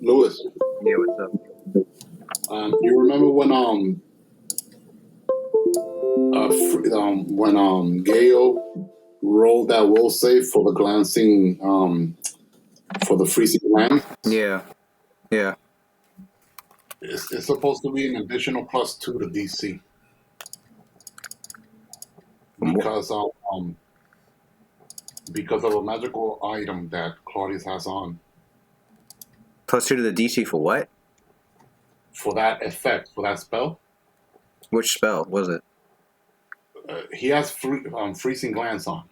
Lewis, Yeah, what's up? you remember when Gale rolled that will save for the glancing for the freezing glance? Yeah. It's supposed to be an additional +2 to DC because of a magical item that Claudius has on +2 to the DC for what? for that effect, for that spell. Which spell was it? He has freezing glance on.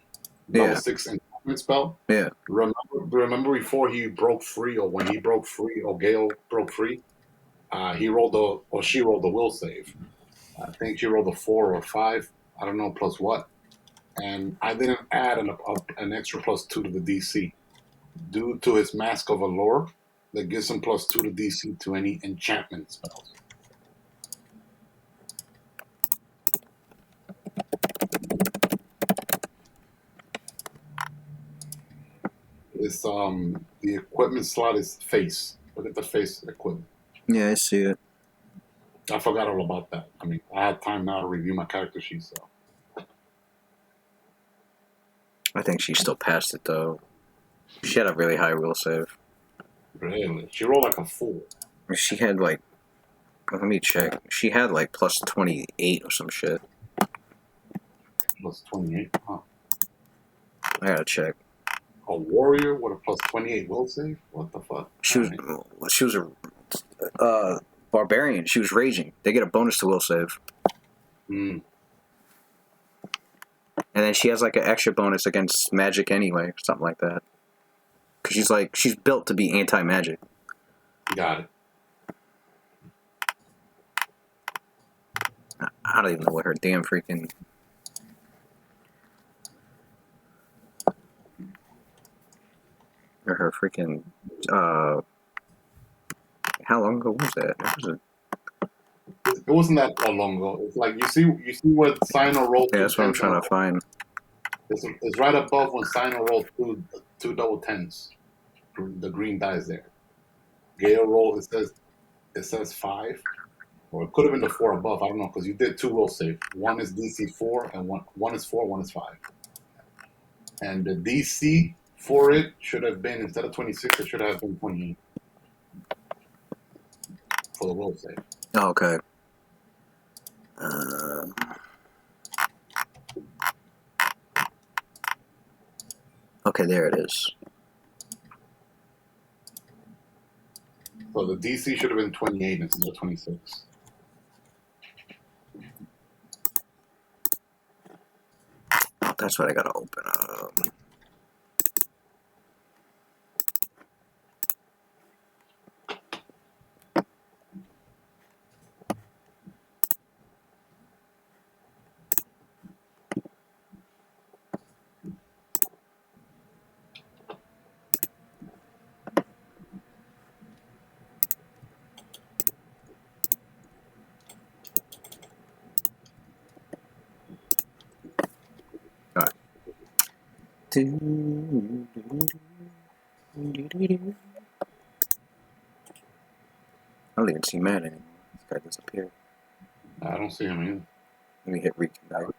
Level 6 enchantment spell. Yeah. Remember before he broke free, or when he broke free, or Gale broke free, she rolled the will save. I think she rolled a 4 or 5. I don't know plus what. And I didn't add an extra +2 to the DC due to his Mask of Allure that gives him +2 to DC to any enchantment spells. It's the equipment slot is face. Look at the face equipment. Yeah, I see it. I forgot all about that. I mean, I had time now to review my character sheet, so. I think she still passed it though. She had a really high will save. Really? She rolled like a fool. She had like, let me check. She had like +28 or some shit. +28? Huh. I gotta check. A warrior with a +28 will save? What the fuck? She was a barbarian. She was raging. They get a bonus to will save. Mm. And then she has like an extra bonus against magic anyway, or something like that. Because she's built to be anti-magic. Got it. I don't even know what her damn freaking... Or her freaking... How long ago was that? It wasn't that long ago. It's like you see what Sino rolled. Yeah, that's what I'm trying to find. It's right above when Sino rolled two double 10s. The green dies there. Gale roll, it says 5, or it could have been the 4 above. I don't know, because you did 2 will save. One is DC 4, and one is 4, one is 5. And the DC for it should have been, instead of 26, it should have been 28 for the will save. Oh, okay. Okay, there it is. So the DC should have been 28 instead of 26. That's what I gotta open up. Alright. I don't even see Matt anymore. This guy disappeared. I don't see him either. Let me hit reconnect.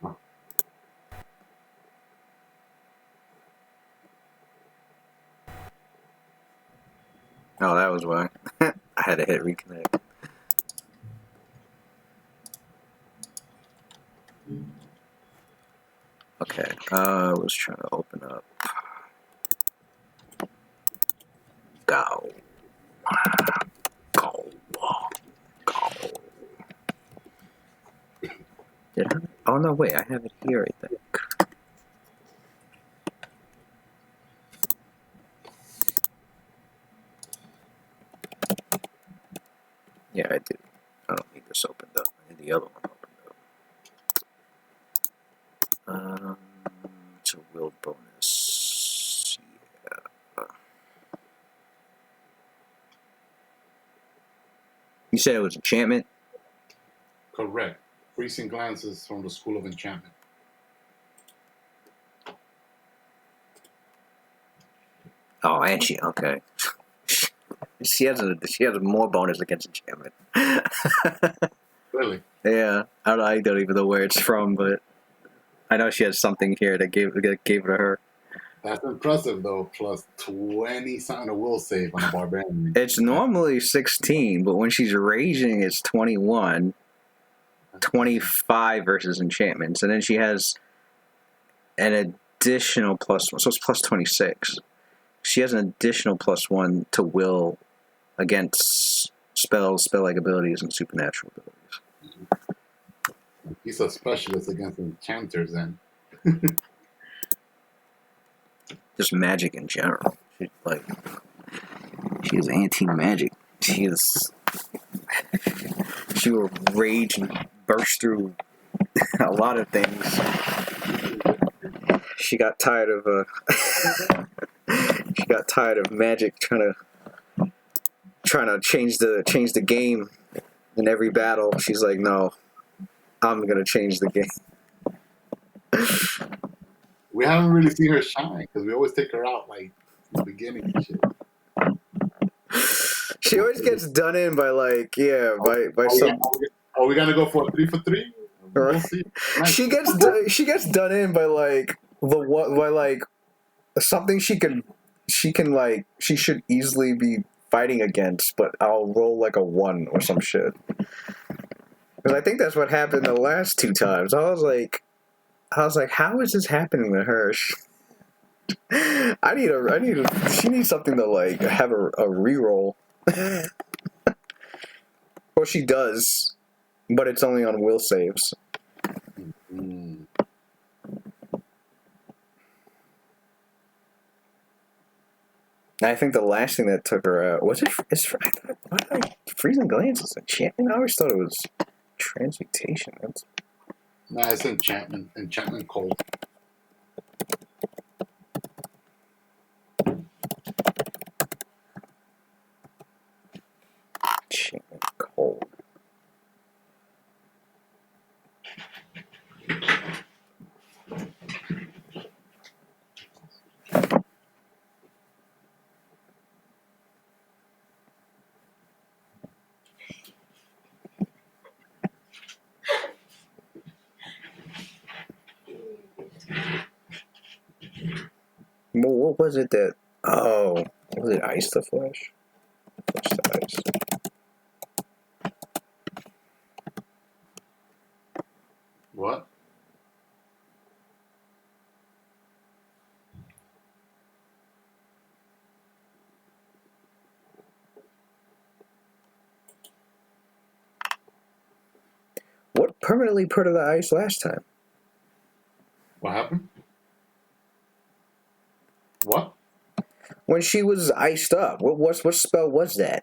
Oh, that was why. I had to hit reconnect. Okay, I was trying to open up. Go. Go. Go. Did I? Oh, no, wait, I have it here, I think. Yeah, I do. I don't need this opened up. I need the other one opened up. It's a will bonus. Yeah. You said it was enchantment? Correct. Freezing glances from the School of Enchantment. Oh, and she okay. She has a more bonus against enchantment. Really? Yeah, I don't even know where it's from, but I know she has something here that gave it to her. That's impressive though. Plus 20 something a will save on a barbarian. It's normally 16, but when she's raging, it's 21, 25 versus enchantments, and then she has an additional +1, so it's plus 26. She has an additional +1 to will against spells, spell-like abilities, and supernatural abilities. He's a specialist against enchanters then. Just magic in general. She is anti-magic. She will rage and burst through a lot of things. She got tired of magic trying to change the game in every battle. She's like, no, I'm gonna change the game. We haven't really seen her shine because we always take her out like in the beginning and shit. She always gets done in by some. Are we gonna go for a 3 for 3? We'll see. She gets done in by something she should easily be fighting against, but I'll roll like a 1 or some shit. Because I think that's what happened the last 2 times. I was like, how is this happening to her? She needs something to like have a reroll. Well, she does, but it's only on will saves. Mm. I think the last thing that took her out was it. Freezing Glance is enchantment. I always thought it was transmutation. Nah, it's enchantment. Enchantment cold. Enchantment cold. Well, what was it that? Oh, was it Ice to Flesh? Flesh to Ice. What? What permanently put her to ice last time? What happened? What? When she was iced up. What spell was that?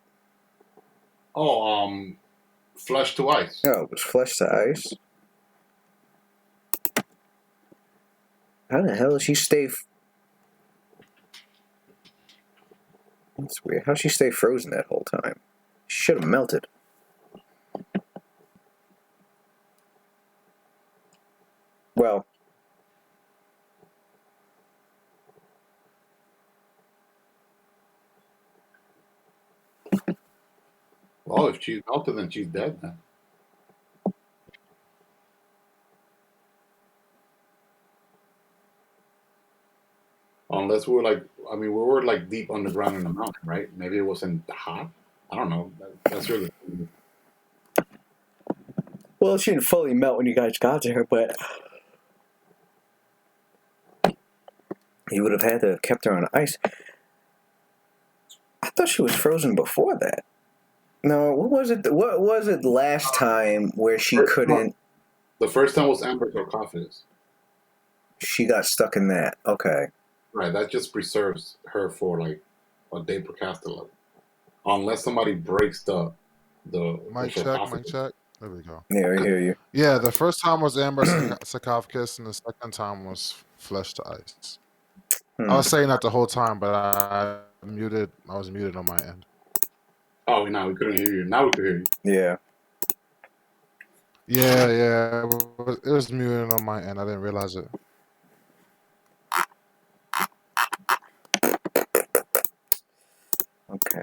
Oh, flesh to ice. Oh, it was Flesh to Ice. How the hell did she stay? That's weird. How'd she stay frozen that whole time? She should have melted. Well, Well, if she's melted, then she's dead then. Unless we were like deep underground in the mountain, right? Maybe it wasn't hot. I don't know. That's really. well, she didn't fully melt when you guys got to her, but you would have had to have kept her on ice. I thought she was frozen before that. No, what was it? What was it last time where she couldn't? The first time was Amber sarcophagus. She got stuck in that. Okay. Right, that just preserves her for like a day per caster level. Unless somebody breaks the Mic check, mic check. There we go. Yeah, I hear you. Yeah, the first time was Amber sarcophagus, and the second time was Flesh to Ice. I was saying that the whole time, but I was muted on my end. Oh, now we couldn't hear you. Now we can hear you. Yeah. Yeah, it was muted on my end. I didn't realize it.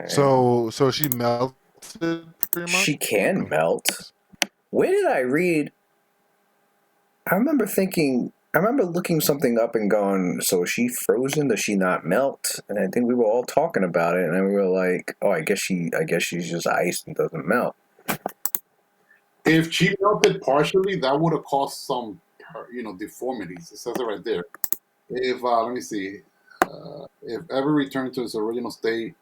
So she melted pretty much. She can melt. Where did I read? I remember looking something up and going, so is she frozen? Does she not melt? And I think we were all talking about it, and we were like, oh, I guess she's just ice and doesn't melt. If she melted partially, that would have caused some, deformities. It says it right there. If let me see, if ever returned to its original state,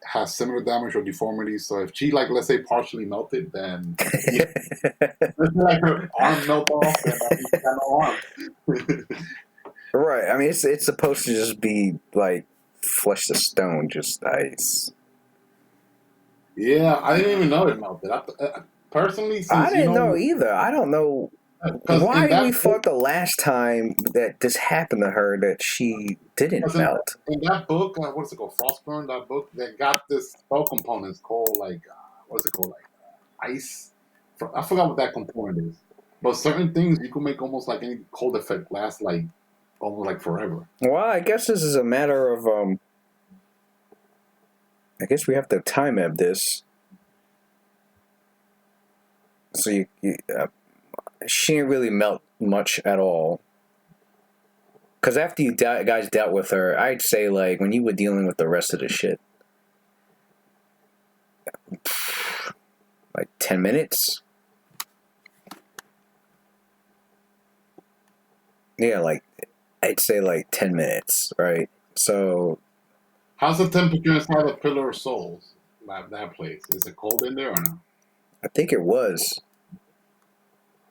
has similar damage or deformities. So if she, like, let's say, partially melted, then like her arm melt off, and she's got no arm. Right. I mean, it's supposed to just be like flesh to stone, just ice. Yeah, I didn't even know it melted. Personally, since I didn't know either. I don't know why we thought the last time that this happened to her that she didn't melt. In that book, what is it called? Frostburn. That book that got this spell components called what is it called? Like ice. I forgot what that component is. But certain things you can make almost like any cold effect last like almost like forever. Well, I guess this is a matter of I guess we have to time map this. So she didn't really melt much at all. Because after you guys dealt with her, I'd say, like, when you were dealing with the rest of the shit, like 10 minutes? Yeah, like, I'd say, like, 10 minutes, right? So... How's the temperature inside the Pillar of Souls? That place. Is it cold in there or no? I think it was.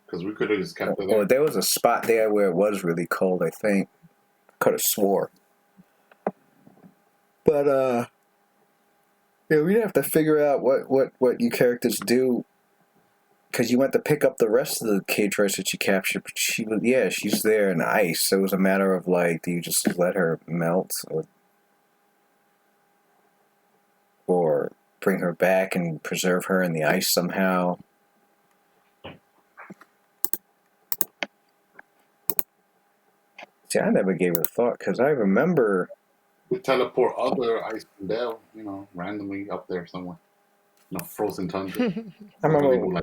Because we could have just kept it there. Well, there was a spot there where it was really cold, I think. Could have swore. But, yeah, we'd have to figure out what you characters do. Because you went to pick up the rest of the cage race that you captured. But she's there in ice. So it was a matter of, like, do you just let her melt? Or bring her back and preserve her in the ice somehow? See, I never gave it a thought, because I remember... We teleport other Icewind randomly up there somewhere. Frozen tundra. I remember...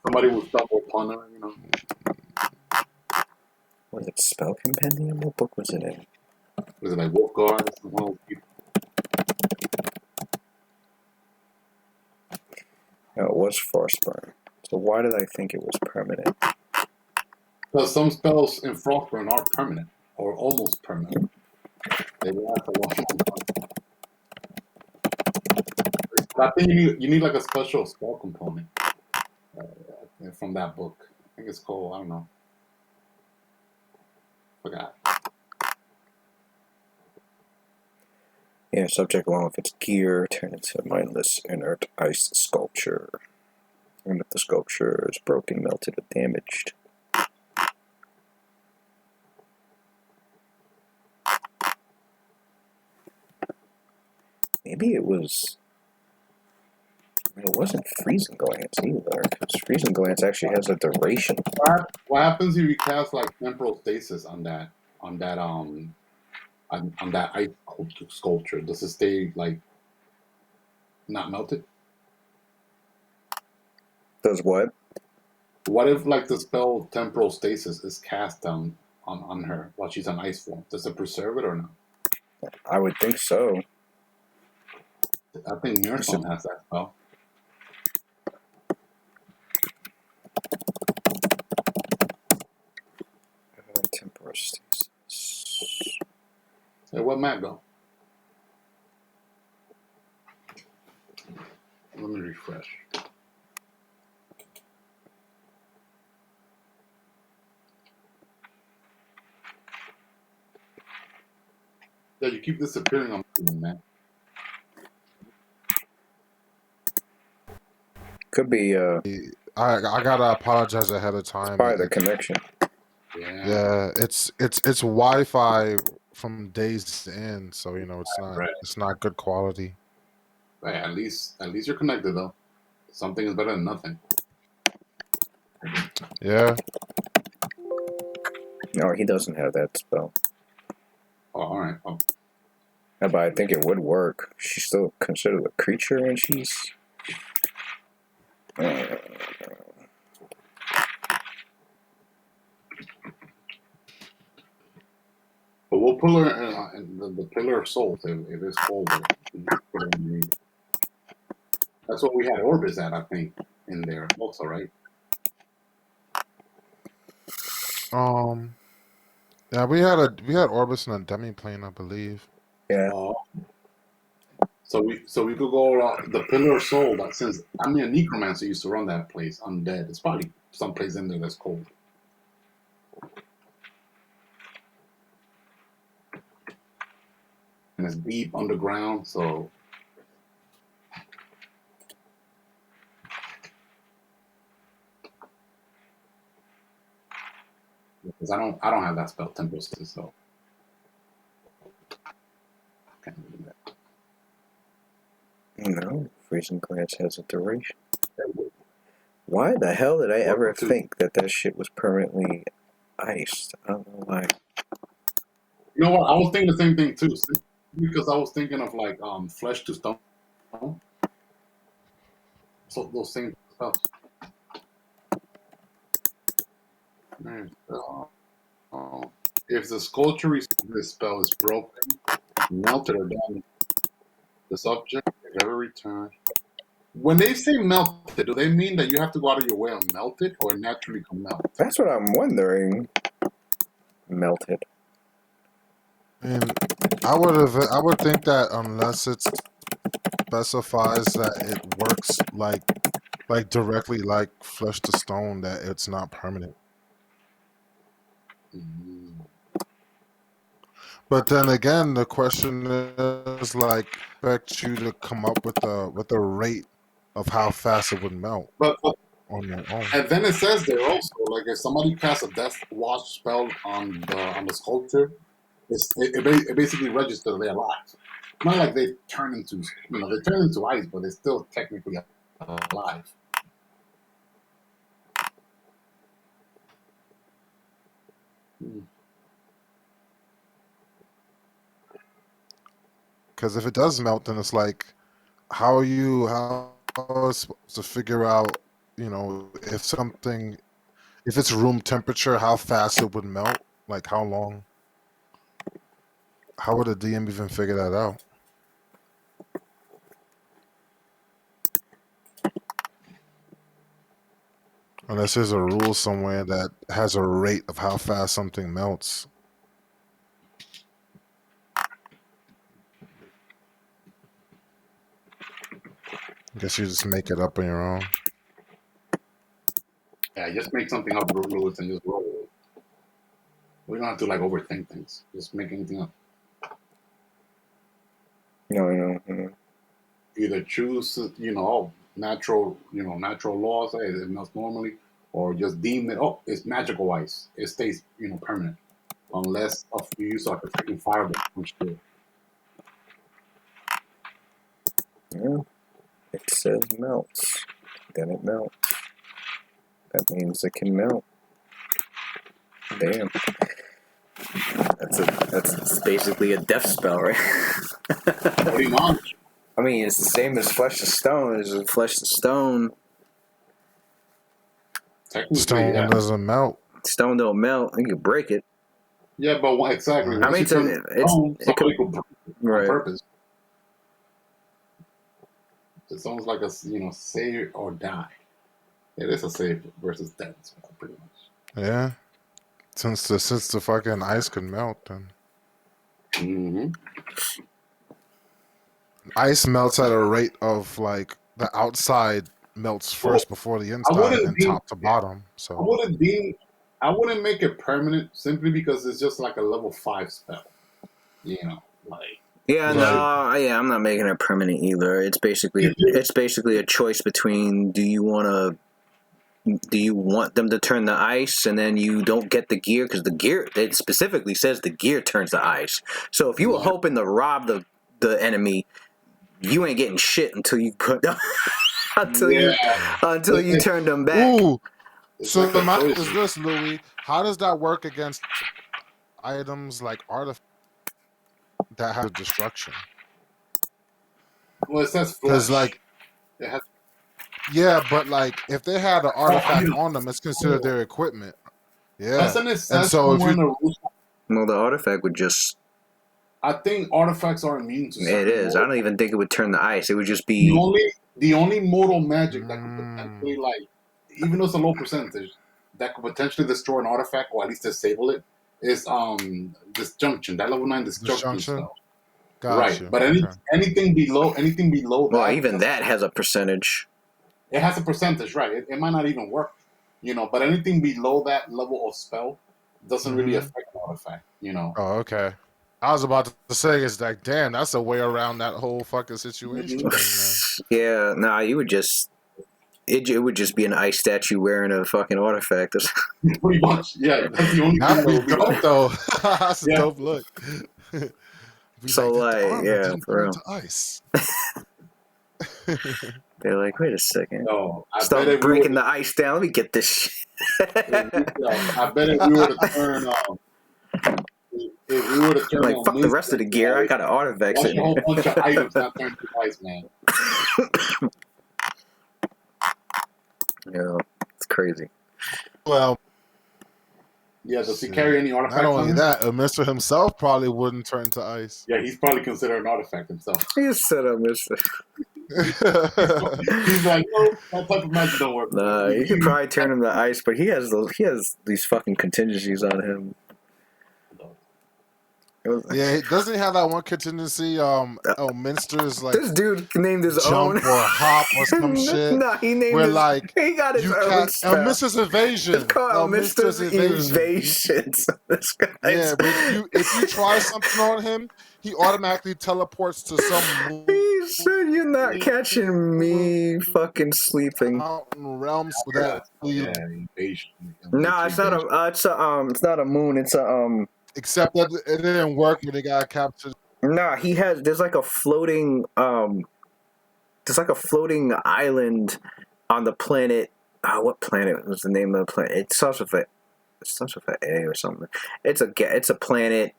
Somebody will stumble upon her, Was it Spell Compendium? What book was it in? Was it like Wolfguard? One of those people? No, it was Frostburn. So why did I think it was permanent? Because some spells in Frostburn are permanent, or almost permanent. They last a long time. I think you need like a special spell component from that book. I think it's called, I don't know. Forgot. Yeah, subject along with its gear turn into a mindless inert ice sculpture. And if the sculpture is broken, melted, or damaged. Maybe it wasn't freezing glance either, because freezing glance actually has a duration. What happens if you cast like temporal stasis on that ice sculpture? Does it stay like not melted? Does what? What if like the spell temporal stasis is cast on her while she's on ice form? Does it preserve it or not? I would think so. I think Mirstone has that spell. Temporal stasis. Hey, where'd Matt go? Let me refresh. Yeah, you keep disappearing on me, man. Could be I gotta apologize ahead of time. probably the connection. Yeah, it's Wi-Fi from days in, so it's not good quality. Right, at least you're connected though. Something is better than nothing. Yeah. No, he doesn't have that spell. Oh, all right. Oh. Yeah, but I think it would work. She's still considered a creature, and she's. But we'll pull her in the Pillar of Souls if it's cold. That's what we had Orbis at, I think, in there also, right? Yeah, we had Orbis and a demi plane, I believe. Yeah. So we could go the Pillar of Soul. That since I mean a necromancer used to run that place, undead. It's probably someplace in there that's cold. And it's deep underground, so because I don't have that spell Tempest, so can't do that. No, freezing glance has a duration. Why the hell did I ever think that shit was permanently iced? I don't know why. You know what? I was thinking the same thing too, because I was thinking of like flesh to stone. So those same spells. Man, if the sculpture this spell is broken, melted or done, the subject never returns. When they say melted, do they mean that you have to go out of your way and melt it, or it naturally can melt? That's what I'm wondering. Melted. And I would think that unless it specifies that it works like directly like flesh to stone, that it's not permanent. Mm-hmm. But then again, the question is like, expect you to come up with a rate of how fast it would melt But on your own. and then it says there also, like if somebody casts a death watch spell on the sculpture, it basically registers they're alive. Not like they turn into they turn into ice, but they're still technically alive. Because if it does melt, then it's like, how are you supposed to figure out, if it's room temperature, how fast it would melt, like how long? How would a DM even figure that out? Unless there's a rule somewhere that has a rate of how fast something melts. I guess you just make it up on your own. Yeah, just make something up, rules, and just roll. We don't have to like overthink things. Just make anything up. No. Either choose, natural, natural laws. Hey, it melts normally, or just deem it. Oh, it's magical ice. It stays, permanent, unless you use like a freaking fireball. Yeah. It says melts. Then it melts. That means it can melt. Damn. That's basically a death spell, right? Pretty much. I mean, it's the same as flesh to stone. It's flesh to stone. Stone doesn't melt. Stone don't melt. You can break it. Yeah, but exactly. I mean, somebody could break it on purpose. It's almost like a save or die. It is a save versus death, pretty much. Yeah, since the fucking ice can melt, then ice melts at a rate of like the outside melts first before the inside, and top to bottom. So I wouldn't make it permanent simply because it's just like a level 5 spell. I'm not making it permanent either. It's basically a choice between do you want them to turn to ice and then you don't get the gear, because the gear, it specifically says the gear turns to ice. So if you were hoping to rob the enemy, you ain't getting shit until you put until you turn them back. Ooh. So the matter is this, Louis. How does that work against items like artifacts? that has destruction. Well, it says Because flesh. It has, yeah, but if they had an I artifact mean, on them, it's considered their equipment. Yeah, doesn't it and says so if somewhere you in the rules? Well, the artifact would just. I think artifacts are immune to It certain is. I mortal. don't even think it would turn the ice. It would just The be. only mortal magic that could mm, potentially even though it's a low percentage, that could potentially destroy an artifact or at least disable it is disjunction. That level 9 disjunction disjunction, spell. got Right. you. But Okay. anything below Well, that even doesn't, that has a percentage. it has a percentage, right? It might not even work. But anything below that level of spell doesn't really Mm-hmm. affect an artifact. Oh, okay. I was about to say, it's damn, that's a way around that whole fucking situation Mhm. thing, man. Yeah, nah, you would just. It would just be an ice statue wearing a fucking artifact. Pretty much. Yeah, that's the only thing That'd that be would be dope, though. That's a yeah. dope look. Be So, like, the like, armor yeah, didn't for turn real. to ice. They're like, wait a second. No, I bet Start if we were breaking to the ice down. Let me get this shit. I bet if we were to turn if we were to turn Like, on fuck the Minster rest of the into gear. I ice, got an artifact watch sitting a whole here. bunch of items not turn to ice, man. Yeah, it's crazy. Well, Yeah, does he carry shit. any Not artifacts on only him? that, Mister himself probably wouldn't turn to ice. Yeah, he's probably considered an artifact himself. You said I missed it. He's like, no, that type of magic don't work. Nah, you could probably turn him to ice, but he has these fucking contingencies on him. Yeah, doesn't he have that one contingency? Minster's This dude named his own. jump or hop or some shit. Nah, he named Where his. He got his you own can spell. Mister's evasion. It's called Mister's Mister's evasion. Evasions. This guy's. Yeah, but if you try something on him, he automatically teleports to some He said, "You're not catching me fucking sleeping." mountain realms that Yeah, invasion. No, it's not a. It's not a moon. It's a. Except that it didn't work when they got captured. Nah, he has. There's like a floating. There's like a floating island on the planet. What planet was the name of the planet? It starts with a. It starts with an A or something. It's a planet.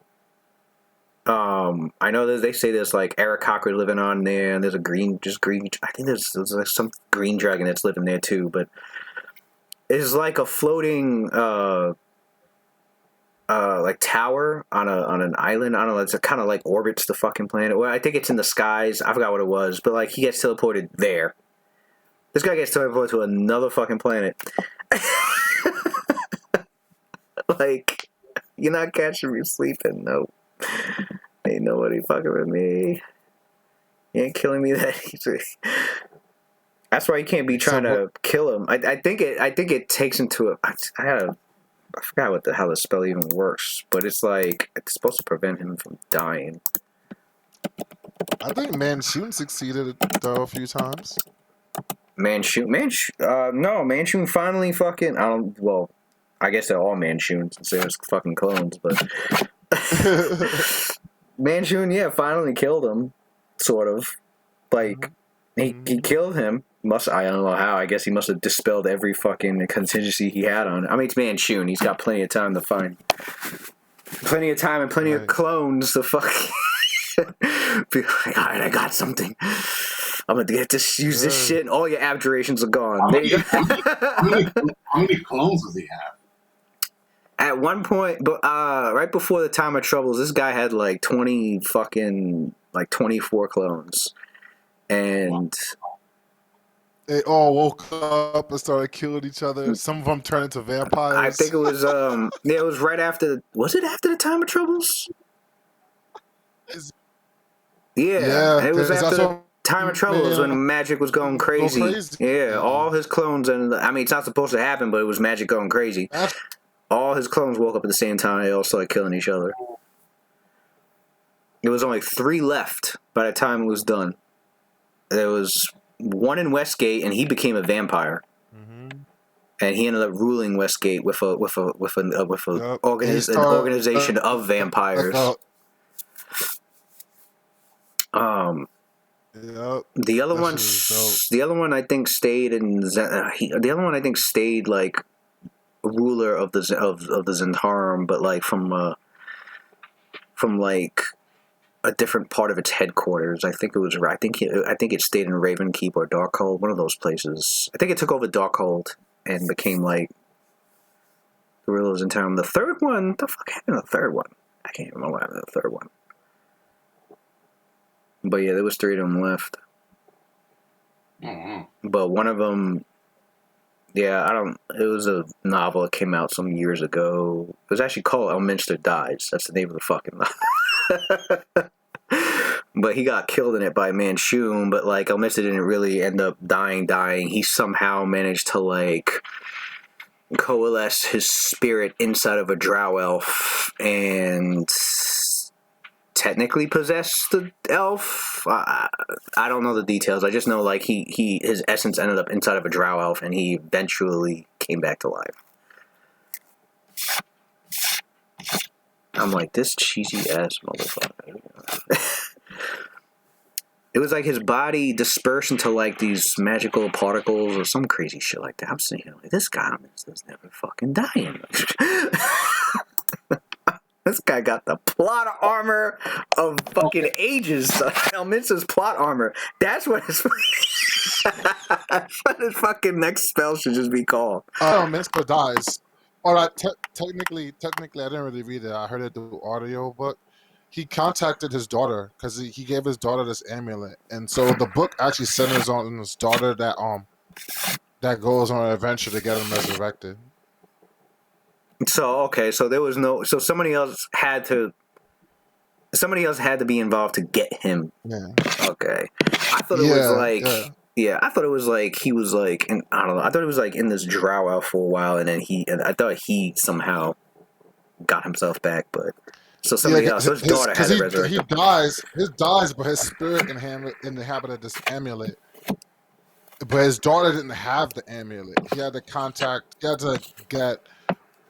I know they say there's like Aarakocra living on there, and there's a green. I think there's like some green dragon that's living there too, but it's like a floating like tower on an island. I don't know. It's kind of like orbits the fucking planet. Well, I think it's in the skies. I forgot what it was, but like he gets teleported there. This guy gets teleported to another fucking planet. Like, you're not catching me sleeping. Nope. Ain't nobody fucking with me. You ain't killing me that easy. That's why you can't be trying to kill him. I think it takes into a. I forgot how the spell even works, but it's like it's supposed to prevent him from dying. I think Manchun succeeded though a few times. Manchun finally fucking. Well, I guess they're all Manchuns since they're fucking clones, but Manchun, yeah, finally killed him, sort of. Like he killed him. I don't know how. I guess he must have dispelled every fucking contingency he had on it. I mean, it's Manchun. He's got plenty of time to find. Plenty of time and plenty of clones to fuck. Be like, alright, I got something. I'm gonna use this shit, and all your abjurations are gone. How many clones does he have? At one point, but right before the time of troubles, this guy had like 24 clones, and they all woke up and started killing each other. Some of them turned into vampires. I think it was it was right after. Was it after the time of troubles? Yeah, it was after the time of troubles when magic was going crazy. Yeah, all his clones, and I mean, it's not supposed to happen, but it was magic going crazy. All his clones woke up at the same time. They all started killing each other. There was only 3 left by the time it was done. There was one in Westgate, and he became a vampire. And he ended up ruling Westgate with an organization of vampires. The other one I think stayed in. The other one I think stayed like ruler of the Zentarum, but like from like a different part of its headquarters. I think it stayed in Ravenkeep or Darkhold, one of those places. I think it took over Darkhold and became like guerrillas in town. The third one, the fuck happened to the third one? I can't remember what happened to the third one. But yeah, there was 3 of them left. Mm-hmm. But one of them, yeah, it was a novel that came out some years ago. It was actually called Elminster Dies. That's the name of the fucking novel. But he got killed in it by Manchun, but like Elminster didn't really end up dying. He somehow managed to like coalesce his spirit inside of a drow elf and technically possess the elf. I don't know the details. I just know like his essence ended up inside of a drow elf, and he eventually came back to life. I'm like, this cheesy ass motherfucker. It was like his body dispersed into like these magical particles or some crazy shit like that. I'm sitting here like, this guy is never fucking dying. This guy got the plot armor of fucking ages. Elminster's plot armor. That's what his fucking next spell should just be called. Minster Dies. All right, technically, I didn't really read it. I heard it through audio book. He contacted his daughter because he gave his daughter this amulet, and so the book actually centers on his daughter that goes on an adventure to get him resurrected. So okay, so there was no, so somebody else had to be involved to get him. Yeah. Okay, I thought it was like. Yeah, I thought it was like he was like, I don't know. I thought it was like in this drow elf for a while, and then I thought he somehow got himself back, but so somebody else, so his daughter had to resurrect him. He dies, but his spirit inhabited this amulet. But his daughter didn't have the amulet. He had to get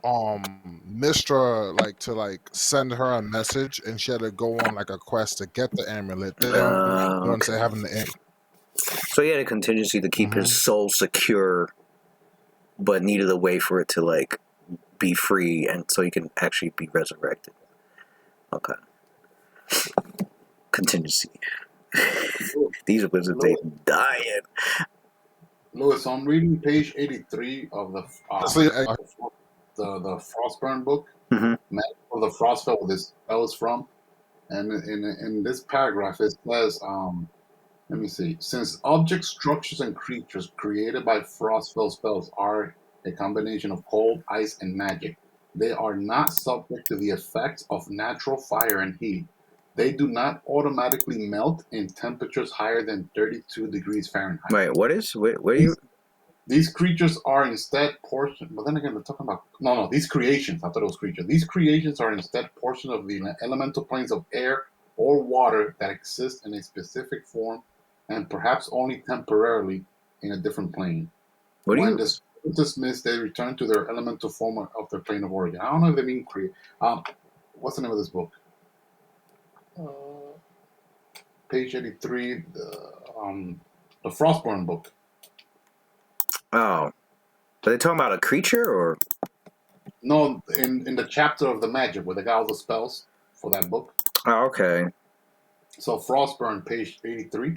Mistra to send her a message, and she had to go on like a quest to get the amulet. Once they have the amulet. So he had a contingency to keep his soul secure, but needed a way for it to like be free, and so he can actually be resurrected. Okay. Contingency. These wizards they dying. Louis, I'm reading page 83 of the Frostburn book. Mm-hmm. Of the Frostfell where this spell is from, and in this paragraph it says, let me see. Since objects, structures, and creatures created by Frostfell spells are a combination of cold, ice, and magic, they are not subject to the effects of natural fire and heat. They do not automatically melt in temperatures higher than 32 degrees Fahrenheit. Wait, what are you? These creatures are instead portions. But then again, we're talking about these creations. I thought it was creatures. These creations are instead portions of the elemental planes of air or water that exist in a specific form, and perhaps only temporarily in a different plane. When dismissed, they return to their elemental form of their plane of origin. I don't know if they mean create. What's the name of this book? Page 83, the Frostborn book. Oh, are they talking about a creature or? No, in the chapter of the magic where they got all the spells for that book. Oh, okay. So Frostburn, page 83.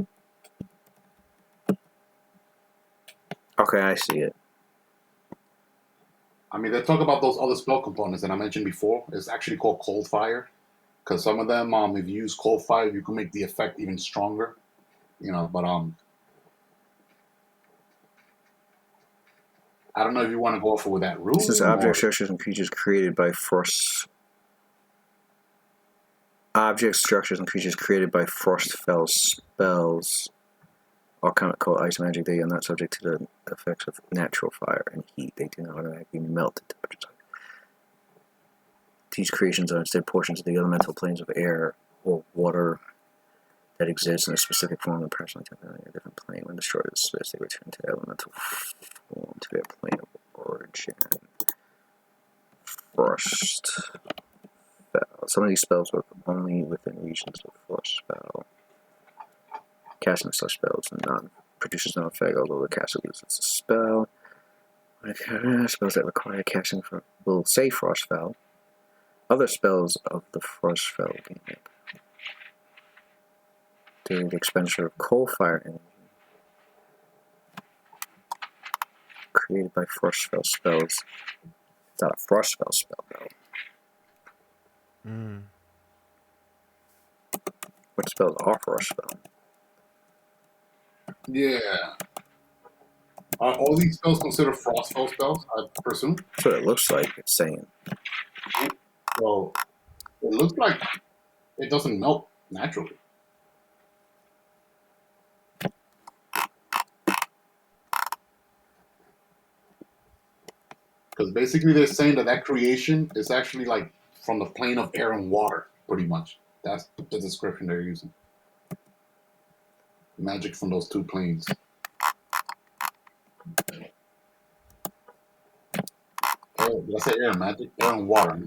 Okay, I see it. I mean, they talk about those other spell components that I mentioned before. It's actually called cold fire, because some of them, if you use cold fire, you can make the effect even stronger. But I don't know if you want to go for with that rule. This is objects, structures, and creatures created by frost. Objects, structures, and creatures created by Frostfell spells. All kind of cold ice magic. They are not subject to the effects of natural fire and heat. They do not automatically melt at temperatures. These creations are instead portions of the elemental planes of air or water that exist in a specific form and personally temporarily in a different plane. When destroyed as space, they return to their elemental form to their plane of origin. Frost. Some of these spells work only within regions of Frostfell. Casting such spells produces no effect, although the caster loses a spell. Spells that require casting will say Frostfell. Other spells of the Frostfell game. The expenditure of coal fire energy created by frost spell spells. It's not a frost spell though. Mm. What spells are frost spell? Yeah. Are all these spells considered frostfall spells, I presume? That's what it looks like. It's saying. So it looks like it doesn't melt naturally. Because basically they're saying that creation is actually like from the plane of air and water, pretty much. That's the description they're using. Magic from those two planes. Oh, did I say air and magic? Air and water.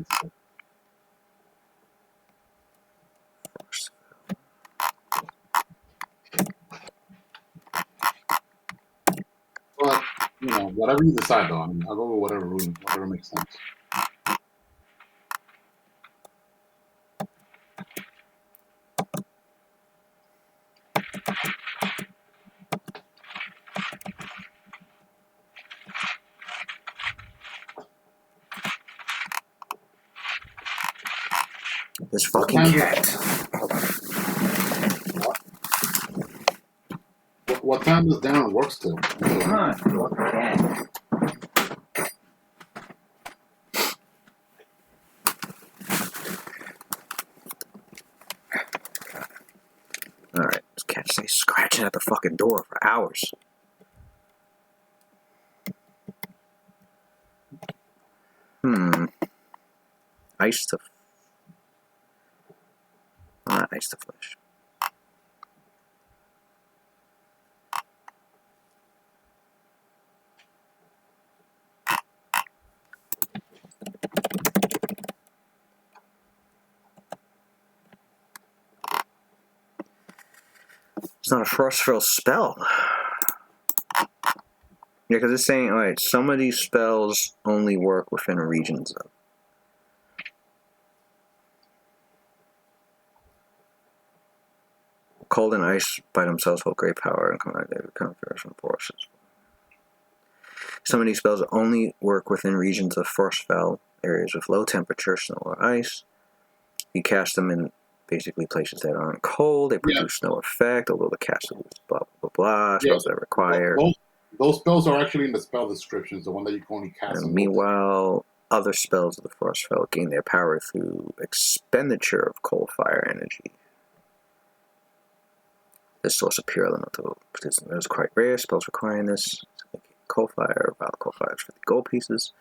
But, whatever you decide, though. I mean, I'll go with whatever makes sense. This fucking cat. What time does Darren work still? Cat. Alright, this cat stays scratching at the fucking door for hours. Ice to... Not ice to flesh. It's not a frostfell spell. Yeah, because it's saying, alright, some of these spells only work within regions of. Cold and ice by themselves hold great power and combine their conversion forces. Some of these spells only work within regions of frostfell areas with low temperature, snow or ice. You cast them in basically places that aren't cold. They produce no effect, although the caster loses blah blah blah. Spells that require. Those spells are actually in the spell descriptions, the one that you can only cast. And meanwhile, other spells of the frostfell gain their power through expenditure of coal fire energy. This source of pure elemental is quite rare. Spells requiring this: coal fire, valid coal fire, 50 gold pieces.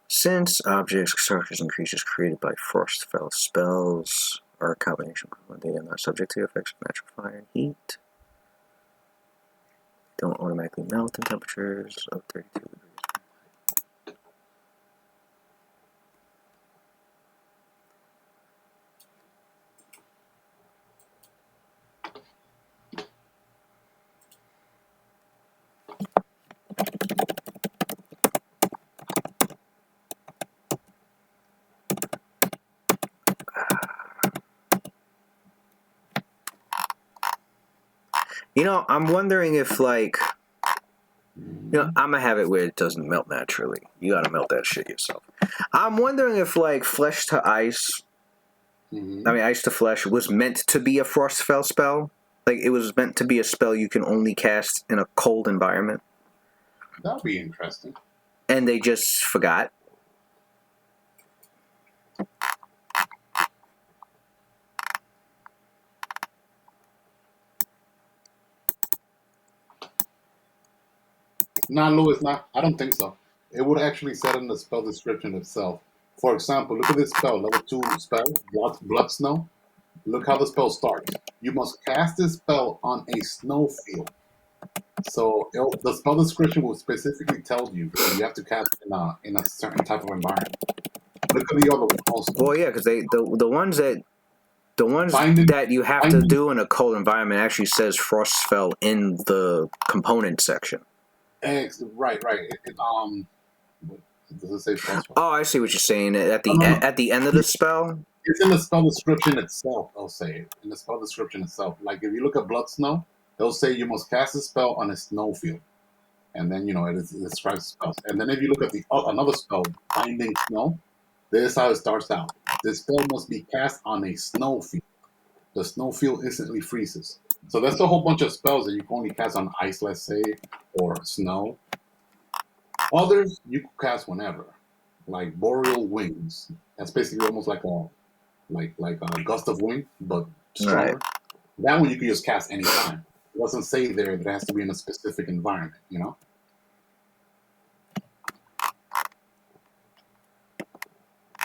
Since objects, structures, and creatures created by frostfell spells are a combination of they are not subject to the effects of natural fire and heat. Don't automatically melt in temperatures of 32 degrees. I'm wondering if, like, I'm gonna have it where it doesn't melt naturally. You gotta melt that shit yourself. I'm wondering if, like, flesh to ice, ice to flesh was meant to be a frostfell spell. Like, it was meant to be a spell you can only cast in a cold environment. That would be interesting. And they just forgot. Nah, Louis, I don't think so. It would actually said in the spell description itself. For example, look at this spell, level 2 spell, Blood Snow. Look how the spell starts. You must cast this spell on a snow field. So the spell description will specifically tell you that you have to cast in a certain type of environment. Look at the other one also. Well, yeah, because the ones that you have to do in a cold environment actually says frostfell in the component section. Right. Does it say frostfell? Oh, I see what you're saying. At the end of the spell, It's in the spell description itself. I'll say it in the spell description itself. Like if you look at Blood Snow, they'll say you must cast a spell on a snow field, and then it describes spells. And then if you look at the another spell, Binding Snow, this is how it starts out. This spell must be cast on a snow field. The snow field instantly freezes. So that's a whole bunch of spells that you can only cast on ice, let's say, or snow. Others you can cast whenever, like Boreal Wings. That's basically almost like a gust of wind, but Right. stronger. That one you can just cast anytime. It doesn't say there that it has to be in a specific environment, you know?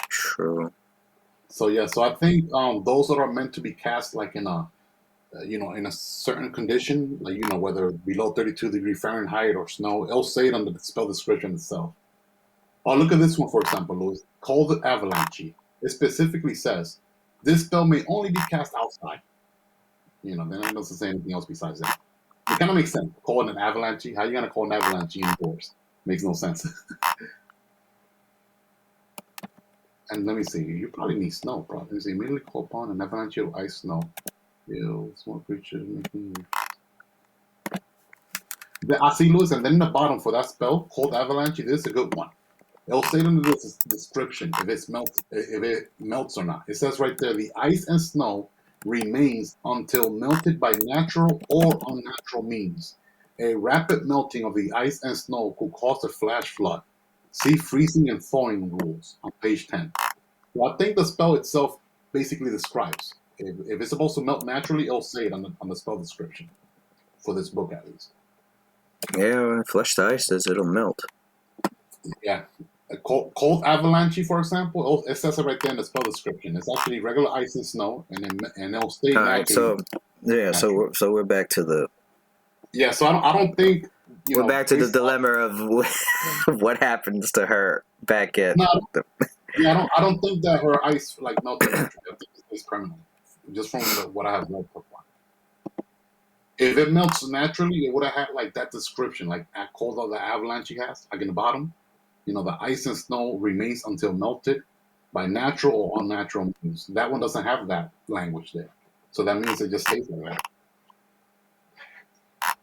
True. So yeah, so I think those that are meant to be cast like in a in a certain condition, like whether below 32°F or snow, it'll say it on the spell description itself. Oh, look at this one for example, Louis. Called Avalanche. It specifically says this spell may only be cast outside. Then it doesn't say anything else besides that. It kind of makes sense. Calling an avalanche. How are you gonna call an avalanche indoors? Makes no sense. And let me see. You probably need snow, probably. Let me see. Immediately call upon an avalanche of ice snow. Ew, small creature making. I see, Lewis, and then in the bottom for that spell called avalanche, this is a good one. It'll say in the description if it melts or not. It says right there, the ice and snow remains until melted by natural or unnatural means. A rapid melting of the ice and snow could cause a flash flood. See freezing and thawing rules on page 10. So I think the spell itself basically describes. If it's supposed to melt naturally, it'll say it on the spell description for this book at least. Yeah, flesh to ice says it'll melt. Yeah. A cold avalanche, for example, it says it right there in the spell description. It's actually regular ice and snow, and it'll stay All right, naturally. so we're back to the So I don't think we're back to the dilemma of what happens to her back at. No, I don't think that her ice like melted naturally. I think it's permanent, just from what I have read so far. If it melts naturally, it would have had like that description, like at cold of the avalanche he has, like in the bottom. The ice and snow remains until melted by natural or unnatural means. That one doesn't have that language there. So that means it just stays like that.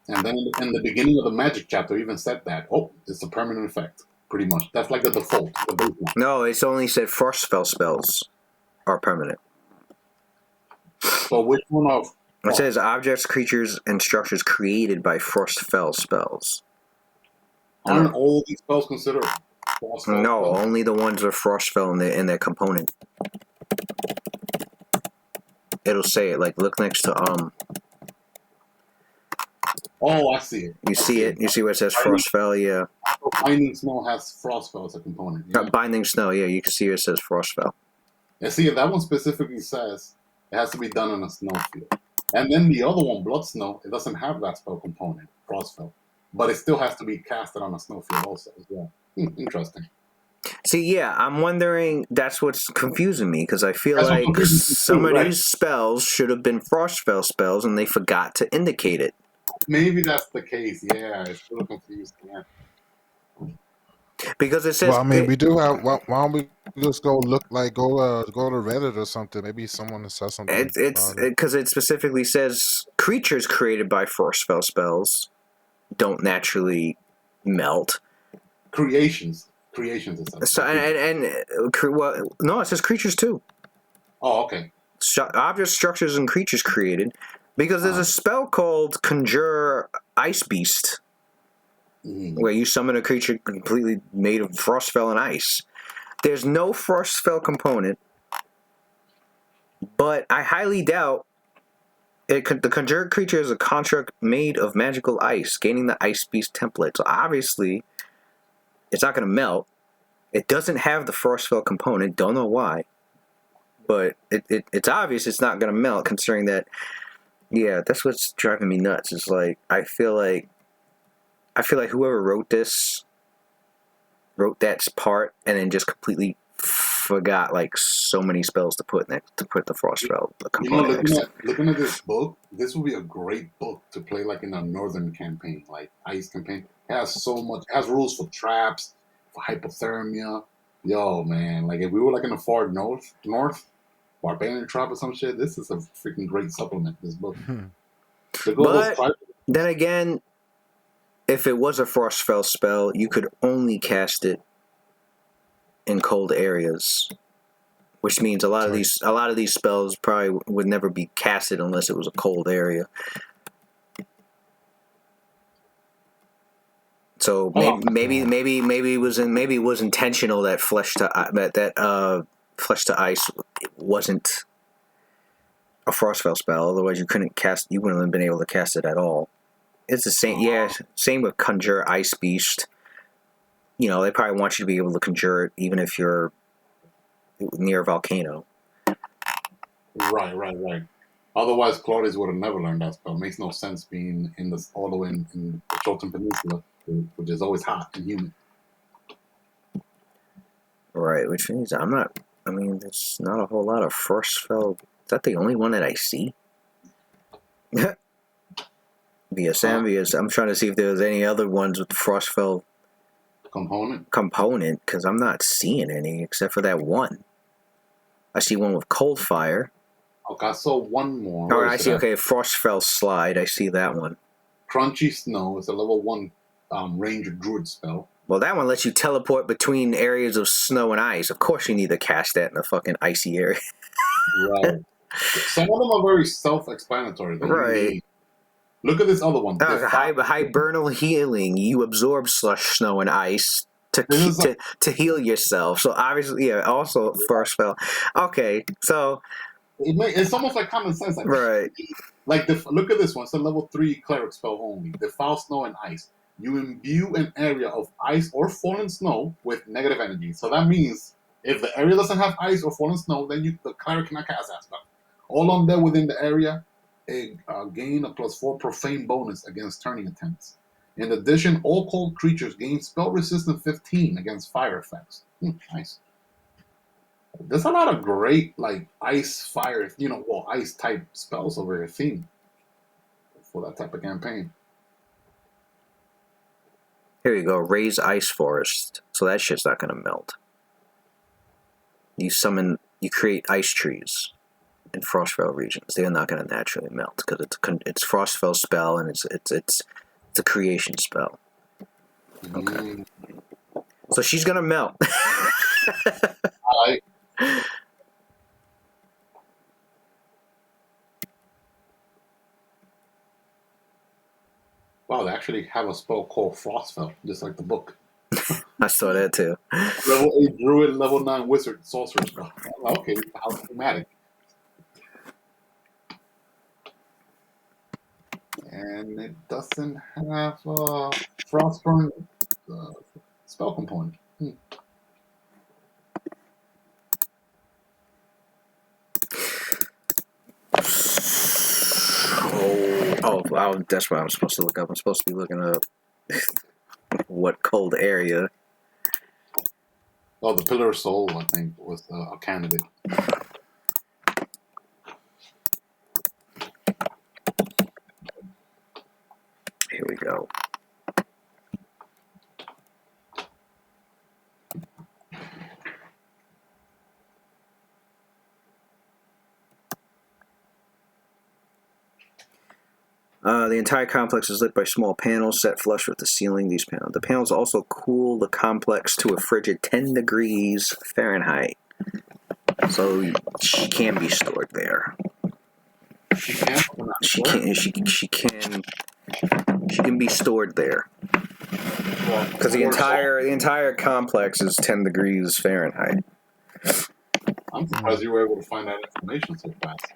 And then in the beginning of the magic chapter, even said that, it's a permanent effect, pretty much. That's like the default, the baseline. No, it's only said frost spells are permanent. So which one of... It says objects, creatures, and structures created by frostspell spells. Aren't all these spells considered frostspell? No, only the ones with frostspell in their component. It'll say it. Like, look next to Oh, I see it. You see it? You see where it says frostspell? Yeah. Binding Snow has frostspell as a component. Yeah. Binding Snow, yeah. You can see where it says frostspell. And see, that one specifically says it has to be done on a snow field. And then the other one, Blood Snow, it doesn't have that spell component, frostspell. But it still has to be casted on a snow field also as well. Interesting. See, yeah, I'm wondering, that's what's confusing me, because I feel like some of these spells should have been frostspell spells, and they forgot to indicate it. Maybe that's the case, yeah. It's a little confusing, yeah. Because it says... Well, I mean, we do have... Why don't we just go look, like, go to Reddit or something? Maybe someone says something It's because it specifically says creatures created by frostspell spells don't naturally melt. Creations. So no, it says creatures too. Oh, okay. Objects, structures, and creatures created, because there's a spell called Conjure Ice Beast, where you summon a creature completely made of frostspell and ice. There's no frostspell component, but I highly doubt the conjured creature is a construct made of magical ice, gaining the Ice Beast template. So obviously, it's not going to melt. It doesn't have the frostspell component. Don't know why, but it's obvious it's not going to melt. Considering that, yeah, that's what's driving me nuts. It's like I feel like whoever wrote that part and then just completely forgot like so many spells to put the frostspell component. Looking at this book, this would be a great book to play like in a northern campaign, like ice campaign. It has so much. It has rules for traps, for hypothermia. Yo, man, like if we were like in the far north, Barbarian Trap or some shit. This is a freaking great supplement. This book. Hmm. Look at all those But then again, if it was a Frostfell spell, you could only cast it in cold areas, which means a lot of these spells probably would never be casted unless it was a cold area. So maybe it was intentional that flesh to ice wasn't a Frostfell spell. Otherwise, you wouldn't have been able to cast it at all. It's the same. Yeah, same with Conjure Ice Beast. You know, they probably want you to be able to conjure it even if you're near a volcano. Right. Otherwise, Claudius would have never learned that spell. It makes no sense being all the way in the Chiltern Peninsula, which is always hot and humid. Right, which means there's not a whole lot of Frostfell. Is that the only one that I see? VSM, I'm trying to see if there's any other ones with the Frostfell component, because I'm not seeing any except for that one. I see one with Cold Fire. Okay, I saw one more. Oh, I see. Okay, Frostfell Slide. I see that one. Crunchy Snow is a level 1 Ranger Druid spell. Well, that one lets you teleport between areas of snow and ice. Of course, you need to cast that in a fucking icy area. Right. Some of them are very self-explanatory. Right. Look at this other one. Hibernal Healing. You absorb slush, snow, and ice to heal yourself. So obviously, yeah. Also, Frostfell. Okay, so it's almost like common sense. Like, right. Like look at this one. It's a level 3 cleric spell only. Defile Snow and Ice. You imbue an area of ice or fallen snow with negative energy. So that means if the area doesn't have ice or fallen snow, then the cleric cannot cast that spell. All on there within the area, gain a +4 profane bonus against turning attempts. In addition, all cold creatures gain spell resistance 15 against fire effects. Nice. There's a lot of great ice, fire, ice type spells over here theme for that type of campaign. Here you go, Raise Ice Forest. So that shit's not gonna melt. You create ice trees in Frostfell regions. They're not gonna naturally melt because it's Frostfell spell and it's a creation spell. Okay. So she's gonna melt. Wow, they actually have a spell called Frostfell, just like the book. I saw that too. Level 8 Druid, level 9 Wizard, Sorcerer spell. Okay, how thematic. And it doesn't have Frostburn spell component. Oh, that's what I'm supposed to look up. I'm supposed to be looking up what cold area. Oh, the Pillar of Soul, I think, was a candidate. Here we go. The entire complex is lit by small panels set flush with the ceiling. The panels also cool the complex to a frigid 10 degrees Fahrenheit. So she can be stored there. She can? She can be stored there. Because the entire complex is 10 degrees Fahrenheit. I'm surprised you were able to find that information so fast.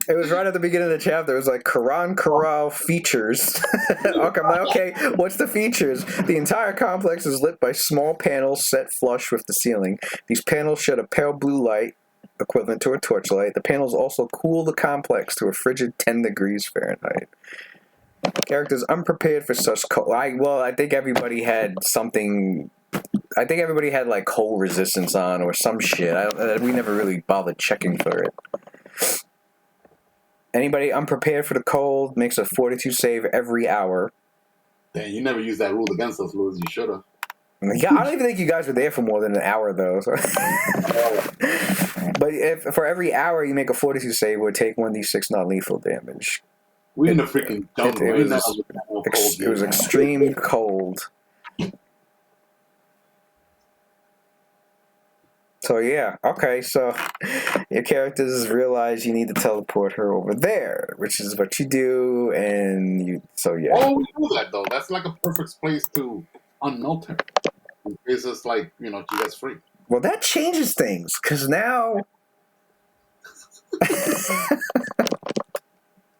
It was right at the beginning of the chapter. It was like Karan Corral features. Okay, I'm like, okay, what's the features? The entire complex is lit by small panels set flush with the ceiling. These panels shed a pale blue light, equivalent to a torchlight. The panels also cool the complex to a frigid 10 degrees Fahrenheit. Characters unprepared for such cold. I think everybody had something. I think everybody had like cold resistance on or some shit. We never really bothered checking for it. Anybody unprepared for the cold makes a 42 save every hour. Damn, you never used that rule against us, Louis. You should have. Yeah, I don't even think you guys were there for more than an hour though. So. But if for every hour you make a fortitude save, it would take 1d6 non-lethal damage. We in the freaking jungle. It Ain't was nothing no cold it was here. extreme cold. So yeah, okay. So your characters realize you need to teleport her over there, which is what you do, and you. So yeah. Oh, we know that though. That's like a perfect place to unmelt her. It's just like she gets free. Well, that changes things because now.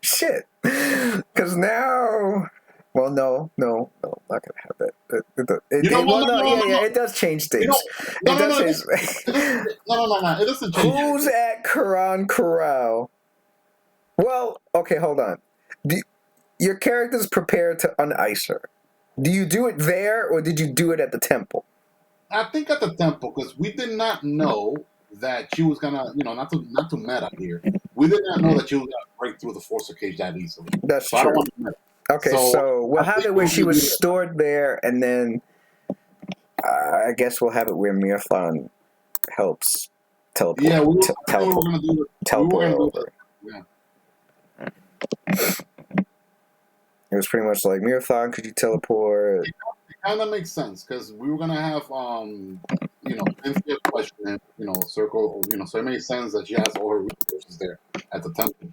Shit. Because now. Well, no, not gonna have that. It does change things. No, It no, does no, change. no. It doesn't change. Who's at Karan Corral? Well, okay, hold on. Your character's prepared to unice her. Do you do it there, or did you do it at the temple? I think at the temple, because we did not know that she was gonna, not to meta here. We did not know that she was gonna break through the Forcer cage that easily. That's so true. I don't want to meta. Okay, so we'll have it where she was stored there, and then I guess we'll have it where Mirthon helps teleport. Yeah, we were teleport. going to do it. Teleport over. Yeah. It was pretty much like Mirthon, could you teleport? It kind of makes sense because we were gonna have Cynthia question, circle, so it makes sense that she has all her resources there at the temple.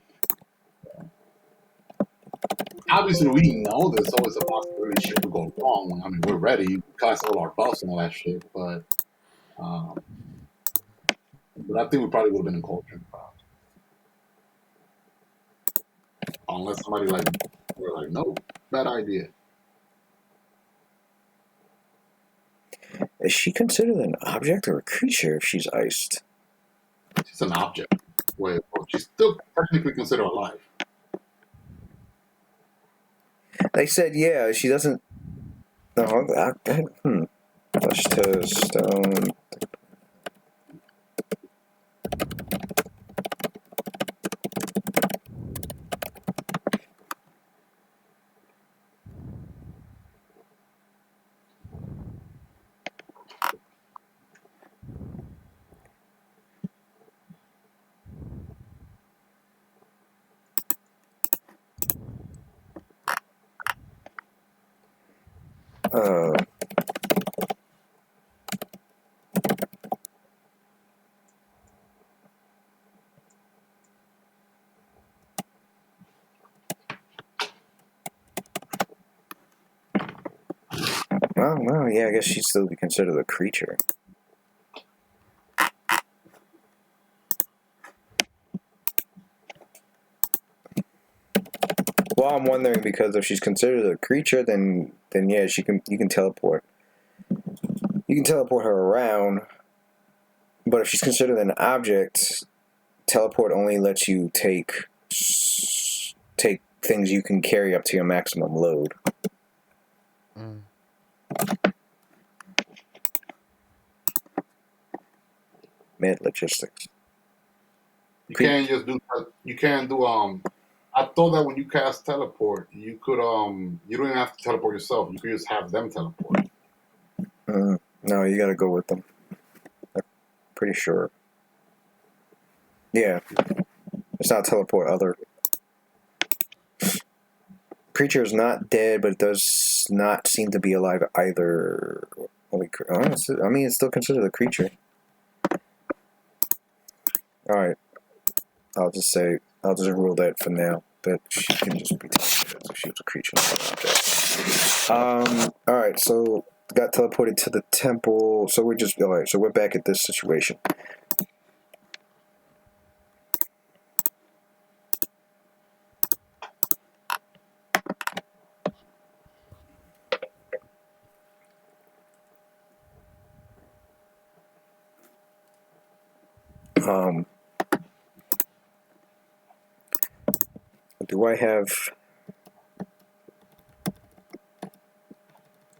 Obviously, we know there's always a possibility shit could go wrong. I mean, we're ready, we cast all our buffs and all that shit, but I think we probably would have been in Cauldron. Unless somebody we're like, no, bad idea. Is she considered an object or a creature if she's iced? She's an object. Wait, she's still technically considered alive. They said, yeah, she doesn't. No, Flesh to stone. Well, yeah, I guess she'd still be considered a creature. Well, I'm wondering because if she's considered a creature, then yeah, you can teleport. You can teleport her around, but if she's considered an object, teleport only lets you take things you can carry up to your maximum load. Mid logistics. You can't just do. You can't do. I thought that when you cast teleport, you could. You don't even have to teleport yourself. You could just have them teleport. No, you got to go with them. I'm pretty sure. Yeah, it's not teleport other. Creature is not dead, but it does not seem to be alive either. I mean, it's still considered a creature. Alright. I'll just rule that for now. That she can just be taken as if she was a creature, not an object. Alright, so got teleported to the temple. So we're back at this situation. Do I have...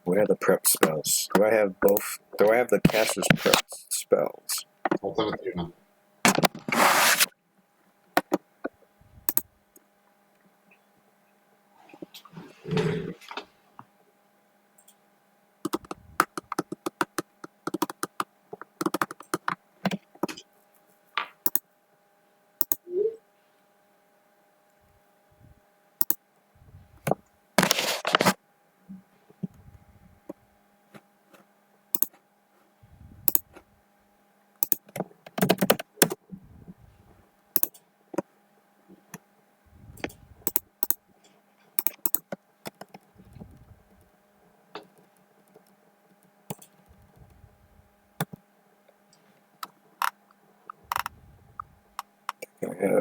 Where are the prep spells? Do I have both? Do I have the caster's prep spells? I'll send it to you now.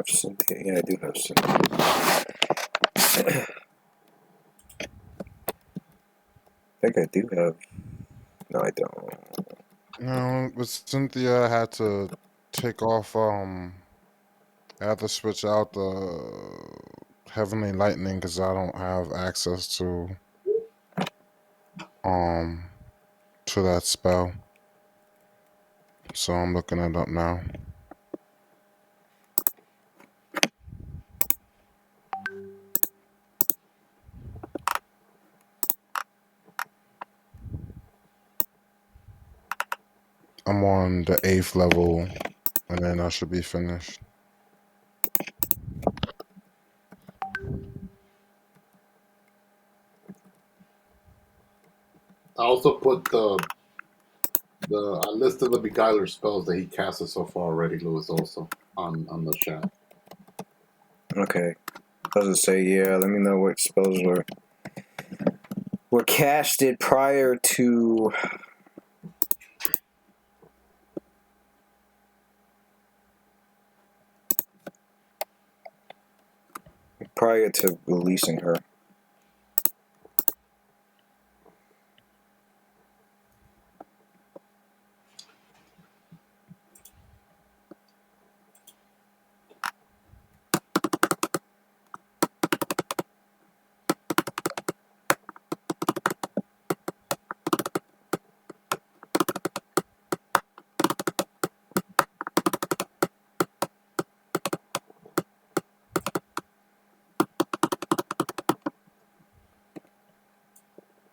Cynthia. Yeah, I do have Cynthia. I think I do have. No, I don't. With Cynthia, I had to take off. I had to switch out the Heavenly Lightning because I don't have access um to that spell. So I'm looking it up now. I'm on the 8th level, and then I should be finished. I also put I listed the Beguiler spells that he casted so far already, Lewis, also on the chat. Okay. Does it say, yeah, let me know what spells were casted prior to releasing her.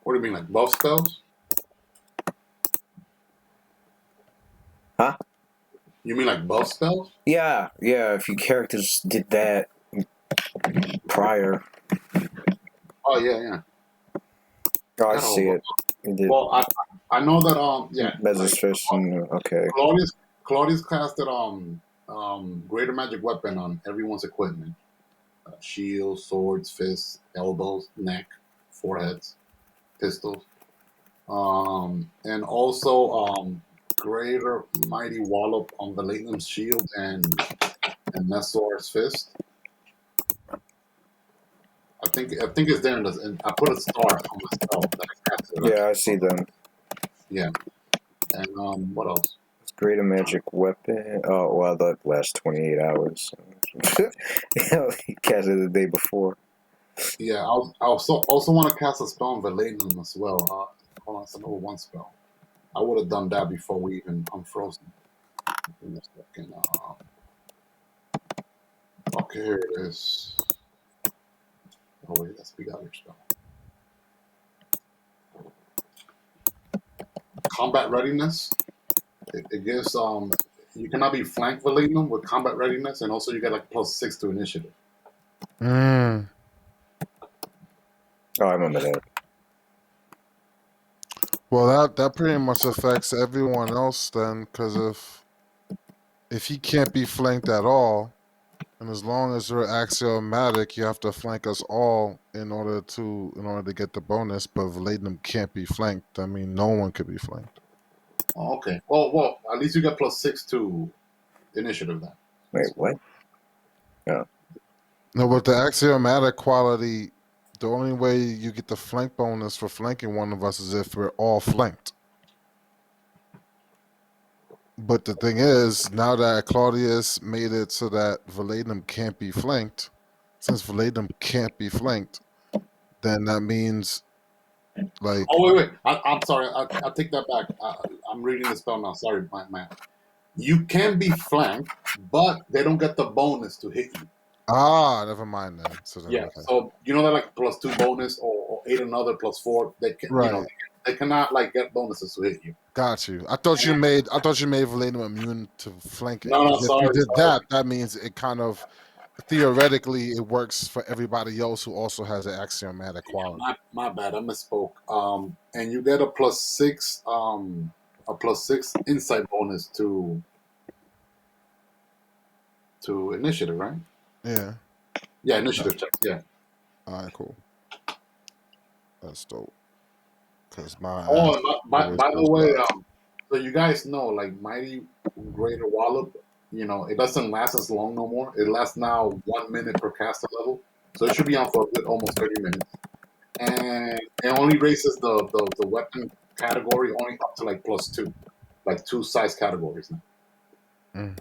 What do you mean, like buff spells? Huh? You mean like buff spells? Yeah, if your characters did that prior. Oh yeah. Oh, I Got see it. It did. Well, I know that Mez's Fist and okay. Claudius casted greater magic weapon on everyone's equipment: shields, swords, fists, elbows, neck, foreheads, pistols, and also greater mighty wallop on Valenum's shield and Messor's fist. I think it's there, and I put a star on myself. That I casted it. Yeah, I see them. Yeah, and what else? It's greater magic weapon. Oh, well, that lasts 28 hours. He cast it the day before. Yeah, I also want to cast a spell on Valenum as well. Hold on, it's another one spell. I would have done that before we even unfrozen. Give me a second. Okay, here it is. Oh wait, that's the other spell. Combat readiness. It gives you cannot be flanked Valenum with combat readiness, and also you get like +6 to initiative. Mm. Oh, I remember that. Well, that pretty much affects everyone else then, because if he can't be flanked at all, and as long as you're axiomatic, you have to flank us all in order to get the bonus. But Valenum can't be flanked. I mean, no one could be flanked. Oh, okay. Well, at least you get +6 to initiative then. Wait, what? No, but the axiomatic quality, the only way you get the flank bonus for flanking one of us is if we're all flanked. But the thing is, now that Claudius made it so that Valenum can't be flanked, since Valenum can't be flanked, then that means like Oh wait. I'm sorry. I take that back. I'm reading the spell now. Sorry, my man. You can be flanked, but they don't get the bonus to hit you. never mind then. So then Yeah. okay. So you know that like +2 bonus or 8 another +4. They can Right. they cannot like get bonuses to hit you. Got you. I thought you made Valenum immune to flanking. No, Because if you sorry. did that, that means it kind of theoretically it works for everybody else who also has an axiomatic quality. My bad. I misspoke. And you get a +6 insight bonus to initiative, right? Yeah. Yeah, initiative check. Yeah. All right, cool. That's dope. Because my ass Oh, and always by the goes way, last. so you guys know, like Mighty Greater Wallop it doesn't last as long no more. It lasts now 1 minute per caster level, so it should be on for a good almost 30 minutes. And it only raises the weapon category only up to like +2, like two size categories now. Mm.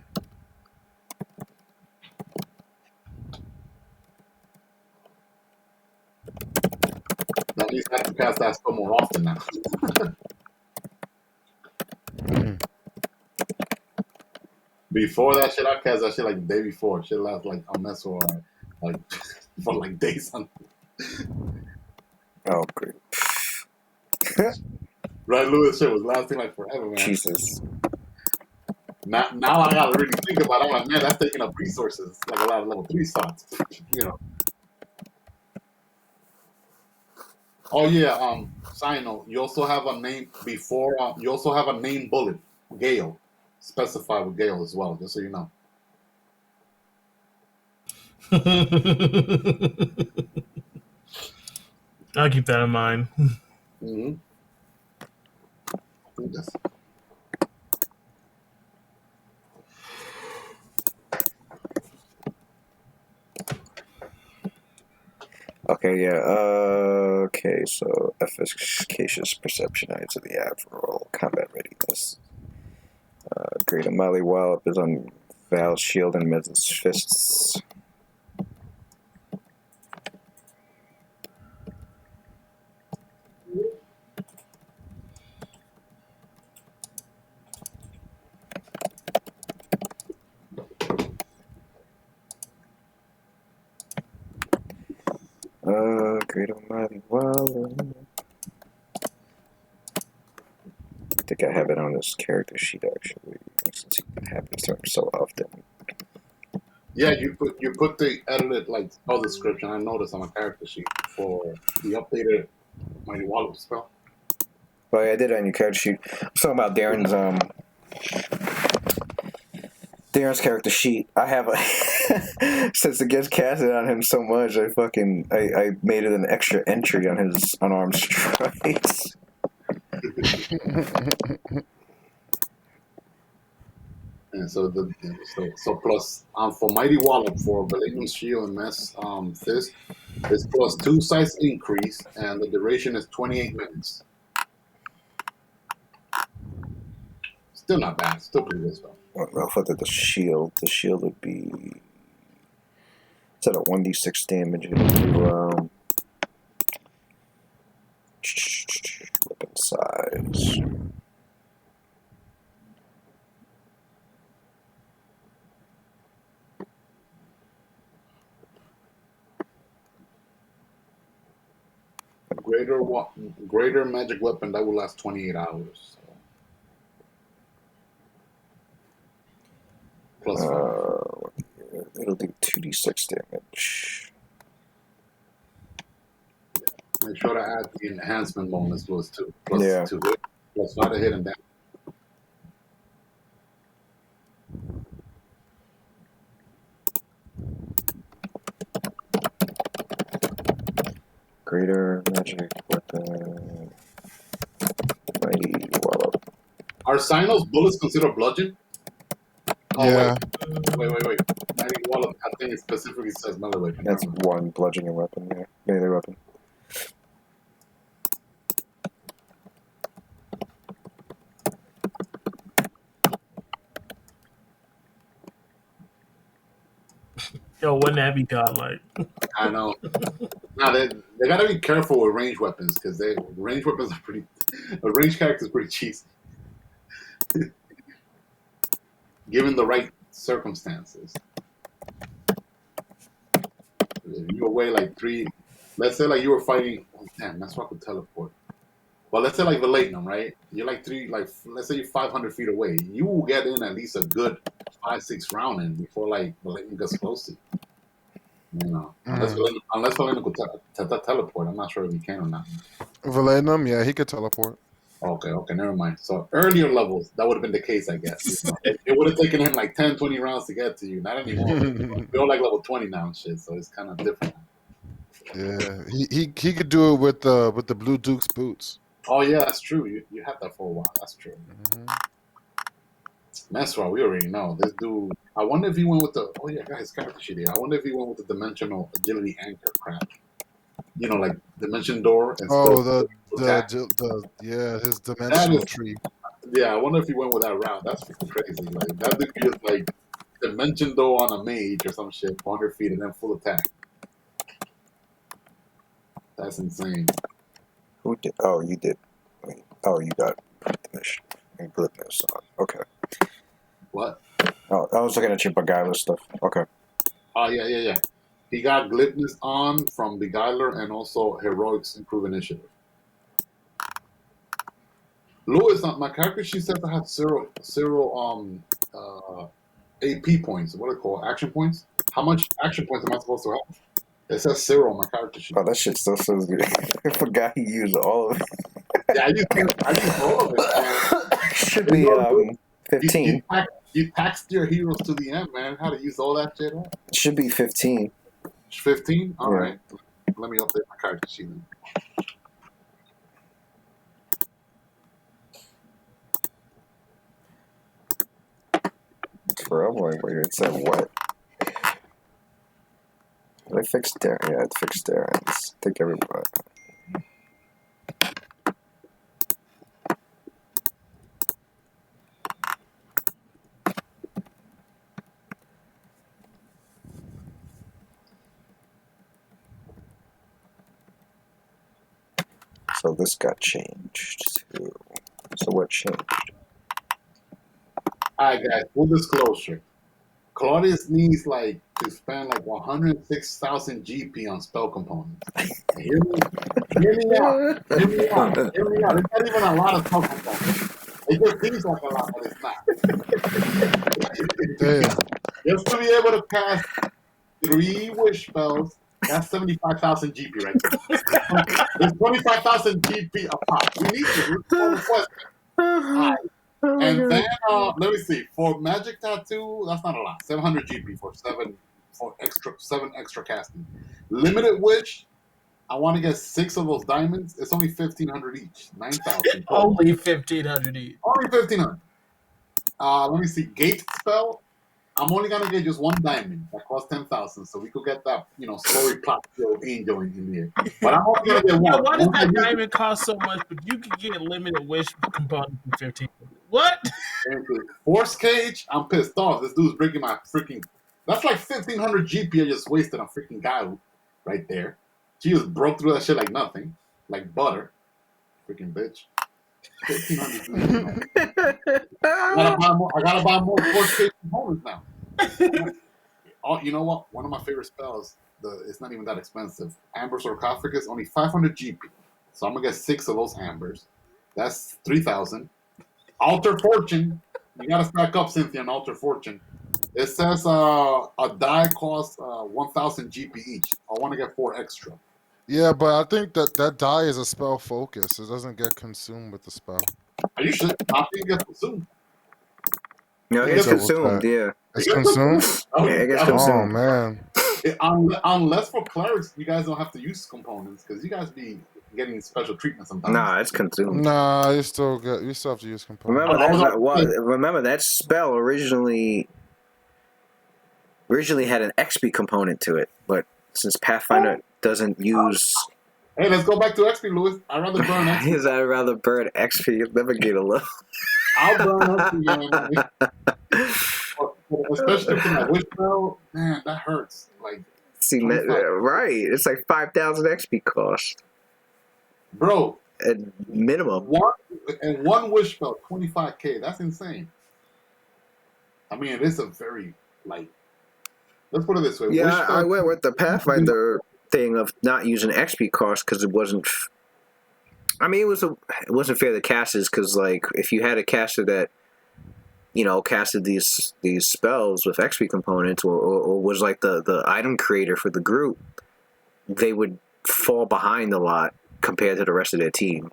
That means I have to cast that spell more often now. Mm. Before that shit, I cast that shit like the day before. Shit lasts like a mess or like for like days on. Oh, great. Right, Lewis, shit was lasting like forever, man. Jesus. Now I gotta really think about it. I'm like, man, that's taking up resources, like a lot of level 3 slots. Oh yeah. Side note, you also have a name before. You also have a name bullet, Gale, specified with Gale as well. Just so you know. I'll keep that in mind. Mm-hmm. Yes. Okay, yeah. Okay, so efficacious perception aids of the Admiral. Combat readiness. Greater Molly Wallop is on Val's shield and Mez's fists. Greater Molly Wallop. I think I have it on this character sheet actually, since it happens to him so often. Yeah, you put the edited like spell description. I noticed on a character sheet for the updated Mighty Wallop spell. Oh yeah, I did it on your character sheet. I'm talking about Darren's character sheet. I have a since it gets casted on him so much, I made it an extra entry on his unarmed strikes. And so plus for Mighty Wallop for Valenian Shield and Mess Fist, it's +2 size increase, and the duration is 28 minutes. Still not bad. Still pretty good spell. Well, for the shield would be instead of 1d6 damage, it'll do weapon size. Greater magic weapon that will last 28 hours. So. +5. It'll do 2d6 damage. Make sure to add the enhancement bonus +2. Yeah. +2 hit, +5 to hit and damage. Greater magic weapon. Mighty Wallop. Are Sinos bullets considered bludgeon? Oh, Yeah. Wait. Mighty Wallop, I think it specifically says melee weapon. That's one bludgeoning weapon, yeah. Melee weapon. Yo, wouldn't that be godlike? I know. Now they gotta be careful with range weapons because range weapons are pretty. A range character is pretty cheesy, given the right circumstances. If you away like 3, let's say like you were fighting. Oh, damn, that's why I could teleport. Well, let's say like Valenum, right? You're like let's say you're 500 feet away. You will get in at least a good 5-6 round in before like Valenum gets close to you. Unless Valenum could teleport. I'm not sure if he can or not. Valenum, yeah, he could teleport. Okay, never mind. So earlier levels, that would have been the case, I guess. It would have taken him like 10, 20 rounds to get to you. Not anymore. We're like level 20 now and shit, so it's kind of different. Yeah, he could do it with the Blue Duke's boots. Oh yeah, that's true. You had that for a while. That's true. Mm-hmm. Mesra, we already know. This dude, I wonder if he went with the, oh yeah, I got his character sheet here. I wonder if he went with the dimensional agility anchor crap. You know, like dimension door and Oh, still the attack. yeah, his That dimensional is, tree. yeah, I wonder if he went with that route. That's freaking crazy. Like, that would be just like dimension door on a mage or some shit, 400 feet and then full attack. That's insane. Who did? Oh, you did. Wait. Oh, you got Glibness. Glibness on. Okay. What? Oh, I was looking at your Beguiler stuff. Okay. Oh, yeah. He got glibness on from Beguiler and also heroics improve initiative. Lewis, my character sheet says I have zero AP points. What are they called? Action points? How much action points am I supposed to have? It says zero on my character sheet. Oh, that shit still says good. I forgot he used all of it. Yeah, I used all of it, man. Should be 15. You taxed your heroes to the end, man. How to use all that shit? It should be 15. 15? All Yeah. right. Let me update my character sheet then. For I'm like, wait, it said what? Did I fix there? Yeah, it fixed there. I think everybody. So this got changed too. So what changed? All right, guys. Full disclosure. Claudius needs like to spend like 106,000 GP on spell components. Hear me out. Hear me out. Hear me out. It's not even a lot of spell components. It just seems like a lot, but it's not. Damn. Just to be able to cast 3 wish spells, that's 75,000 GP right there. There's 25,000 GP a pop. We need to request. Right. And then let me see. For magic tattoo, that's not a lot. 700 GP for seven extra casting. Limited witch, I want to get 6 of those diamonds. It's only 1,500 each. 9,000. Only 1,500 each. Only 1,500. Let me see. Gate spell. I'm only gonna get just 1 diamond. That costs 10,000. So we could get that, story plot angel in here. But I'm only gonna get 1. Yeah, why does that diamond cost so much? But you can get limited wish component for 15. What? Force cage. I'm pissed off. This dude's breaking my freaking. That's like 1,500 GP I just wasted on freaking guy right there. She just broke through that shit like nothing, like butter. Freaking bitch. 1,500 GP. I gotta buy more force cage components now. Oh, you know what? One of my favorite spells. It's not even that expensive. Amber sarcophagus, only 500 GP. So I'm gonna get 6 of those ambers. That's 3,000. Alter Fortune. You gotta stack up, Cynthia, on Alter Fortune. It says a die costs 1,000 GP each. I want to get 4 extra. Yeah, but I think that die is a spell focus. It doesn't get consumed with the spell. Are you sure? I think it gets consumed. No, it gets consumed. Yeah. It's consumed? Yeah, it gets consumed. Oh man. Unless for clerics, you guys don't have to use components because you guys be getting special treatment sometimes. Nah, it's consumed. Nah, you still have to use components. Remember that spell originally had an XP component to it, but since Pathfinder doesn't use. Hey, let's go back to XP, Lewis. I'd rather burn XP. I'd rather burn XP. You'll never get a low. I'll burn XP, especially for my wish spell. Man, that hurts. Like, see, right? It's like 5,000 XP cost, bro. At minimum. One wish spell, 25K. That's insane. I mean, it is a very Let's put it this way. Yeah, I went with the Pathfinder thing of not using XP cost because it wasn't. I mean, it wasn't fair to casters because if you had a caster that casted these spells with XP components or was like the item creator for the group, they would fall behind a lot compared to the rest of their team.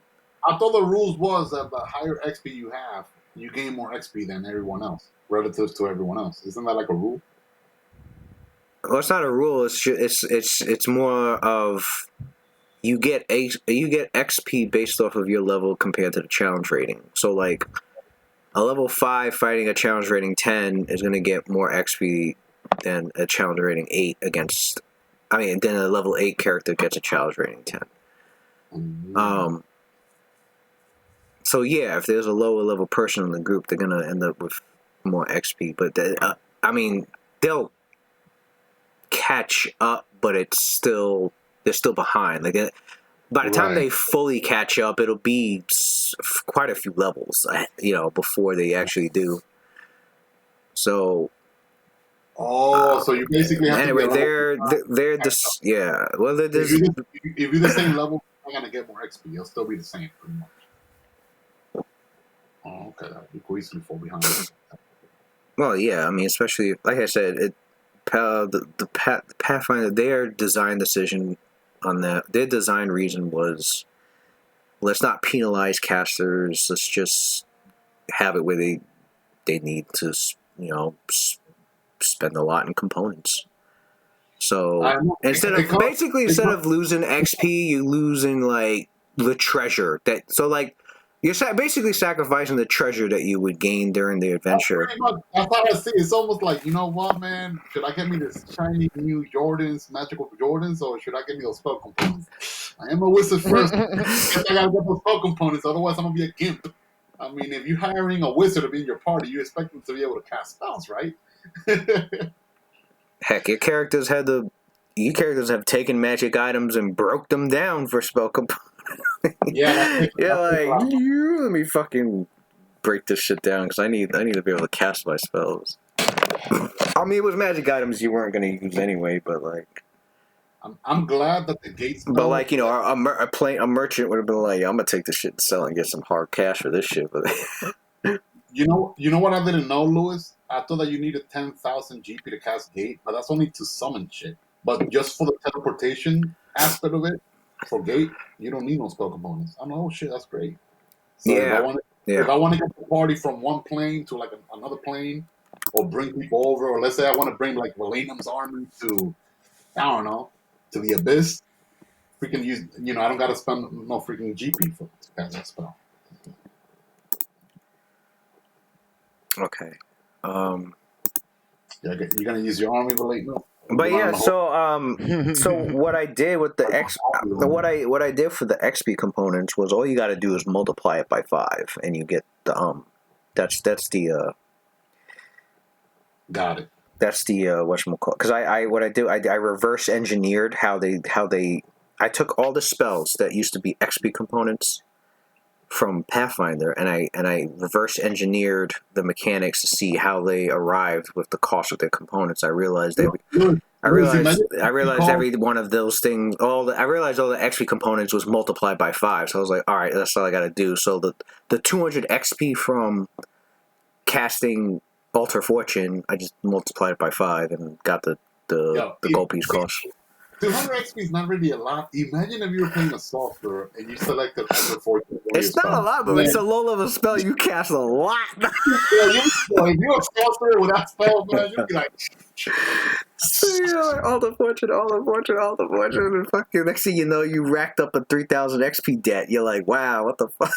I thought the rules was that the higher XP you have, you gain more XP than everyone else relative to everyone else. Isn't that like a rule? Well, it's not a rule. It's more of you get XP based off of your level compared to the challenge rating. So A level 5 fighting a challenge rating 10 is going to get more XP than a challenge rating 8 against. I mean, then a level 8 character gets a challenge rating 10. So yeah, if there's a lower level person in the group, they're gonna end up with more XP. But I mean, they'll catch up, but they're still behind. Like by the time they fully catch up, it'll be quite a few levels, before they actually do. So. So you basically have anyway, to they're just Well, if you're the same level, you're gonna get more XP. It'll still be the same, pretty much. Oh, okay. You could easily fall behind. Well, yeah. I mean, especially like I said, the Pathfinder, their design decision on that, their design reason was, let's not penalize casters. Let's just have it where they need to, spend a lot in components. So instead of losing XP, you're losing like the treasure you're basically sacrificing the treasure that you would gain during the adventure. That's how I see it. It's almost like, you know what, man? Should I get me this shiny new magical Jordans, or should I get me those spell components? I am a wizard first. I gotta get those spell components, otherwise I'm gonna be a gimp. I mean, if you're hiring a wizard to be in your party, you expect them to be able to cast spells, right? Heck, your characters have taken magic items and broke them down for spell components. Yeah, let me fucking break this shit down because I need to be able to cast my spells. I mean, it was magic items you weren't going to use anyway, but like, I'm glad that the gates. But like, a merchant would have been like, I'm gonna take this shit and sell it and get some hard cash for this shit. But you know what I didn't know, Louis? I thought that you needed 10,000 GP to cast Gate, but that's only to summon shit. But just for the teleportation aspect of it, for Gate, you don't need no spell components. I'm like, oh shit, that's great. So if I want to get the party from one plane to like another plane, or bring people over, or let's say I want to bring like Valenum's army to, I don't know, to the Abyss, freaking use, I don't got to spend no freaking GP to cast that spell. Okay. You're gonna use your army, Valenum. But yeah, so what I did with what I did for the XP components was all you got to do is multiply it by 5, and you get the that's the got it. That's the whatchamacallit. Because I reverse engineered how they I took all the spells that used to be XP components from Pathfinder, and I reverse engineered the mechanics to see how they arrived with the cost of their components. I realized every one of those things. I realized all the XP components was multiplied by 5. So I was like, all right, that's all I got to do. So the 200 XP from casting Alter Fortune, I just multiplied it by 5 and got the gold piece cost. 200 XP is not really a lot. Imagine if you were playing a sorcerer and you selected Alter Fortune. It's not a lot, but it's a low level spell. You cast a lot. If you're a sorcerer with that spell, man, you'd be like. All the fortune, and fucking next thing you know, you racked up a 3,000 XP debt. You're like, wow, what the fuck?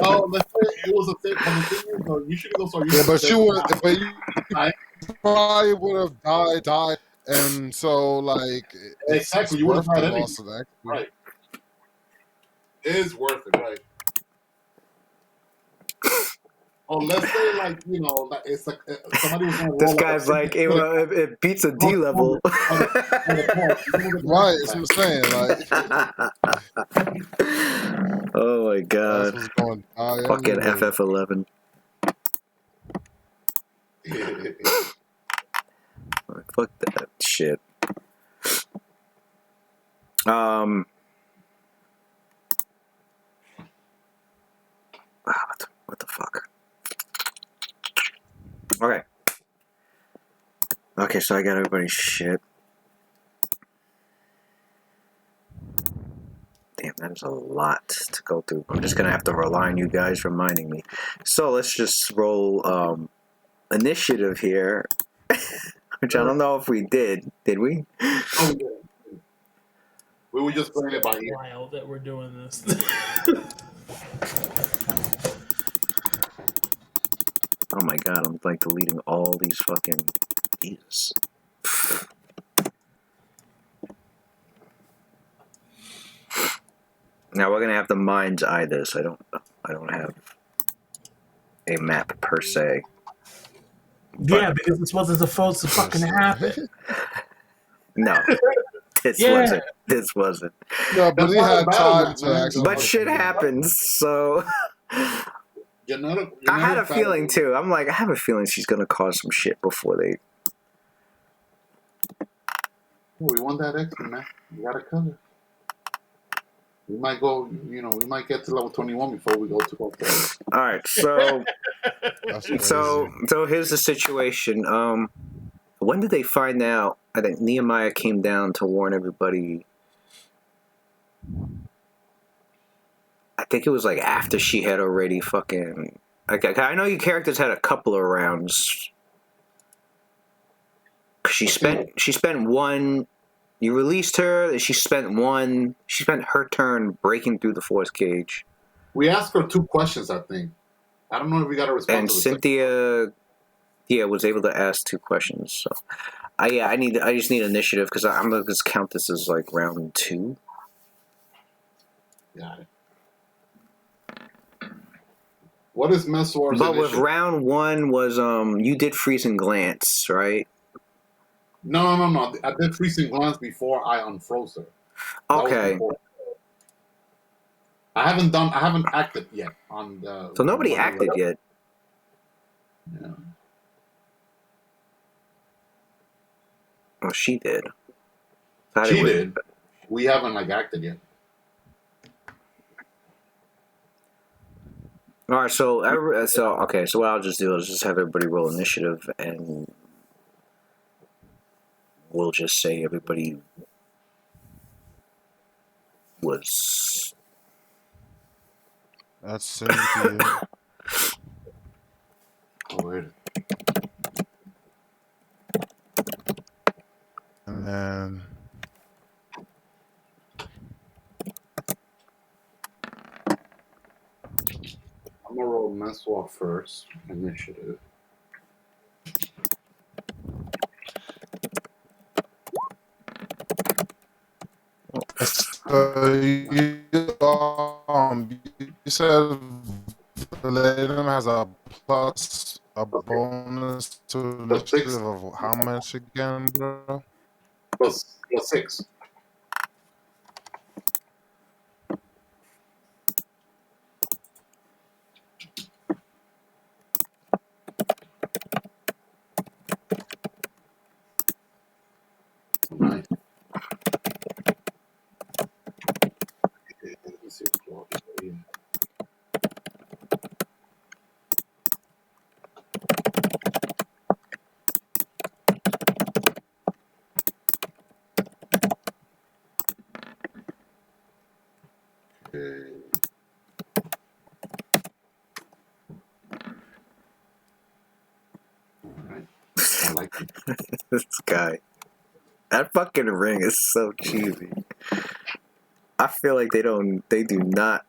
Well, let's say it was a thing. So usually those are. Yeah, but you probably would have died, and so like exactly, you would have died anyway. Right. It is worth it, right? Oh, let's say like it's like somebody was going to this guy's like it beats a D level. Right, that's what I'm saying. Like, oh my god, fucking FF11. Fuck that shit. What the fuck? Okay, so I got everybody's shit. Damn, that is a lot to go through. I'm just gonna have to rely on you guys reminding me. So let's just roll initiative here. Which I don't know if we did. Did we? Oh, yeah. We were just playing it by ear. Wild that we're doing this. Oh my god, I'm like deleting all these fucking... Jesus. Now we're gonna have to mind's eye this. I don't have a map per se. Yeah, because this wasn't supposed to fucking happen. No, this Yeah. wasn't. This wasn't. No, but That's he why had the battle time map, to man. actually. But look shit at it. happens, so Genetic I had a battle. feeling too. I'm like, I have a feeling she's gonna cause some shit before they. Oh, we won that extra, man. We got a color. We might go, we might get to level 21 before we go to level 30. All right, so That's crazy. so here's the situation. When did they find out? I think Nehemiah came down to warn everybody. I think it was like after she had already fucking. I know you characters had a couple of rounds. She spent one. You released her. She spent one. She spent her turn breaking through the force cage. We asked her 2 questions, I think. I don't know if we got a response. And to the Cynthia, was able to ask 2 questions. So, I just need initiative because I'm gonna just count this as like round 2. Got it. What is Meswar's But with initiative? round 1 was you did freezing glance, right? No. I did freezing glance before I unfroze her. That was Okay. before. I haven't acted yet on the. So nobody acted yet. Yeah. Oh, she did. She did. We haven't acted yet. All right, so what I'll just do is just have everybody roll initiative, and we'll just say everybody was. That's Cynthia. Weird. And then I'm gonna roll Meswar first. Initiative. you said Palladium has a bonus to initiative of how much again, bro? Plus 6. Nice. Let's see what's going on. Okay. Alright. I like it. This guy. That fucking ring is so cheesy. I feel like they do not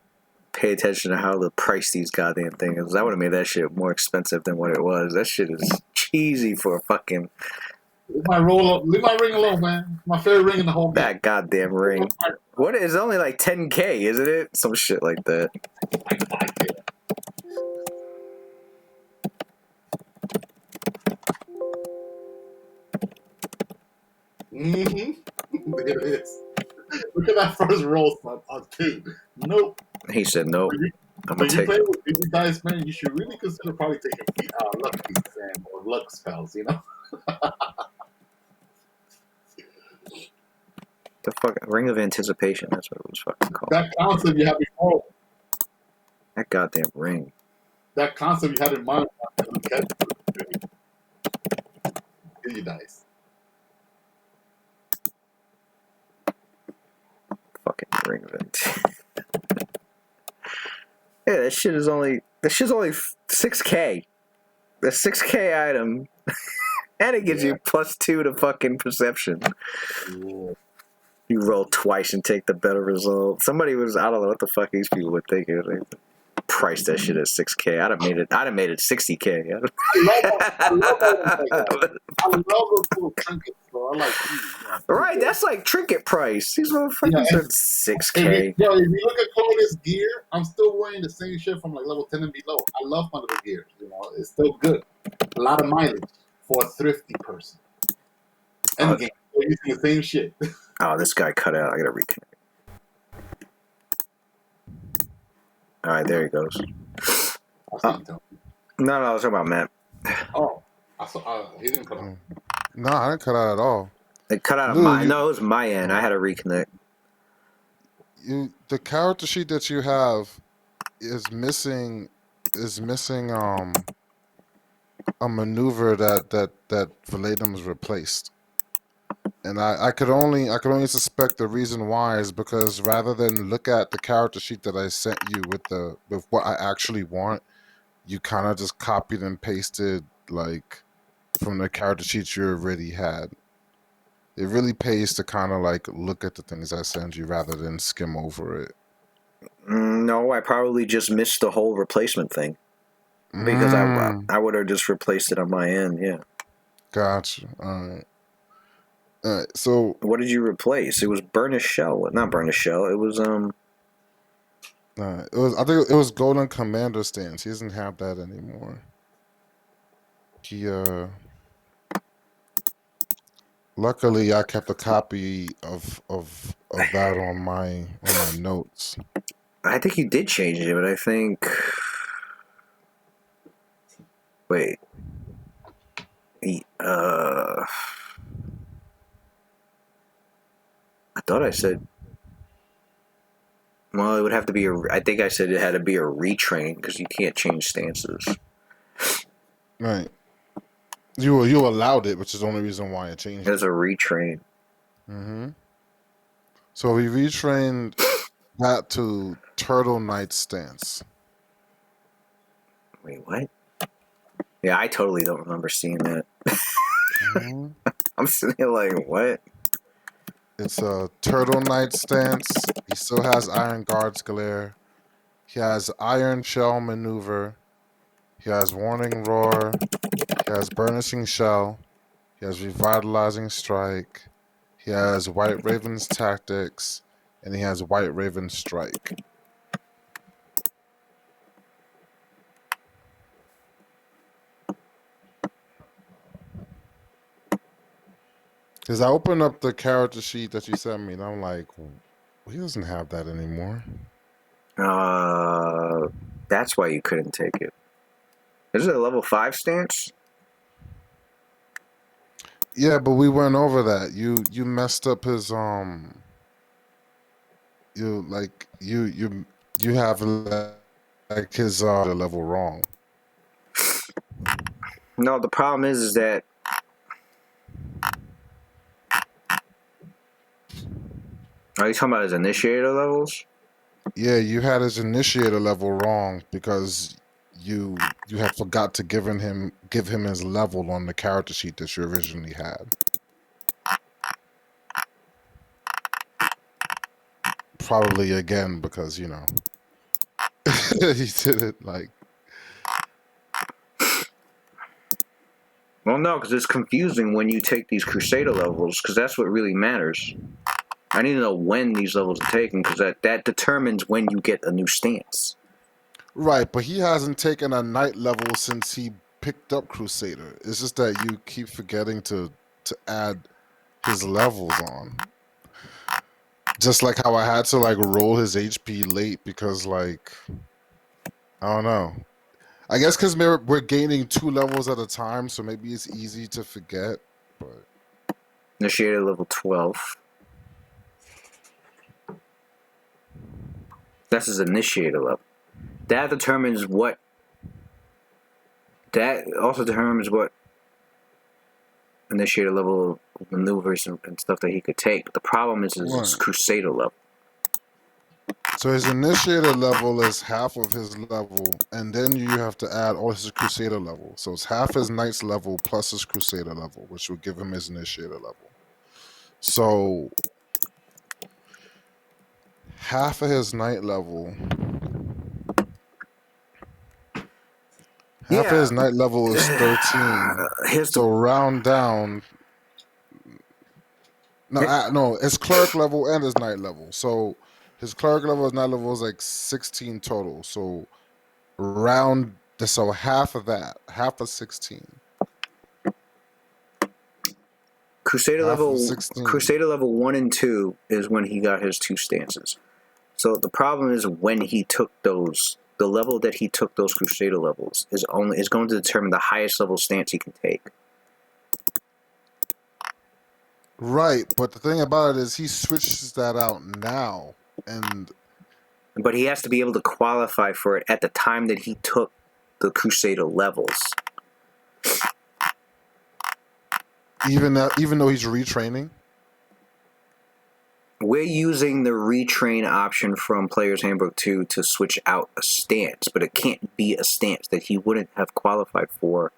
pay attention to how to price these goddamn things. I would have made that shit more expensive than what it was. That shit is cheesy for a fucking. Leave my ring alone, man. My favorite ring in the whole game. That goddamn ring. What is only like 10K, isn't it? Some shit like that. Look at this. Look at that first roll on 2. Nope. He said nope. I'm When gonna you take play with these dice, man, you should really consider probably taking luck pieces or luck spells, the fuck Ring of Anticipation. That's what it was fucking called. That concept you had before. That goddamn ring. That concept you had in mind. Get you dice. Fucking Ring of Anticipation. Yeah, that shit's only 6K. The 6K item. And it gives you +2 to fucking perception. Yeah. You roll twice and take the better result. Somebody was, I don't know what the fuck these people were thinking. Like, price that shit at 6K. I'd have made it 60K. I love items like that. I love those little trinkets, bro. I like Right, that's like trinket price. These motherfuckers Yeah, are 6K. if you look at Cody's gear, I'm still wearing the same shit from like level 10 and below. I love one of the gears. It's still good. A lot of mileage for a thrifty person. And again, they're using the same shit. Oh, this guy cut out. I gotta reconnect. All right, there he goes. No, I was talking about Matt. Oh, I saw. He didn't cut out. No, I didn't cut out at all. It cut out Lou, no, it was my end. I had to reconnect. The character sheet that you have is missing a maneuver that Valadim's replaced. And I could only suspect the reason why is because rather than look at the character sheet that I sent you with what I actually want, you kind of just copied and pasted like from the character sheet you already had. It really pays to kind of like look at the things I send you rather than skim over it. No, I probably just missed the whole replacement thing because I would have just replaced it on my end. Yeah. Gotcha. All right. So what did you replace? It was Burnished Shell. Not Burnished Shell. It was I think it was Golden Commander stance. He doesn't have that anymore. Luckily, I kept a copy of that on my notes. I think he did change it, but I think. Wait. I thought I said. Well, it would have to be I think I said it had to be a retrain because you can't change stances. Right. You allowed it, which is the only reason why it changed. There's a retrain. Mm-hmm. So we retrained that to Turtle Knight stance. Wait, what? Yeah, I totally don't remember seeing that. Mm-hmm. I'm sitting here like, what? It's a Turtle Knight stance. He still has Iron Guard's Glare. He has Iron Shell Maneuver. He has Warning Roar. He has Burnishing Shell. He has Revitalizing Strike. He has White Raven's Tactics. And he has White Raven Strike. Because I opened up the character sheet that you sent me, and I'm like, well, he doesn't have that anymore. That's why you couldn't take it. Is it a level 5 stance? Yeah, but we went over that. You messed up his you have like his level wrong. No, the problem is that are you talking about his initiator levels? Yeah, you had his initiator level wrong because you had forgot to give him his level on the character sheet that you originally had. Probably again because he did it like. Well, no, because it's confusing when you take these Crusader levels, because that's what really matters. I need to know when these levels are taken, because that determines when you get a new stance. Right, but he hasn't taken a Knight level since he picked up Crusader. It's just that you keep forgetting to add his levels on. Just like how I had to like roll his HP late because like I don't know. I guess because we're gaining 2 levels at a time, so maybe it's easy to forget. But Initiator level 12. That's his initiator level. That determines what. That also determines what initiator level maneuvers and stuff that he could take. The problem is his Crusader level. So his initiator level is half of his level, and then you have to add all his Crusader level. So it's half his Knight's level plus his Crusader level, which will give him his initiator level. So half of his Knight level Half of Yeah. his night level is 13. Here's the So round down. No, his cleric level and his night level. So his cleric level, his night level is like 16 total. So half of that, half of 16. Crusader Half of level 16. Crusader level 1 and 2 is when he got his 2 stances. So the problem is when he took those, the level that he took those Crusader levels is going to determine the highest level stance he can take. Right, but the thing about it is he switches that out now, and But he has to be able to qualify for it at the time that he took the Crusader levels. even though he's retraining. We're using the retrain option from Player's Handbook 2 to switch out a stance, but it can't be a stance that he wouldn't have qualified for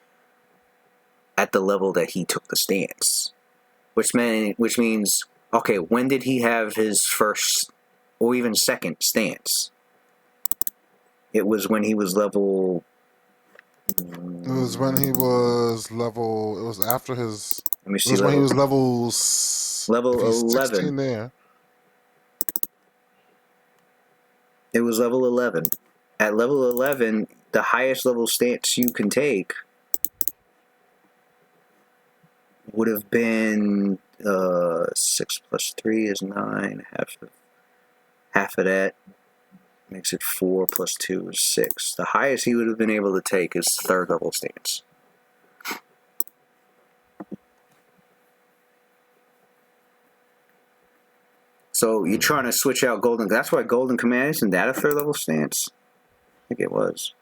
at the level that he took the stance. Which means, okay, when did he have his first or even second stance? It was when he was level... It was when he was level. It was after his. Let me It see. was when he was Level if he's 11. 16 there. It was level 11. At level 11, the highest level stance you can take would have been 6 plus 3 is 9. Half of that makes it 4 plus 2 is 6. The highest he would have been able to take is 3rd level stance. So you're trying to switch out Golden. That's why Golden Command isn't that a 3rd level stance? I think it was.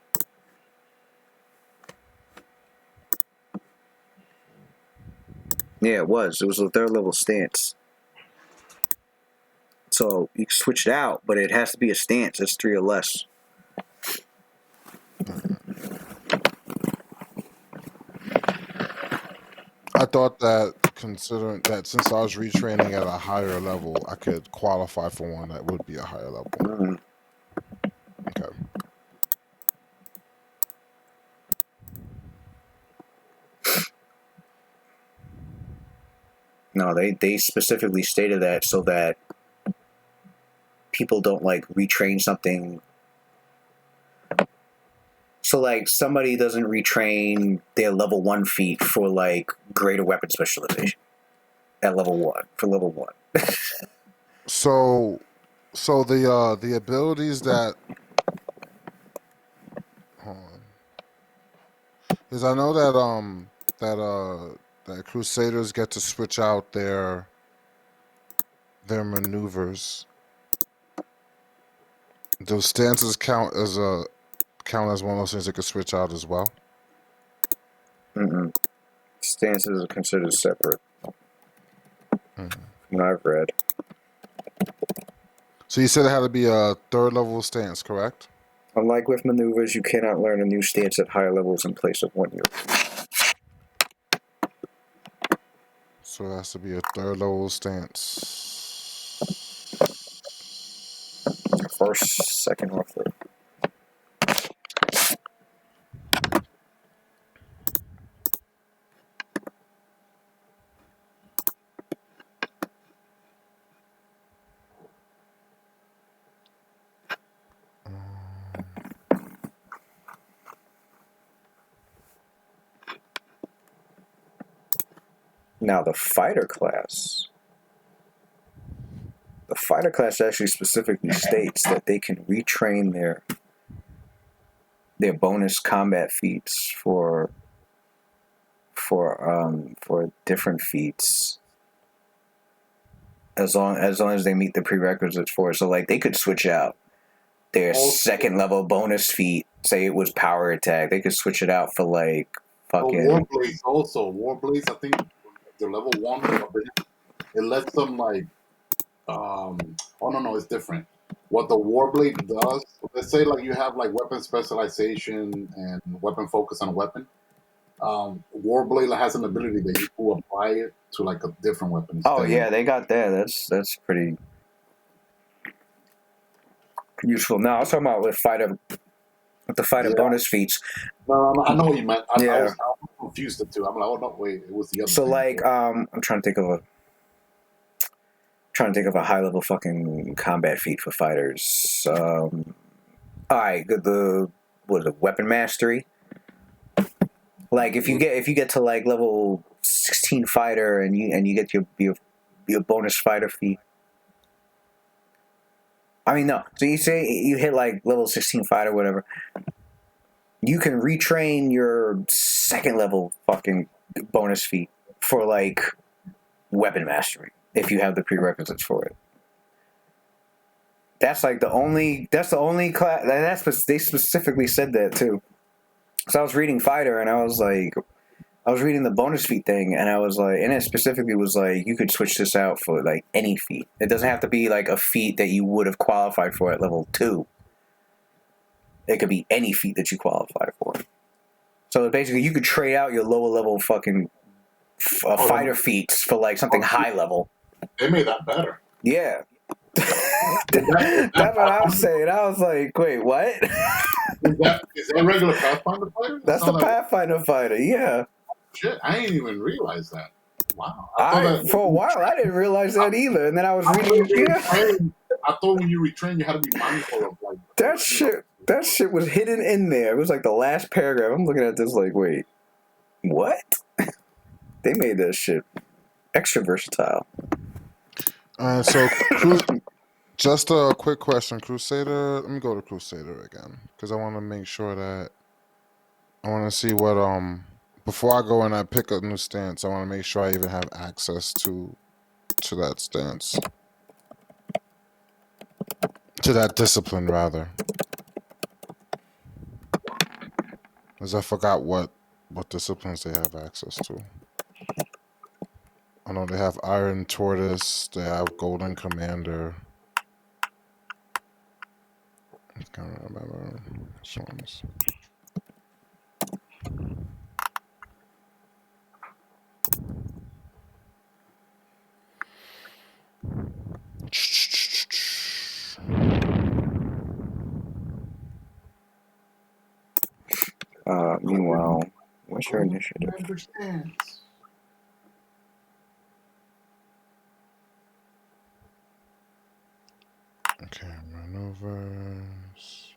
Yeah, it was. It was a 3rd level stance. So you can switch it out, but it has to be a stance. It's 3 or less. I thought that considering that since I was retraining at a higher level, I could qualify for one that would be a higher level. Mm-hmm. Okay. No, they specifically stated that so that people don't like retrain something. So like somebody doesn't retrain their level 1 feat for like greater weapon specialization at level 1 for level 1. So the abilities that hold on. Because I know that Crusaders get to switch out their maneuvers. Those stances count as one of those things that could switch out as well. Mm-mm. Stances are considered separate. Mm-hmm. From what I've read. So you said it had to be a 3rd level stance, correct? Unlike with maneuvers, you cannot learn a new stance at higher levels in place of one year. So it has to be a 3rd level stance. First, second, or 3rd. Now the fighter class. The fighter class actually specifically states that they can retrain their bonus combat feats for different feats as long as they meet the prerequisites for it. So like they could switch out their second level bonus feat, say it was power attack, they could switch it out for like fucking Warblades also. Warblades, I think the level 1, it lets them like oh no, it's different. What the Warblade does, let's say like you have like weapon specialization and weapon focus on a weapon. Warblade has an ability that you can apply it to like a different weapon instead. Oh yeah, they got that. That's pretty useful. Now I was talking about with fighter with the fighter bonus feats. No, I know what you meant. I Yeah. was confused the two. I'm like, oh no, wait, it was the other So thing. like, I'm trying to think of a high level fucking combat feat for fighters. All right, what is it, weapon mastery? Like if you get to like level 16 fighter and you get your bonus fighter feat. I mean no. So you say you hit like level 16 fighter, whatever. You can retrain your second level fucking bonus feat for like weapon mastery if you have the prerequisites for it. That's like the only class. They specifically said that too. So I was reading fighter and I was reading the bonus feat thing and I was like, and it specifically was like you could switch this out for like any feat. It doesn't have to be like a feat that you would have qualified for at level 2. It could be any feat that you qualify for. So basically, you could trade out your lower level fucking fighter feats for like something high level. They made that better. Yeah. That's what I was saying. I was like, wait, what? Is that regular Pathfinder fighter? That's the Pathfinder fighter, yeah. Shit, I didn't even realize that. Wow. For a while, I didn't realize that either. And then I was reading. I thought when you retrain, you had to be mindful of like that shit. That shit was hidden in there. It was like the last paragraph. I'm looking at this like, wait, what? They made that shit extra versatile. So, just a quick question, Crusader. Let me go to Crusader again because I want to make sure that I want to see what before I go and I pick a new stance. I want to make sure I even have access to that stance, to that discipline rather. Because I forgot what disciplines they have access to. I know they have Iron Tortoise, they have Golden Commander. I can't remember which ones. Meanwhile, what's your initiative? Okay, maneuvers.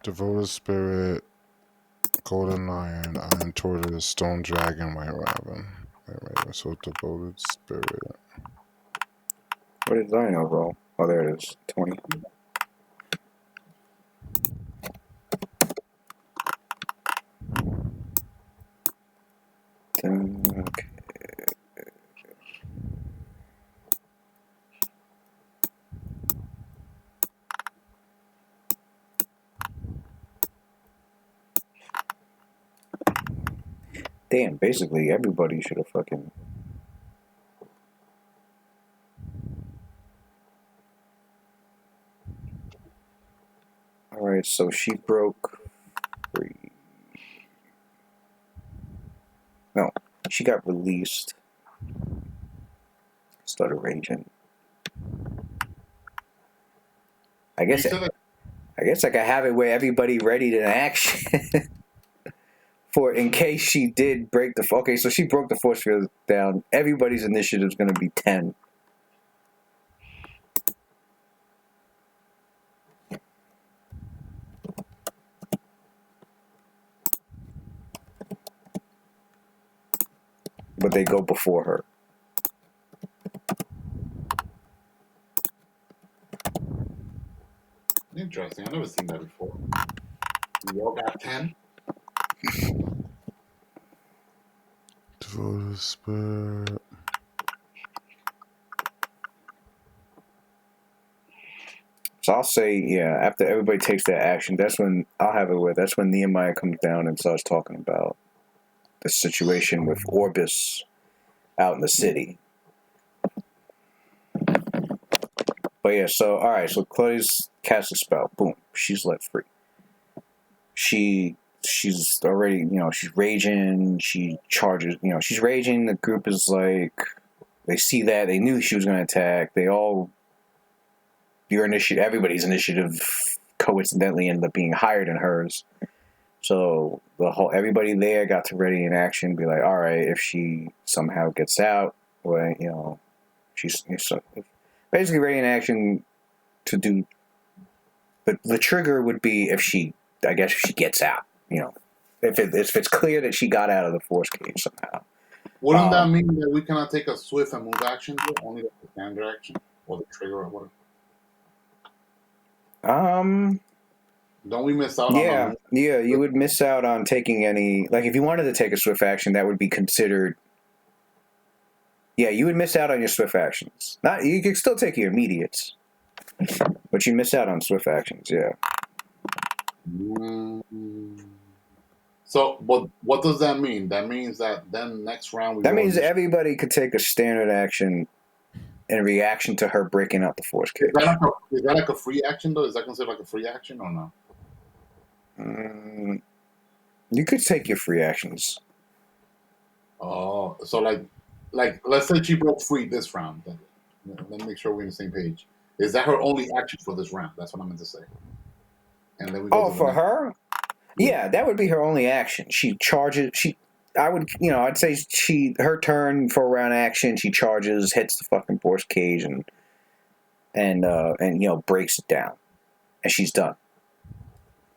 Devoted Spirit, Golden Lion, Iron Tortoise, Stone Dragon, White Raven. So Devoted Spirit. What is Zion overall? Oh, there it is. 20. Okay. Damn, basically everybody should have fucking... Alright, so she broke free. No, she got released. Started raging. I guess I could have it where everybody ready to action. For in case she did break the... Okay, so she broke the force field down. Everybody's initiative is going to be 10. But they go before her. Interesting. I've never seen that before. You all got 10? Devoted Spirit. So I'll say, yeah, after everybody takes their action, that's when I'll have it where that's when Nehemiah comes down and starts talking about the situation with Orbis out in the city. But yeah, so alright, so Claudia's casts a spell. Boom. She's let free. She she's already, she's raging. She charges, she's raging. The group is like, they see that, they knew she was going to attack. Everybody's initiative coincidentally ended up being higher than hers. So everybody there got to ready in action, be like, all right, if she somehow gets out, or, she's basically ready in action to do. But the trigger would be if she gets out, if it's clear that she got out of the force cage somehow. Wouldn't that mean that we cannot take a swift and move action, though? Only the standard action or the trigger or whatever? Don't we miss out on you would miss out on taking any, like if you wanted to take a swift action, that would be considered. Yeah, you would miss out on your swift actions. You could still take your immediates, but you miss out on swift actions. Yeah. So, but what does that mean? That means that then next round that means everybody could take a standard action in reaction to her breaking out the force cage. Is that like a free action though? Is that considered like a free action or no? You could take your free actions. Oh, so like let's say she broke free this round. Then let me make sure we're on the same page. Is that her only action for this round? That's what I meant to say. And then we go for her? Yeah, that would be her only action. She charges. I'd say her turn for a round action. She charges, hits the fucking force cage, and breaks it down, and she's done.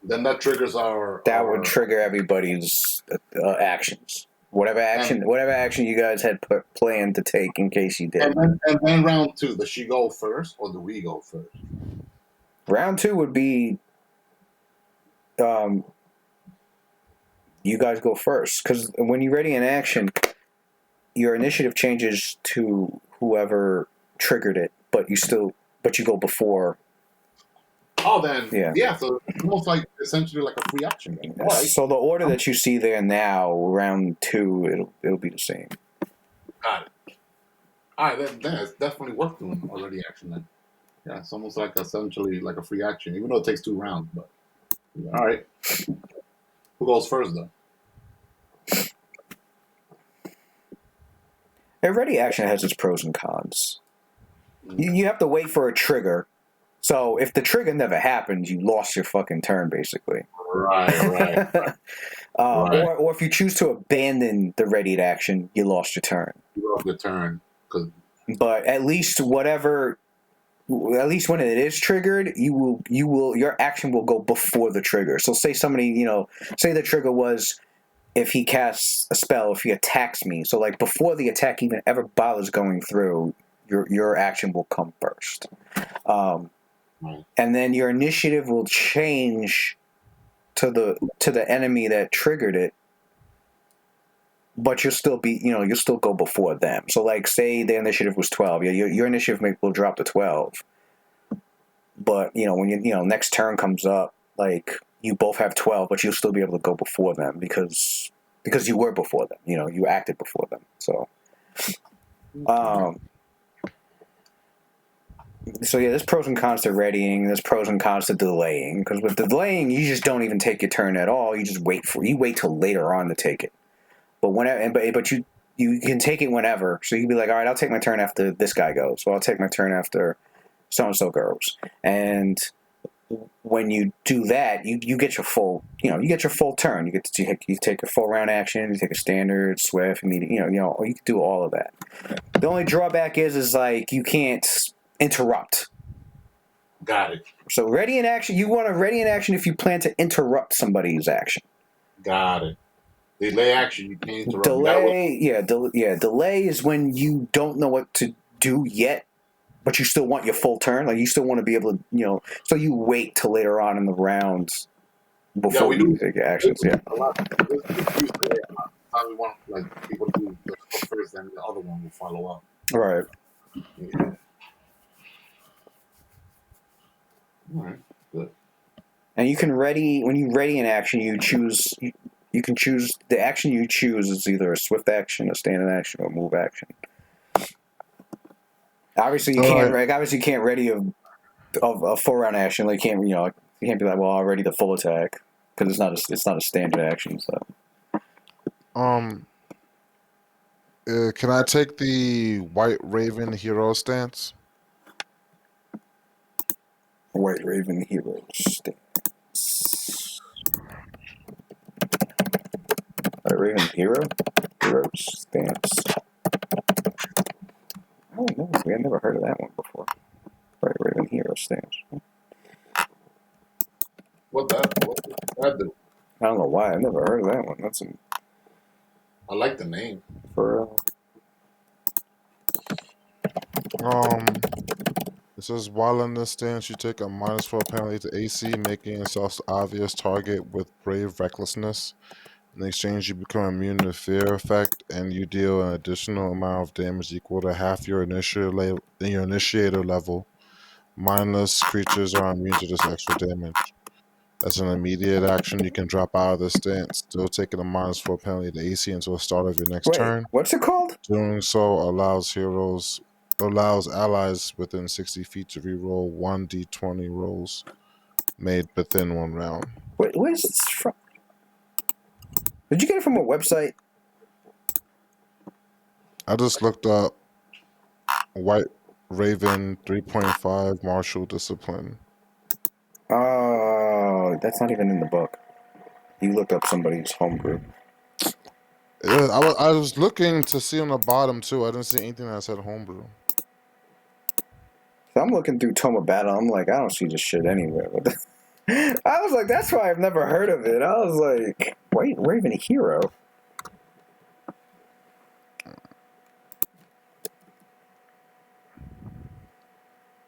Then that triggers would trigger everybody's actions. Whatever action you guys had planned to take in case you did. And then round 2, does she go first or do we go first? Round 2 would be, you guys go first, because when you're ready in action, your initiative changes to whoever triggered it, but you go before. Oh, then yeah. So it's almost like essentially like a free action. Right. So the order that you see there now, round 2, it'll be the same. Got it. All right, then it's definitely worth doing already action then. Yeah, it's almost like essentially like a free action, even though it takes 2 rounds. But all right, who goes first though? Ready action has its pros and cons. You have to wait for a trigger. So if the trigger never happens, you lost your fucking turn, basically. Right. Or if you choose to abandon the readied action, you lost your turn. You lost your turn. But at least when it is triggered, your action will go before the trigger. So say say the trigger was, if he casts a spell, if he attacks me. So like before the attack even ever bothers going through, your action will come first. And then your initiative will change to the enemy that triggered it, but you'll still go before them. So like say the initiative was 12, your initiative will drop to 12. But when next turn comes up, like you both have 12, but you'll still be able to go before them because you were before them. You acted before them. So there's pros and cons to readying. There's pros and cons to delaying. Because with delaying, you just don't even take your turn at all. You just wait till later on to take it. But you can take it whenever. So you can be like, all right, I'll take my turn after this guy goes. So I'll take my turn after so and so goes. And when you do that, you get your full turn. You take a full round action. You take a standard, swift, immediate. You can do all of that. The only drawback is like you can't interrupt. Got it. So ready in action, you want to ready in action if you plan to interrupt somebody's action. Got it. Delay action, you can't interrupt. Delay is when you don't know what to do yet, but you still want your full turn. Like you still want to be able to, so you wait till later on in the rounds before you take your actions. Yeah. A lot. We want like people to do the first, and the other one will follow up. Right. Yeah. All right, good. And you can when you ready an action, you can choose the action you choose is either a swift action, a standard action, or a move action. Obviously, you can't ready a full round action. Like you can't be like, well, I'll ready the full attack. because it's not a standard action. So Can I take the White Raven hero stance? White Raven hero stance. White Raven hero stance. I don't know. We had never heard of that one before. White Raven hero stance. What that do? I don't know why. I've never heard of that one. That's I like the name. for It says while in this stance, you take a -4 penalty to AC, making yourself the obvious target with brave recklessness. In exchange, you become immune to fear effect, and you deal an additional amount of damage equal to half your initiator level. Mindless creatures are immune to this extra damage. As an immediate action, you can drop out of the stance, still taking a -4 penalty to AC until the start of your next turn. What's it called? Doing so allows allies within 60 feet to reroll 1d20 rolls made within 1 round. Where is this from? Did you get it from a website? I just looked up White Raven 3.5 Martial Discipline. Oh, that's not even in the book. You looked up somebody's homebrew. Yeah, I was looking to see on the bottom too. I didn't see anything that said homebrew. So I'm looking through Tome of Battle. I'm like, I don't see this shit anywhere. I was like, that's why I've never heard of it. I was like, White Raven hero.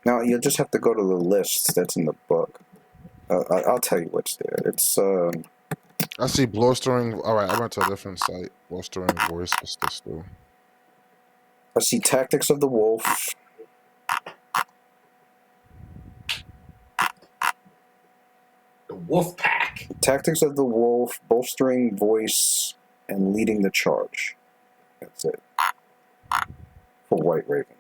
Now you'll just have to go to the list that's in the book. I'll tell you what's there. It's I see blustering. All right, I went to a different site. Blustering voice. What's this do? I see Tactics of the Wolf. The Wolf Pack. Tactics of the Wolf, bolstering voice, and leading the charge. That's it. For White Raven.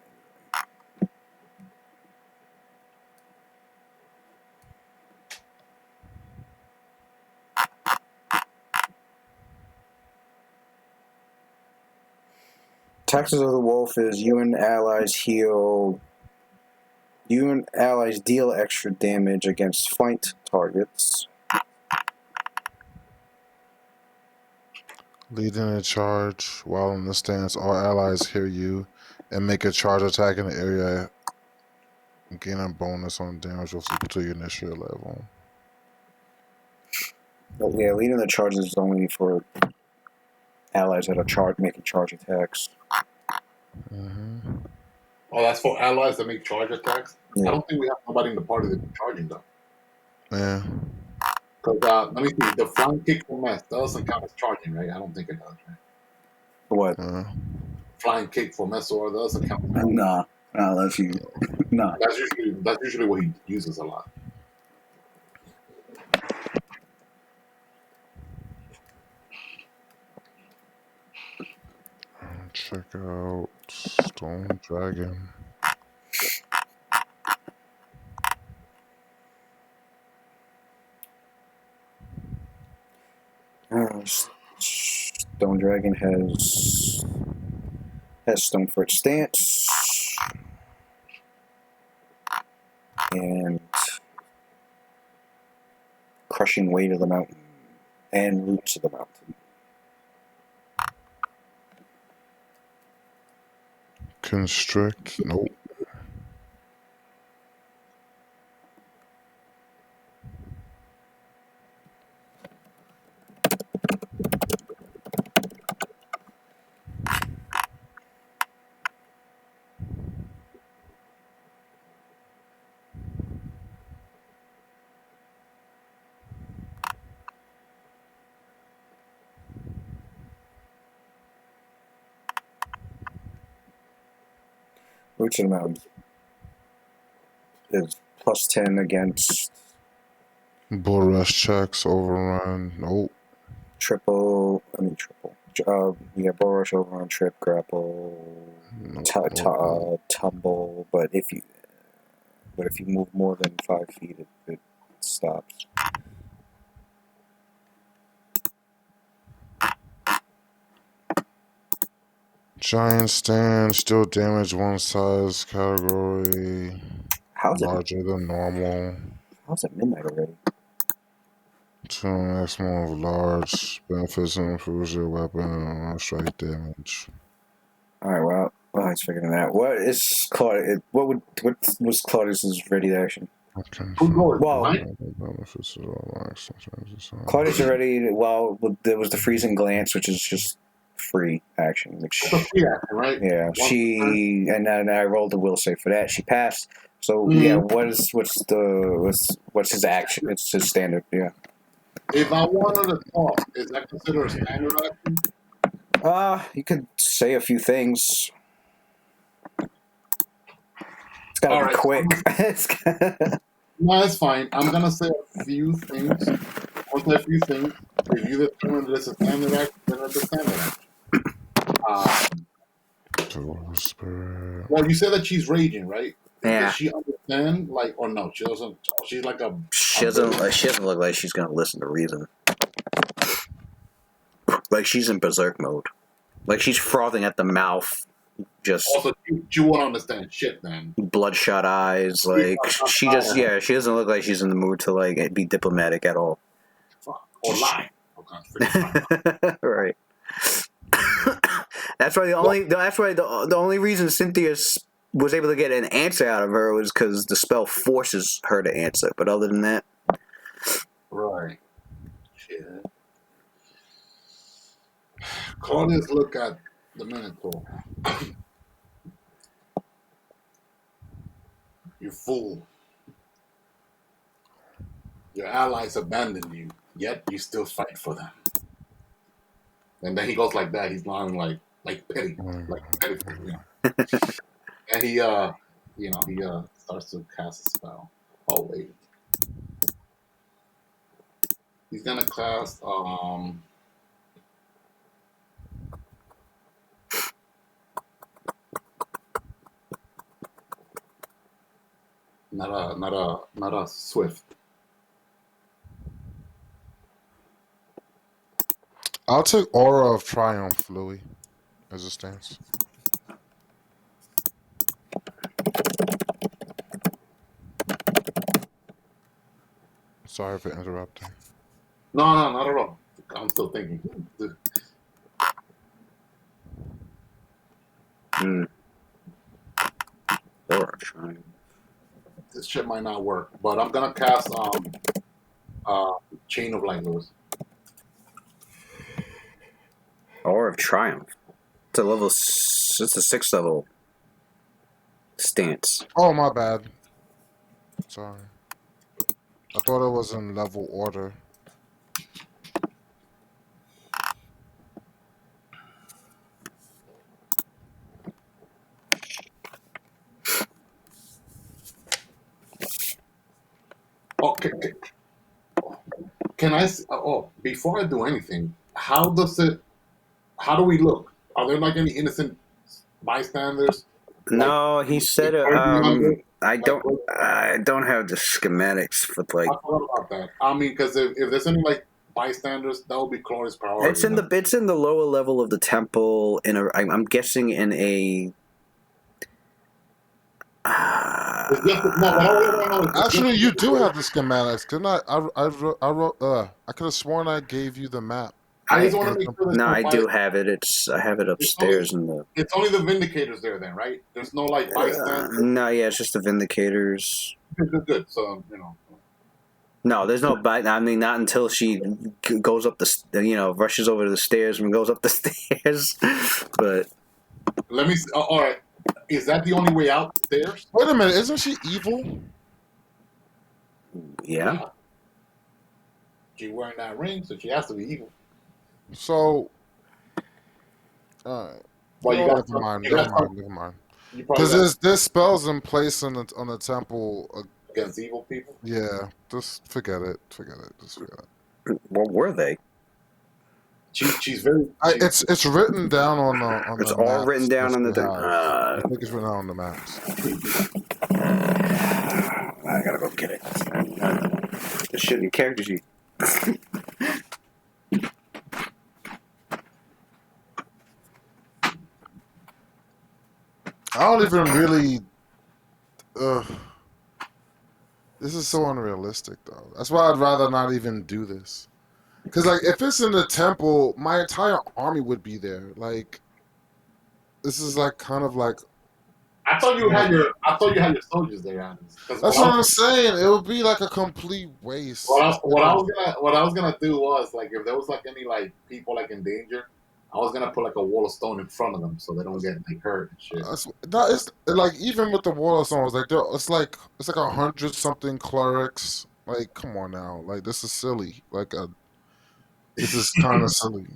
Tactics of the Wolf is you and allies heal. You and allies deal extra damage against flanked targets. Leading a charge while in the stance, all allies hear you and make a charge attack in the area. Gain a bonus on damage equal to your initial level. But yeah, leading the charge is only for allies that are making charge attacks. Mm-hmm. Oh, that's for allies that make charge attacks? Yeah. I don't think we have nobody in the party that's charging them. Yeah. Because, let me see, the flying kick for mess doesn't count as charging, right? I don't think it does, right? What? Flying kick for Messor doesn't count as charging. Nah, that's you. Nah. That's usually what he uses a lot. Check out Stone Dragon. Stone Dragon has Stone for its stance and Crushing Weight of the Mountain and Roots of the Mountain. Constrict. Nope. Roots of the Mountain is +10 against Bull rush checks, overrun. Nope. triple. Yeah, Bull Rush, Overrun, Trip, Grapple, Tumble. But if you move more than 5 feet, it stops. Giant stand, still damage one size category How's it? larger than normal. How's it midnight already? To maximum of large benefits and improves your weapon and strike damage. All right. Well, he's figuring it out. What is Claudius? What was Claudius's ready action? Okay. Who's going? Well, Mine? Benefits of all actions. Claudius already. Well, there was the freezing glance, which is just free action. Which That's a free action, right? yeah, One she and then I rolled a will save for that. She passed. So Mhm. yeah, what's his action? It's his standard. Yeah. If I wanted to talk, is that considered a standard action? You could say a few things. It's gotta All be right. quick. No, it's fine. I'm gonna say a few things. I'll say a few things. If you determine that it's a standard action, then it's a standard action. Well, you said that she's raging, right? Yeah. Does she understand, like, or no? She doesn't. She's like a. She doesn't look like she's gonna listen to reason. Like she's in berserk mode. Like she's frothing at the mouth. Just Also, you won't understand shit then. bloodshot eyes. Like she doesn't look like she's in the mood to like be diplomatic at all. Fuck. Or lie. Okay. Right. That's why the only reason Cynthia was able to get an answer out of her was because the spell forces her to answer. But other than that, Right. Shit. Claudius, look at the Minotaur. You fool. Your allies abandoned you, yet you still fight for them. And then he goes like that. He's lying like petty, you know. And he starts to cast a spell. Oh wait, he's gonna cast not a swift. I'll take Aura of Triumph, Louis, as it stands. Sorry for interrupting. No, not at all. I'm still thinking. or trying. This shit might not work, but I'm gonna cast Chain of Light, Lewis. Or of Triumph. It's a level. It's a 6th level stance. Oh, my bad. Sorry. I thought it was in level order. Okay. Can I? Before I do anything, how do we look? Are there like any innocent bystanders? No, he said. I don't have the schematics for like. I forgot about that. I mean, because if there's any like bystanders, that would be Claudius' priority. It's in the lower level of the temple. I'm guessing in a. Actually, you do have the schematics. Couldn't I could have sworn I gave you the map. I just want to make sure. No, I do have it. I have it upstairs in the. It's only the Vindicators there, then, right? There's no like bystanders. No, yeah, it's just the Vindicators. Good. So No, there's no bite. I mean, not until she goes up rushes over to the stairs and goes up the stairs. But let me. All right. Is that the only way out the stairs? Wait a minute, isn't she evil? Yeah. She's wearing that ring, so she has to be evil. So, alright. Well, never mind. Because there's spells in place on the temple against evil people. Yeah, just forget it. Just forget it. What were they? She's very. It's written down on the. It's all maps written down on the. I think it's written down on the maps. I gotta go get it. This shit in your character sheet. I don't even really. Ugh. This is so unrealistic, though. That's why I'd rather not even do this. Because, like, if it's in the temple, my entire army would be there. Like, this is like kind of like. I thought you had your soldiers there, honest. Because That's what I'm saying. It would be like a complete waste. what I was gonna do was like if there was like any like people like in danger, I was gonna put like a wall of stone in front of them so they don't get like hurt and shit. It's like even with the Water Stones, like it's like 100 something clerics. Like, come on now. Like, this is silly. This is kind of silly.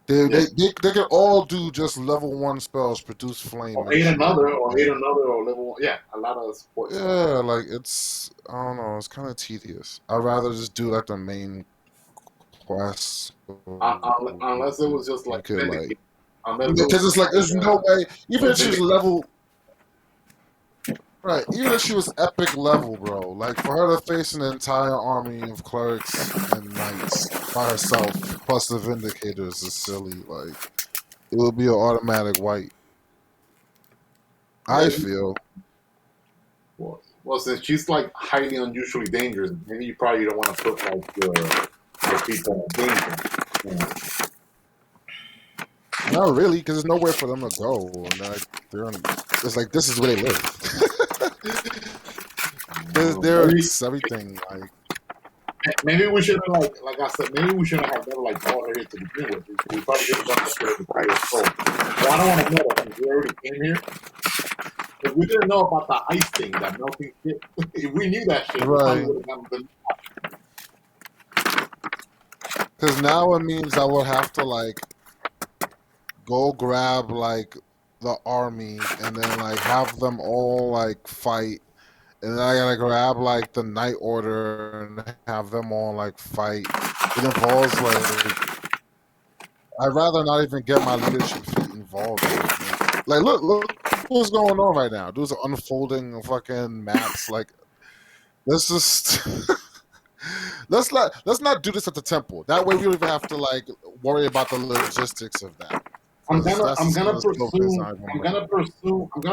They can all do just level 1 spells, produce flame, Or and shit. or level one. Yeah, a lot of support. Yeah, like it's I don't know, it's kind of tedious. I'd rather just do like the main quest. Unless it was just like Like, unless it because was it's like there's no way. Even if she's Vindicate. level, right? Even if she was epic level, bro. Like for her to face an entire army of clerics and knights by herself, plus the Vindicators, is silly. Like it would be an automatic wipe. I feel. Well, since she's like highly unusually dangerous, maybe you probably don't want to put like your people in danger. You know? Not really, because there's nowhere for them to go. And it's like this is where they live. There's everything. Like maybe we should have like I said, maybe we shouldn't have never like brought her here to begin with. We probably should have done that with the prior soul. Well, I don't want to know that since we already came here. If we didn't know about the ice thing, that melting shit, if we knew that shit, we probably would have done because now it means I would have to like go grab like the army and then like have them all like fight, and then I gotta grab like the Night Order and have them all like fight. It involves like I'd rather not even get my leadership feat involved. Like look what's going on right now. Dudes are unfolding fucking maps. Like let's just let's not do this at the temple. That way we don't even have to like worry about the logistics of that. I'm gonna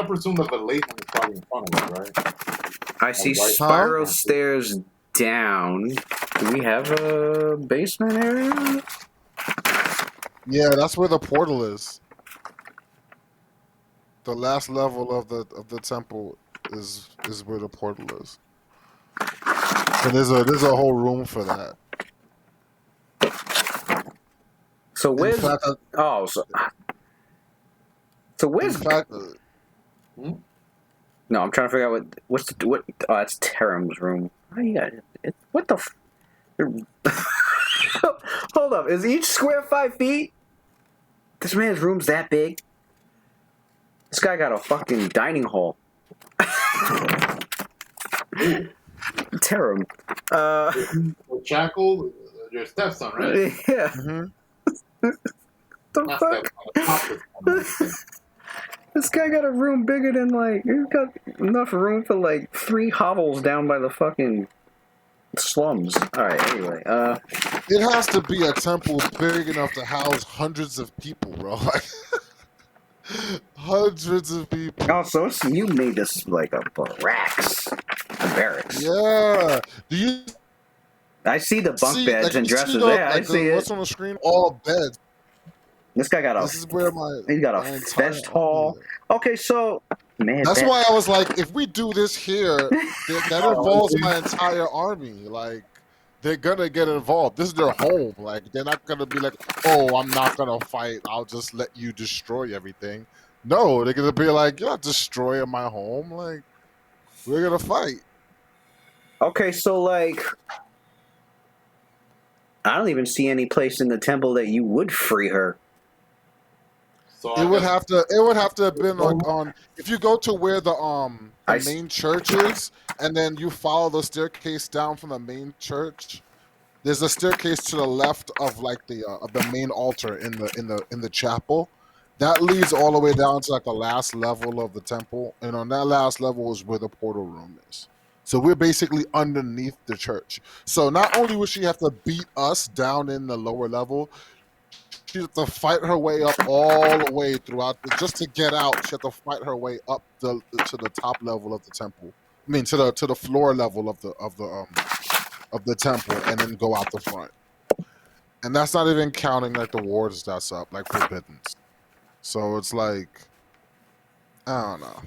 presume that the late one is probably in front of us, right? I see spiral stairs down. Do we have a basement area? Yeah, that's where the portal is. The last level of the temple is where the portal is. So there's a whole room for that. So where's so where's No, I'm trying to figure out what that's Terim's room. Oh, you got it. What the Hold up, is each square 5 feet? This man's room's that big? This guy got a fucking dining hall. Terim. Shackled, your stepson, right? Yeah. Mm-hmm. The fuck? This guy got a room bigger than like he's got enough room for like 3 hovels down by the fucking slums. Alright, anyway, it has to be a temple big enough to house hundreds of people, bro. Like hundreds of people. Oh, so you made this like a barracks. Yeah. Do you I see the bunk beds like, and dresses. Yeah, I see what's on the screen? All beds. This guy got This is where he's got a fest hall. Okay, so man, that's why I was like, if we do this here, that involves my entire army. Like, they're gonna get involved. This is their home. Like, they're not gonna be like, oh, I'm not gonna fight. I'll just let you destroy everything. No, they're gonna be like, you're not destroying my home. Like, we're gonna fight. Okay, so like, I don't even see any place in the temple that you would free her. So it would have to have been like on if you go to where the main church is, and then you follow the staircase down from the main church. There's a staircase to the left of like the main altar in the chapel. That leads all the way down to like the last level of the temple, and on that last level is where the portal room is. So we're basically underneath the church. So not only would she have to beat us down in the lower level, She had to fight her way up all the way throughout just to get out. She had to fight her way up to the top level of the temple. I mean, to the floor level of the temple, and then go out the front. And that's not even counting like the wards that's up, like forbiddens. So it's like, I don't know.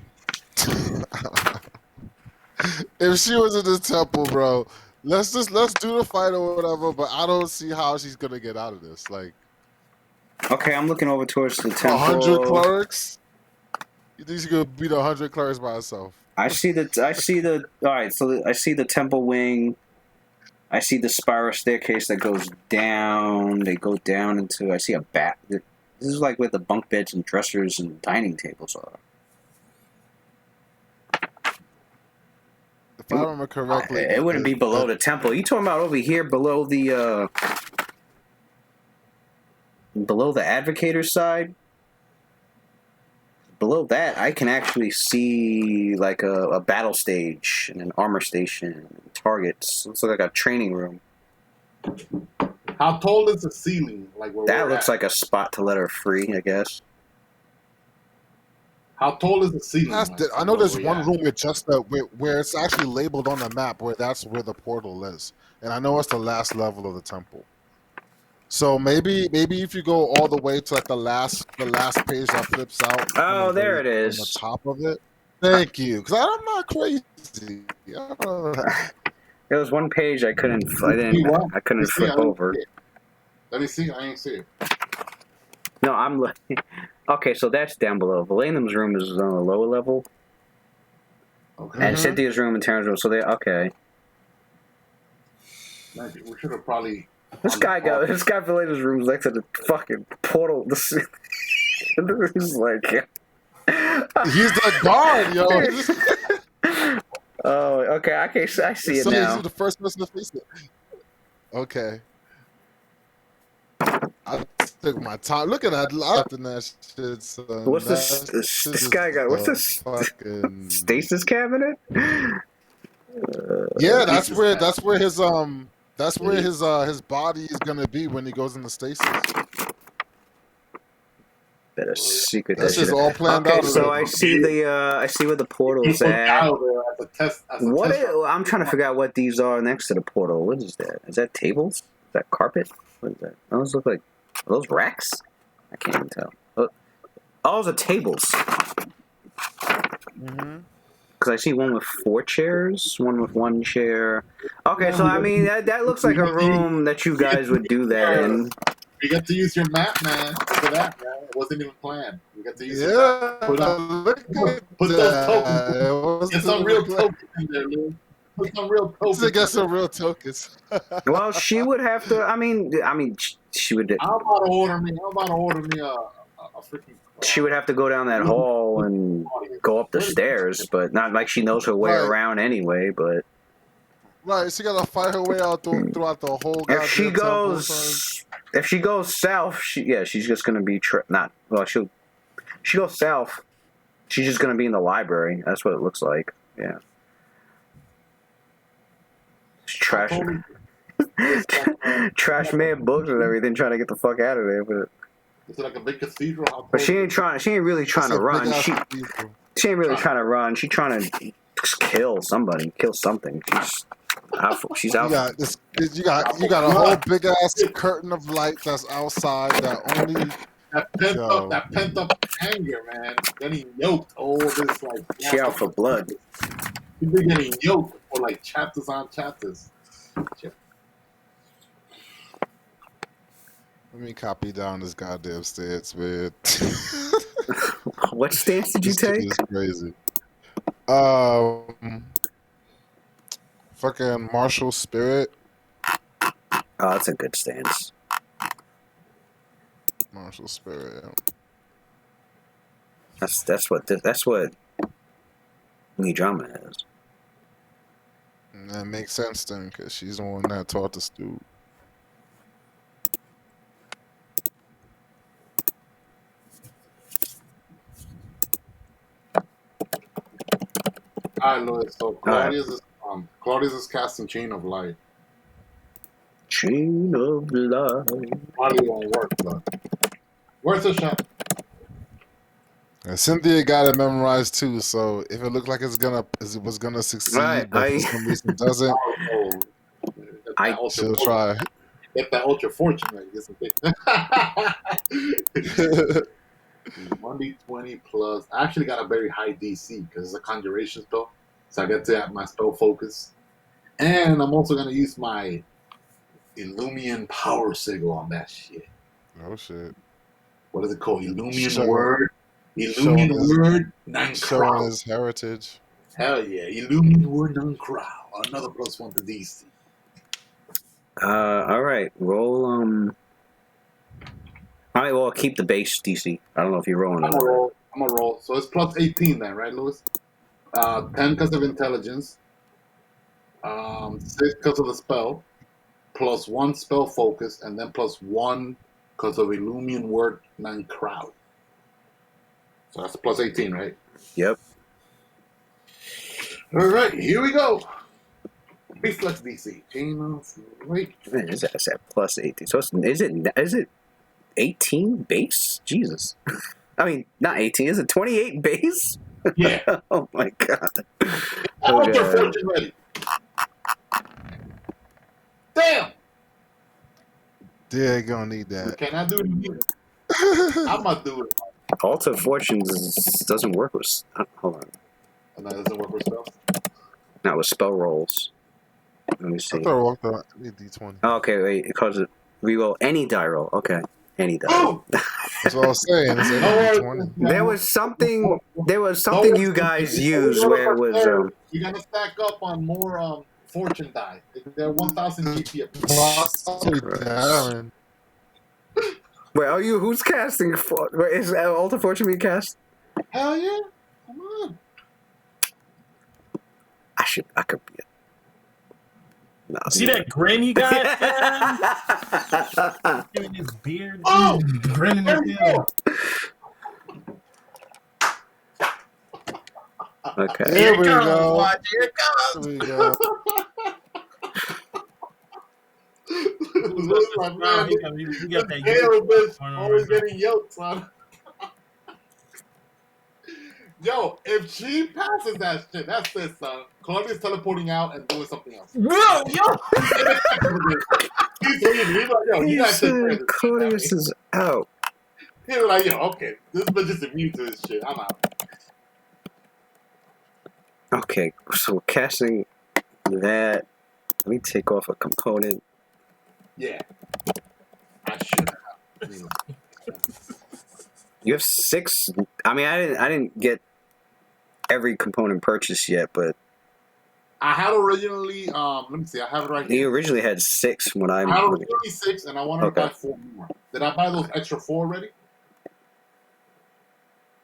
If she was in the temple, bro, let's do the fight or whatever. But I don't see how she's gonna get out of this. Like, Okay, I'm looking over towards the temple. 100 clerics. You think she could beat 100 clerics by herself? I see the. All right, so I see the temple wing. I see the spiral staircase that goes down. They go down into. I see a bat. This is like where the bunk beds and dressers and dining tables are. If I remember correctly, It wouldn't be below the temple. You talking about over here below the advocator's side? Below that, I can actually see like a battle stage and an armor station, and targets. Looks like a training room. How tall is the ceiling? Like where That we're looks at? like a spot to let her free, I guess. How tall is the ceiling? I know there's one room with just where it's actually labeled on the map where that's where the portal is, and I know it's the last level of the temple. So maybe if you go all the way to like the last page that flips out. Oh, there it is. On the top of it. Thank you, because I'm not crazy. There was one page I couldn't flip over. Let me see. I ain't see it. No, I'm looking. Okay, so that's down below. Valenum's room is on a lower level, Okay. and Cynthia's room and Terran's room. So they okay. We should have probably. This guy Valenum's room is next to the fucking portal. He's like, he's the guard, yo. Oh, okay. I see it now. He's the first person to face it. Okay. I took my time. Look at that lot in that shit, son. What's this guy got? What's this fucking stasis cabinet? Yeah, that's where his body is gonna be when he goes into stasis. Better secret. That's just all planned out. Okay, so I see where the portal's at. I'm trying to figure out what these are next to the portal. What is that? Is that tables? Is that carpet? What is that? Those look like. Are those racks? I can't even tell. Oh, those are tables. Because I see one with 4 chairs, one with 1 chair. Okay, so I mean that looks like a room that you guys would do that in. You get to use your map, man. Look at that, man. It wasn't even planned. You get to use your map. Put those tokens. Get some real tokens in there, Lou. Put some real tokens. Get some real tokens. Well, she would have to. I mean, she would. How about order me a freaking. She would have to go down that hall and go up the stairs, but not like she knows her way around anyway. But right, she gotta fight her way out throughout the whole. If she goes south, she's just gonna be she goes south. She's just gonna be in the library. That's what it looks like. Yeah. Trash man books and everything, trying to get the fuck out of there, but. Is it like a big cathedral? But she ain't really trying to run. She ain't really trying to run. She's trying to kill somebody, kill something. She's out. You got a whole big ass curtain of light that's outside that only. That pent up anger, man. Getting yoked. All this like. She out for blood. She's been getting yoked for like chapters on chapters. Let me copy down this goddamn stance, man. What stance did you take? This is crazy. Fucking martial spirit. Oh, that's a good stance. Martial spirit. Yeah. That's what Nijama is. And that makes sense then, because she's the one that taught the dude. Alright, Louis. So Claudius is casting Chain of Light. Chain of Light. Probably won't work, but Worth a shot. And Cynthia got it memorized too, so if it looked like it was gonna succeed, but for some reason doesn't, Oh, she'll try. Get that ultra fortune right. Get some 1d20 plus. I actually got a very high DC because it's a conjuration spell, so I get to have my spell focus, and I'm also gonna use my Illumian power sigil on that shit. Oh shit! What is it called? Illumian Showing- word. Illumian word. Showing his heritage. Hell yeah! Illumian word non-crow. Another +1 to DC. All right. Roll. All right. Well, keep the base DC. I don't know if you're rolling. I'm gonna roll. So it's +18 then, right, Lewis? 10 because of intelligence. 6 because of the spell. +1 spell focus, and then +1 because of Illumian word non-crowd. So that's +18, right? Yep. All right, here we go. Reflex DC. Chain of right. Man, is that +18? So is it 18 base? Jesus. I mean, not 18. Is it 28 base? Yeah. Oh my god. Ultra fortune ready. Damn. Yeah, gonna need that. Can I do it again? I'm gonna do it. Alta Fortunes doesn't work with. Hold on. And that doesn't work with spells. Not with spell rolls. Let me I see. thought I need D20. Oh, okay, wait. It causes reroll any die roll. Okay, any die. Oh! That's what I was saying. It's D20. There was something. There was something you guys used where it was. You're gonna stack up on more fortune die. They're 1,000 GP a piece. Possibly Darren. Wait, are you? Who's casting? Wait, is Alta Fortune being cast? Hell yeah! Come on. I could be it. No, See that grin he got? Giving his beard. Oh! Grinning his head. Okay. Here Here we it comes, go. watch. Here it Here comes. we go. Like, Wow, man, he got that Halo yoke bitch going on always right now. getting yoked, son. Yo, if she passes that shit, that's it, son. Claudia's teleporting out and doing something else. Whoa, yo! He's leaving. He's like, yo, you guys take care of this. Claudius is out. He's like, yo, okay, this bitch is immune to this shit. I'm out. Okay, so we're casting that. Let me take off a component. Yeah. I should have. Anyway. You have 6. I mean, I didn't get every component purchased yet, but I had originally, let me see, I have it right here. you originally had 6 when I had originally 6 and I wanted to buy 4 more. Did I buy those extra 4 already?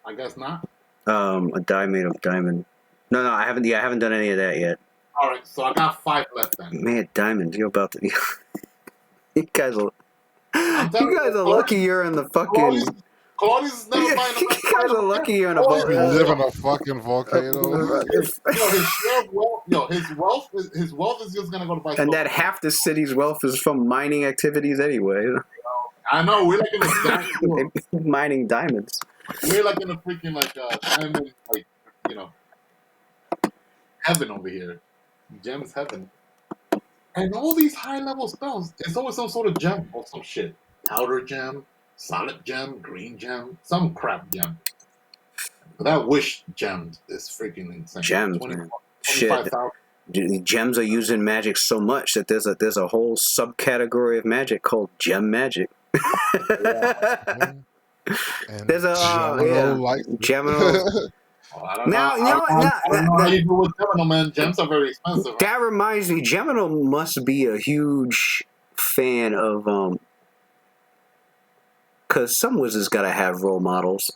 I guess not. A die made of diamond. No, I haven't. Yeah, I haven't done any of that yet. All right, so I got 5 left then. Man, diamonds, you're about to. You guys are. I'm telling You guys are lucky you're in the fucking. Claudius is never buying You guys are lucky you're in a You boat. live in a fucking volcano. His wealth is just gonna go to buy. And that half the city's wealth is from mining activities anyway. I know we're like in a Mining diamonds. we're like in a freaking diamond heaven over here, gems heaven, and all these high level spells. It's always some sort of gem or some shit. Powder gem, solid gem, green gem, some crap gem. But that wish gem is freaking insane. Gems, 20, man. 25,000. Shit. Gems are used in magic so much that there's a whole subcategory of magic called gem magic. And There's a Gemino. Oh, I don't know. I don't know how you do with Gemino, man. Gems are very expensive. That reminds me, Gemino must be a huge fan of because some wizards gotta have role models.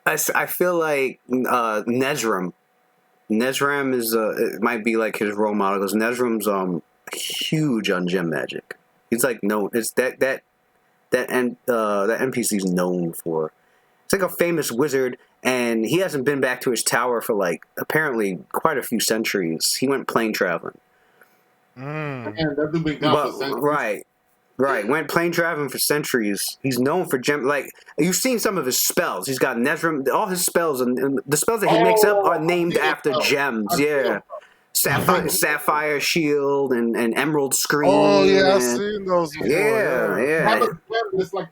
I feel like Nezram is it might be like his role model because Nezram's huge on gem magic. He's like known. It's that NPC's known for. It's like a famous wizard, and he hasn't been back to his tower for like apparently quite a few centuries. He went plane traveling. Man, that dude been gone for centuries. Right. Right, went plane traveling for centuries. He's known for gem. Like you've seen some of his spells. He's got Nezrim. All his spells and the spells that he makes up are named after gems. Yeah, Sapphire Shield and Emerald Screen. Oh yeah, I've and, seen those before. yeah. It's like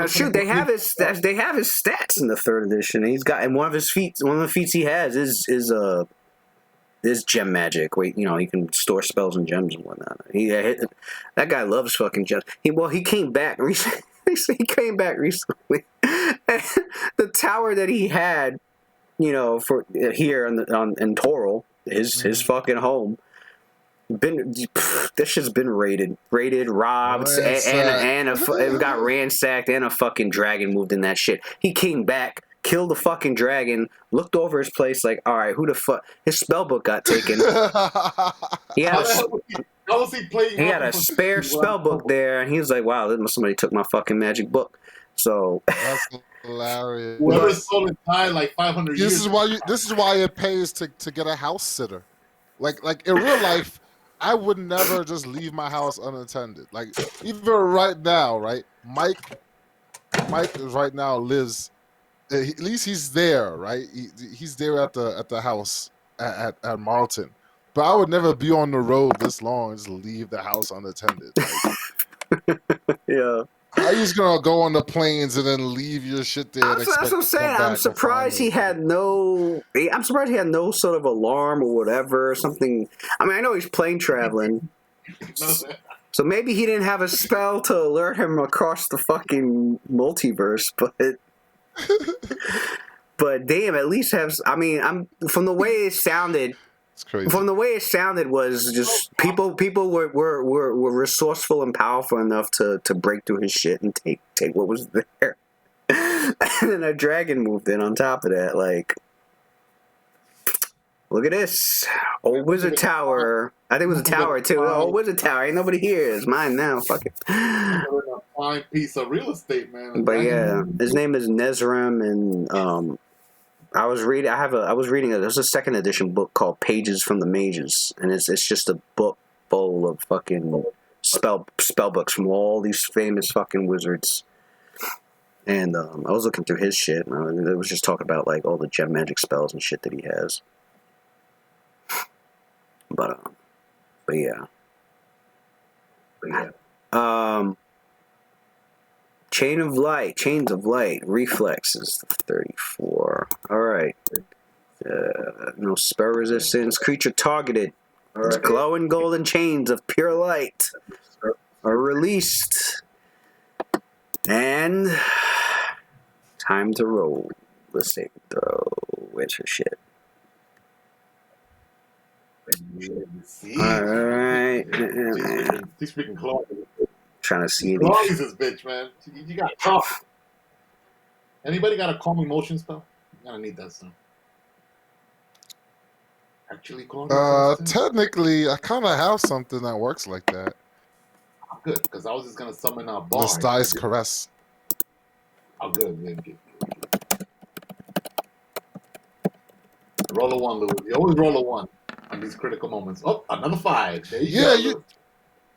Shoot, they have his stats in the third edition. He's got, and one of the feats he has is gem magic. Wait, he can store spells and gems and whatnot. That guy loves fucking gems. He came back recently. He came back recently. And the tower that he had, for here in Toril, his fucking home. This shit's been raided, robbed, and it got ransacked, and a fucking dragon moved in that shit. He came back, killed the fucking dragon, looked over his place like, all right, who the fuck? His spellbook got taken. He had a spare spellbook there, and he was like, wow, somebody took my fucking magic book. So that's hilarious. Whoever sold it died like 500 years. This is why it pays to get a house sitter. Like in real life, I would never just leave my house unattended. Like even right now, right? Mike right now lives. At least he's there, right? He's there at the house at Marlton. But I would never be on the road this long and just leave the house unattended. Like, yeah. How you just gonna go on the planes and then leave your shit there? That's what I'm saying. I'm surprised he had no sort of alarm or whatever or something. I mean, I know he's plane traveling, so maybe he didn't have a spell to alert him across the fucking multiverse. But damn, at least have. I mean, from the way it sounded. It's crazy. From the way it sounded was just people were resourceful and powerful enough to break through his shit and take what was there. And then a dragon moved in on top of that. Like, look at this. Old Wizard Tower. I think it was a tower too. Old Wizard Tower. Ain't nobody here. It's mine now. Fuck it. A fine piece of real estate, man. But yeah, his name is Nezrim, and I was reading. There's a second edition book called Pages from the Mages, and it's just a book full of fucking spell books from all these famous fucking wizards. And I was looking through his shit, and it was just talking about like all the gem magic spells and shit that he has. But yeah. Chains of Light, reflexes 34. Alright. No spell resistance. Creature targeted. Right. Glowing golden chains of pure light are released. And time to roll the saving throw. Where's her shit? Alright. He's freaking claws. Trying to see Claws this bitch, man. You got tough. Anybody got a calm emotion spell? You're gonna need that stuff. Actually, technically, I kind of have something that works like that. Oh, good, because I was just gonna summon a bar. The Dice Caress. Oh, good. Roll a 1, Louis. You always roll a 1 on these critical moments. Oh, another 5. There you go. Yeah,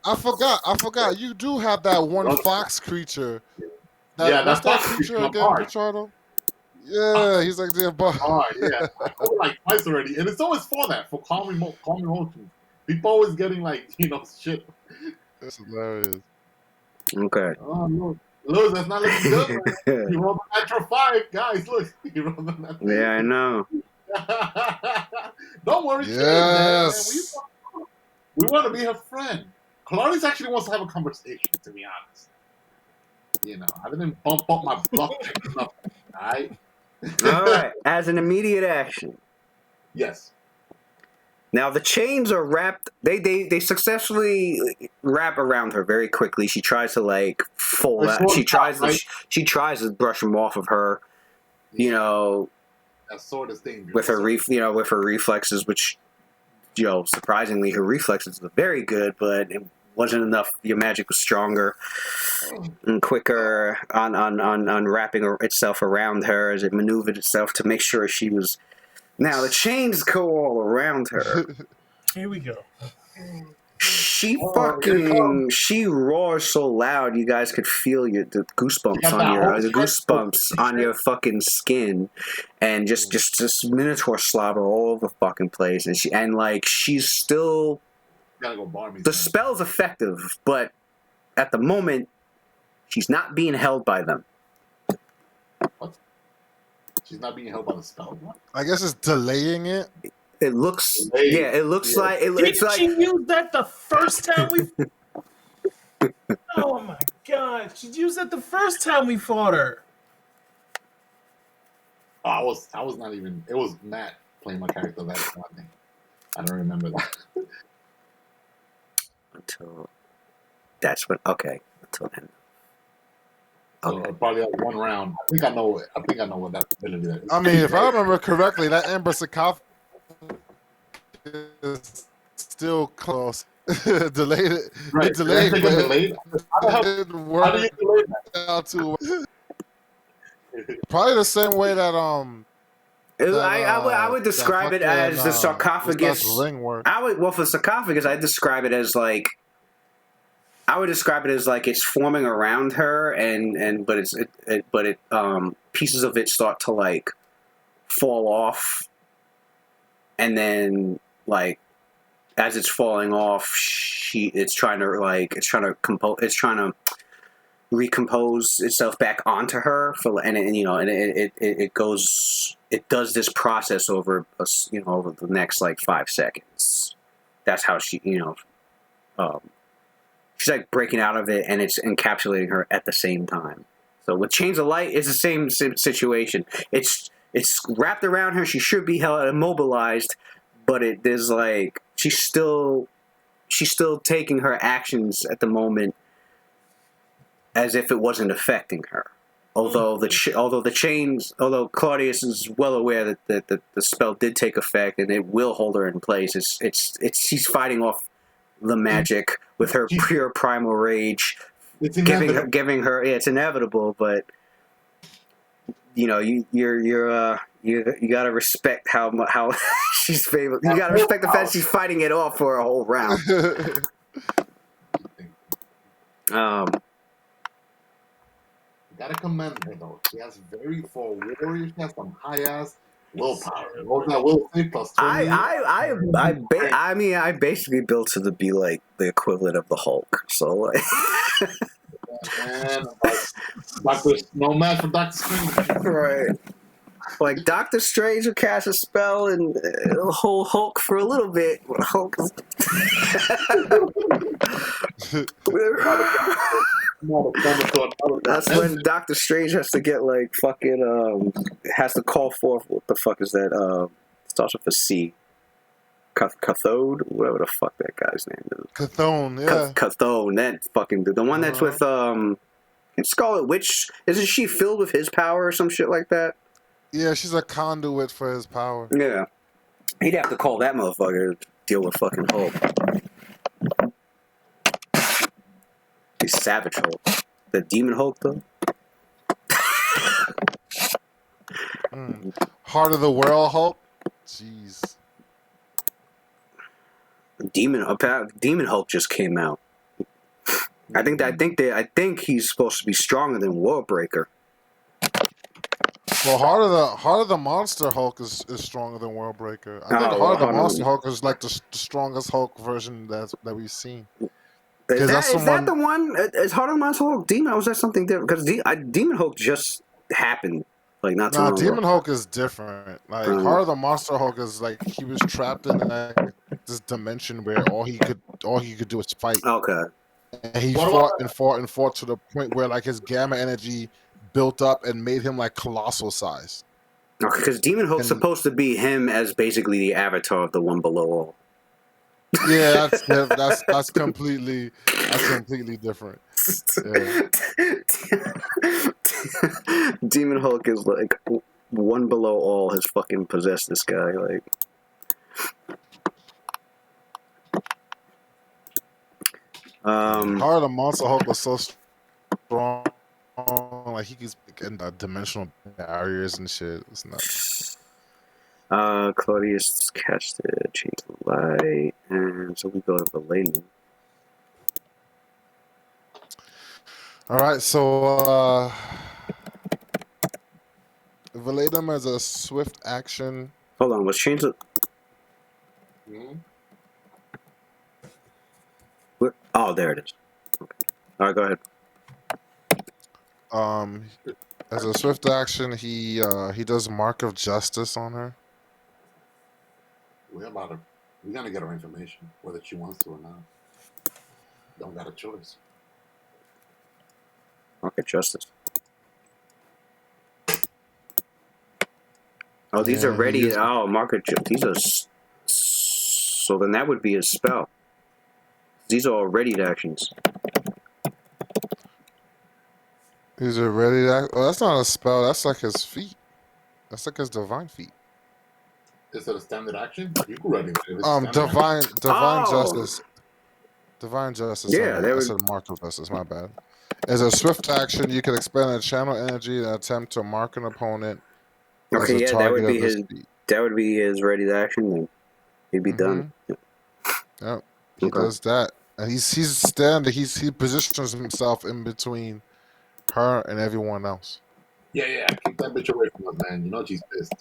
I forgot. You do have that one fox creature. That's that creature again, Pichardo? Yeah, he's like the bar. Yeah. I told like twice already, and it's always for that, for calm emotions. People always getting like shit. That's hilarious. Okay. Oh look, that's not looking good. Man. You rolled a natural 5, guys. Look, you rolled a natural 5. Yeah, I know. Don't worry, yes. Man. We want to be her friend. Clarice actually wants to have a conversation, to be honest. I didn't bump up my bluff enough. Alright? Alright, as an immediate action. Yes. Now the chains are wrapped, they successfully wrap around her very quickly. She tries to like fold out. She tries to brush them off of her. That sword is dangerous. With her with her reflexes, which surprisingly her reflexes were very good, but it wasn't enough. Your magic was stronger and quicker on wrapping itself around her as it maneuvered itself to make sure she was. Now the chains go all around her. Here we go. she roars so loud you guys could feel the goosebumps got on that your whole the goosebumps on your fucking skin, and just minotaur slobber all over the fucking place, and she's still Gotta go bar me. the spell's effective, but at the moment she's not being held by them. What? She's not being held by the spell. What? I guess it's delaying it. It looks Delayed. it looks Yeah. like it's Didn't like she use that the first time we? Oh my god! She used that the first time we fought her. Oh, I was not even. It was Matt playing my character that time. I don't remember that. until that's when until then. So probably like one round. I think I know what that ability is. I mean, if I remember correctly, that Ember sarcophagus is still close. Delayed it. Right. It delayed, Did I but think it delayed? it didn't How do work you delay that? out too well. Probably the same way that I would describe it as the sarcophagus. Ring work. For sarcophagus, I'd describe it as like. I would describe it as like it's forming around her, but pieces of it start to like fall off, and then like as it's falling off, it's trying to recompose itself back onto her it does this process over over the next like 5 seconds. That's how she she's like breaking out of it, and it's encapsulating her at the same time. So with Chains of Light, it's the same situation. It's wrapped around her. She should be held immobilized, but there's like she's still taking her actions at the moment as if it wasn't affecting her. Although Claudius is well aware that the spell did take effect and it will hold her in place. She's fighting off the magic with her pure primal rage, giving her. Yeah, it's inevitable, but you gotta respect how she's favored. You gotta respect the fact she's fighting it off for a whole round. Gotta commend her though. She has for a warrior. She has some high ass willpower. What was that will save plus 20? I basically built her to be like the equivalent of the Hulk. So like, man, no match for Dr. Strange. Right. Like Doctor Strange will cast a spell and it'll hold Hulk for a little bit. Hulk is... That's when Doctor Strange has to get like fucking has to call forth what the fuck is that starts with a C. Cathode, whatever the fuck that guy's name is. Chthon, yeah. Chthon, that fucking dude. The one that's with Scarlet Witch. Isn't she filled with his power or some shit like that? Yeah, she's a conduit for his power. Yeah. He'd have to call that motherfucker to deal with fucking Hulk. He's Savage Hulk. The Demon Hulk, though? Heart of the World Hulk? Jeez. Demon Hulk just came out. I think he's supposed to be stronger than Worldbreaker. Well, Heart of the Monster Hulk is stronger than Worldbreaker. I think Heart of the Monster Hulk is like the strongest Hulk version that we've seen. Is that the one? Is Heart of the Monster Hulk Demon? Or was that something different? Because Demon Hulk just happened. Like not too long ago. Demon Hulk is different. Like Heart of the Monster Hulk is like he was trapped in this dimension where all he could do is fight. Okay. And he fought to the point where like his gamma energy built up and made him like colossal size. Okay, because Demon Hulk's supposed to be him as basically the avatar of the one below all. Yeah, that's completely different. Yeah. Demon Hulk is like one below all has fucking possessed this guy. Like, Heart of the Monster Hulk was so strong, like he could get dimensional barriers and shit. It's nuts. Claudius casted Chains of Light, and so we go to the lady. All right, so Valerium as a swift action. Hold on, let's change it. Mhm. Oh, there it is. Okay. All right, go ahead. Um, as a swift action, he does Mark of Justice on her. We're about to. We're gonna get her information, whether she wants to or not. Don't got a choice. Market justice. Oh, these are And he ready. is, Oh, these are. So then that would be his spell. These are all ready actions. he's a ready to. Oh, that's not a spell. That's like his feat. That's like his divine feat. Is it a standard action? You can ready it if it's a standard action. Divine Oh, justice. Divine justice. yeah, I said Mark of Justice. My bad. As a swift action, you can expend a channel energy and attempt to mark an opponent as Okay, a yeah, that would target be of this his. feat. That would be his ready action. Then he'd be done. Mm-hmm. Yep. He Okay. does that, and he's standing. He positions himself in between her and everyone else. Yeah. Keep that bitch away from us, man. You know she's pissed.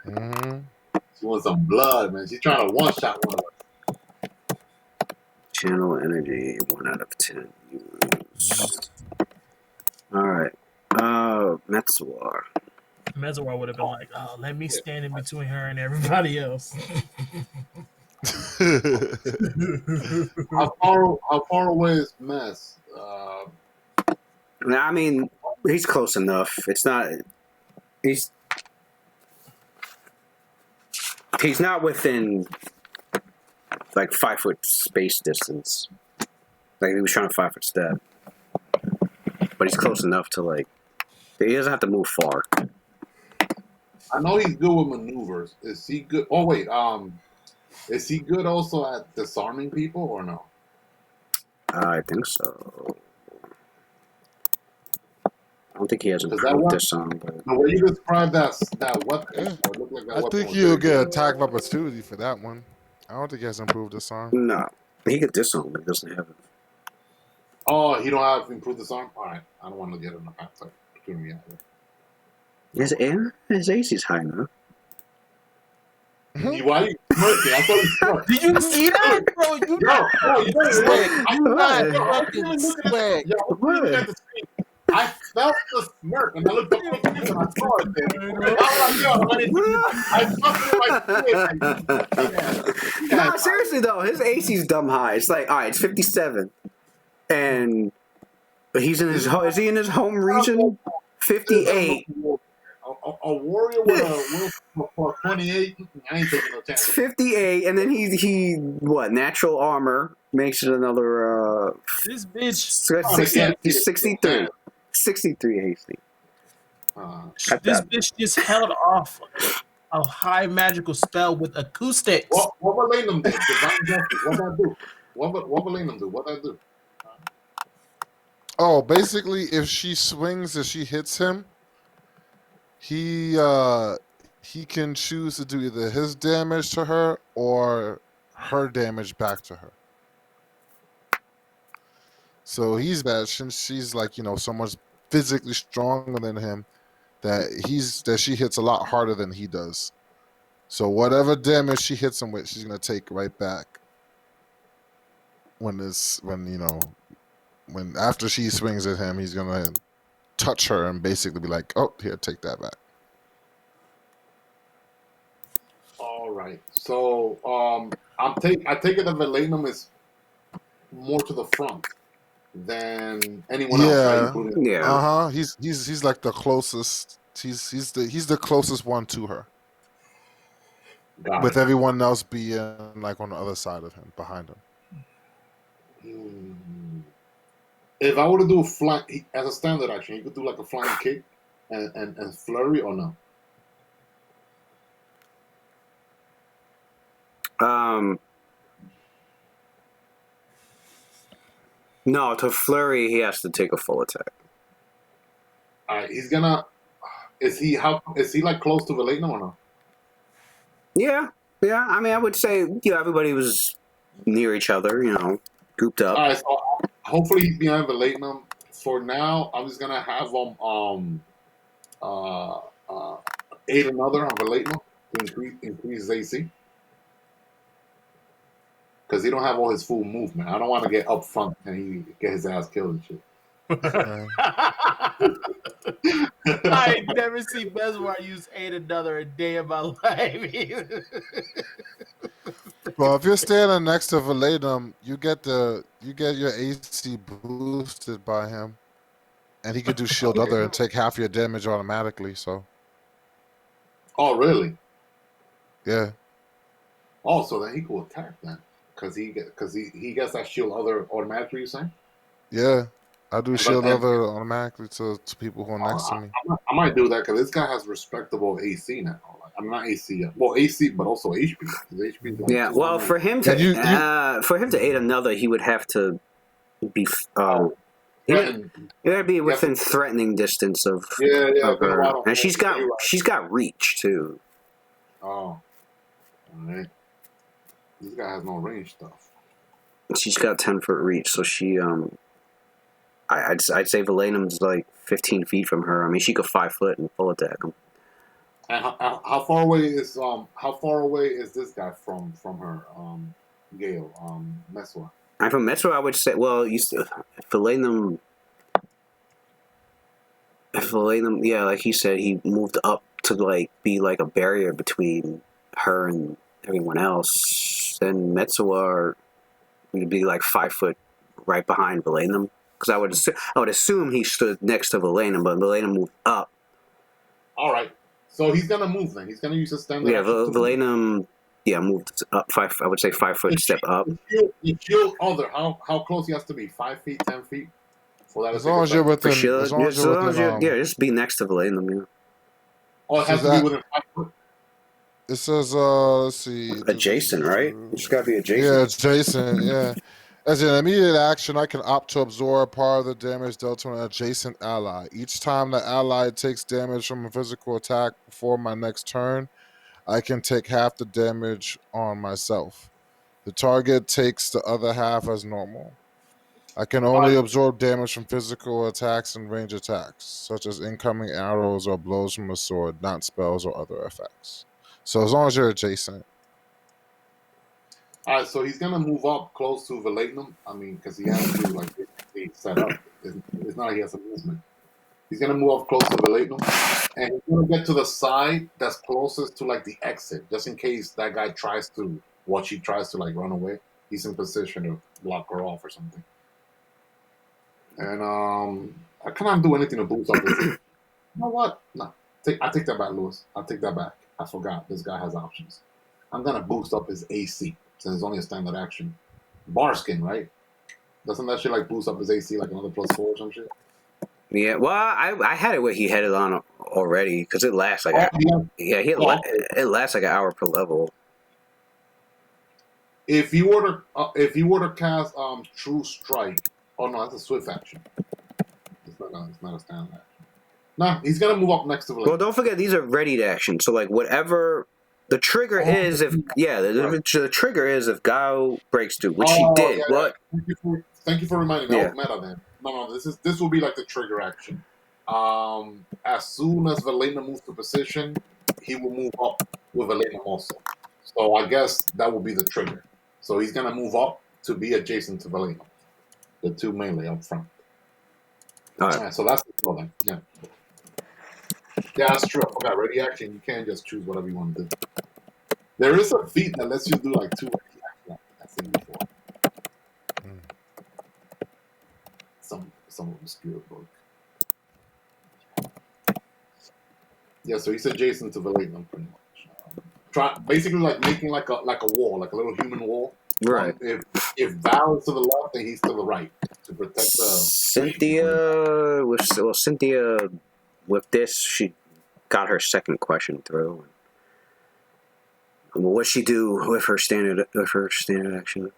Mm-hmm. She wants some blood, man. She's trying to one shot one of us. Channel energy, 1 out of 10. Use. All right. Metzwar. Mezawar would have been like, "Oh, let me stand in between her and everybody else." How far away is Mess? I mean, he's close enough. It's not. He's. He's not within like 5 foot space distance. Like he was trying to 5 foot step, but he's close enough to like. He doesn't have to move far. I know he's good with maneuvers. Is he good? Oh wait, is he good also at disarming people or no? I think so. I don't think he has Because that improved one, this song, but the way you described that weapon, Yeah. it looked like that I weapon think was you'll very get good. attack of opportunity for that one. I don't think he has improved this arm. no, he could disarm, but he doesn't have it. Oh, he don't have improved disarm. All right, I don't want to get an attack opportunity either. His AC is high enough. Why are you smirking? I thought you smart. Did you see that, bro? You You know what? you not What? I fucking wasn't looking at swag. I wasn't looking at the screen. I felt the smirk and I looked up at the screen and I saw it there. I felt it in my spirit. No, seriously though, his AC's dumb high. It's like, all right, it's 57, and he's in his. Is he in his home region? 58. A warrior with a will for 28. I ain't taking no It's chance. 58, and then he what? Natural armor makes it another This bitch, 63. 63 AC. Cut this that. bitch just held off a high magical spell with acoustics. What Valenum do? Divine Justice. What that do? What Valenum do? What that do? Oh, basically, if she hits him, he can choose to do either his damage to her or her damage back to her. So he's bad since she's like so much physically stronger than him that she hits a lot harder than he does. So whatever damage she hits him with, she's gonna take right back. When after she swings at him, he's gonna touch her and basically be like, "Oh, here, take that back." All right. So I take it that Valenum is more to the front than anyone else, right? Yeah. Including Yeah. He's like the closest. He's the closest one to her. Got With it. everyone else being like on the other side of him, behind him. If I were to do a flying as a standard action, you could do like a flying kick and flurry or no? No, to flurry he has to take a full attack. All right, he's gonna. Is he like close to Valenum or no? Yeah. I mean, I would say everybody was near each other, grouped up. All right, so Hopefully he's behind Velatinum. For now, I'm just gonna have him uh uh aid another on Velatinum to increase his AC. Because he don't have all his full movement. I don't want to get up front and he get his ass killed and shit. Okay. I ain't never seen Beswar use Aid Another a day in my life. Well, if you're standing next to Valatum, you get your AC boosted by him, and he could do shield other and take half your damage automatically. So Oh, really? yeah, Oh, so then he could attack then. He gets that shield other automatically, you saying? yeah. I do But shield other automatically to people who are next to me. I might do that because this guy has respectable AC now. Like, I'm not AC yet. Well, AC, but also HP. His HP is like Yeah, well, 200. for him And you to aid another, he would have to be Oh, he would, threatened. he would be You have to- within threatening distance of Yeah, of been a her, while. and Yeah, you're right. she's got reach too. Oh, all right. This guy has no range stuff. She's got 10-foot reach, so she I'd say Valenum's like 15 feet from her. I mean, she could 5 foot and full attack him. And how far away is this guy from her? Gale, Meswa. I'm from Metro. I would say, well, Valenum, yeah, like he said, he moved up to like be like a barrier between her and everyone else. Then Metsuar would be like 5 foot right behind Valenum. Because I would assume he stood next to Valenum, but Valenum moved up. All right. So he's gonna move then. He's gonna use his standard. Yeah, action to move. Valenum, yeah, moved up 5. I would say 5 foot step up. The shield other. How close he has to be? 5 feet, 10 feet. For that as long as you're For within, sure, as long as you're within, yeah, just be next to Valenum. Yeah. Oh, it has So to be that- within 5 foot. it says let's see, Adjacent, right? You just gotta be yeah, adjacent. adjacent, yeah. As an immediate action, I can opt to absorb part of the damage dealt to an adjacent ally. Each time the ally takes damage from a physical attack before my next turn, I can take half the damage on myself. The target takes the other half as normal. I can only absorb damage from physical attacks and range attacks, such as incoming arrows or blows from a sword, not spells or other effects. So as long as you're adjacent. All right, so he's gonna move up close to Velatinum. I mean, because he has to like be set up. It's not like he has a movement. He's gonna move up close to Velatinum, and he's gonna get to the side that's closest to like the exit, just in case that guy tries to she tries to like run away. He's in position to block her off or something. And I cannot do anything to boost up this. You know what? No, I take that back, Lewis. I take that back. I forgot. This guy has options. I'm gonna boost up his AC since it's only a standard action. Barskin, right? Doesn't that shit like boost up his AC like another +4 or some shit? Yeah, well, I had it where he had it on already because it lasts like it lasts like an hour per level. If you were to cast True Strike, oh no, that's a swift action. It's not a standard action. Nah, he's gonna move up next to Well, don't forget these are ready actions. So like whatever the trigger is, if the trigger is if Gao breaks through, which he did. Yeah, What? Thank you for reminding me. Yeah. I was meta then. No, this will be like the trigger action. As soon as Velena moves to position, he will move up with Velena also. So I guess that will be the trigger. So he's gonna move up to be adjacent to Velena. The two melee up front. All right. So that's the flow then. Yeah. Yeah, that's true. I forgot. Ready action, you can't just choose whatever you want to do. There is a feat that lets you do like 2 ready actions. I've seen before. Some obscure book. Yeah, so he's adjacent to Valerian pretty much. Basically like making like a wall, like a little human wall. Right. If Val is to the left, then he's to the right to protect the Cynthia with this she got her second question through. What'd she do with her standard action?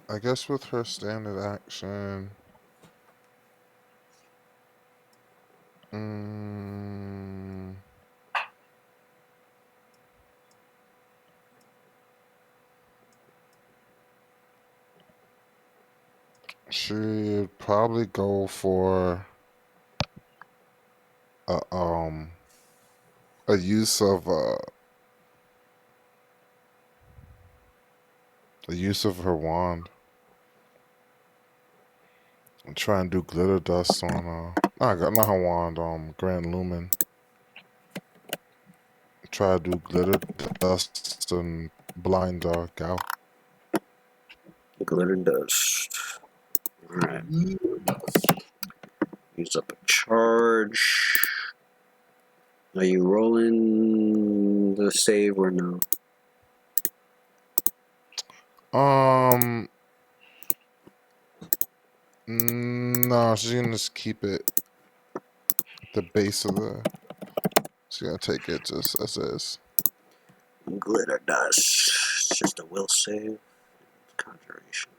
I guess with her standard action, She'd probably go for a a use of her wand and try and do glitter dust on not her wand, Grand Lumen. Try to do glitter dust and blind Gao. Glitter dust. Alright. Use up a charge. Are you rolling the save or no? No, she's gonna just keep it at the base of the. She's gonna take it just as is. Glitter dust. It's just a will save. Conjuration.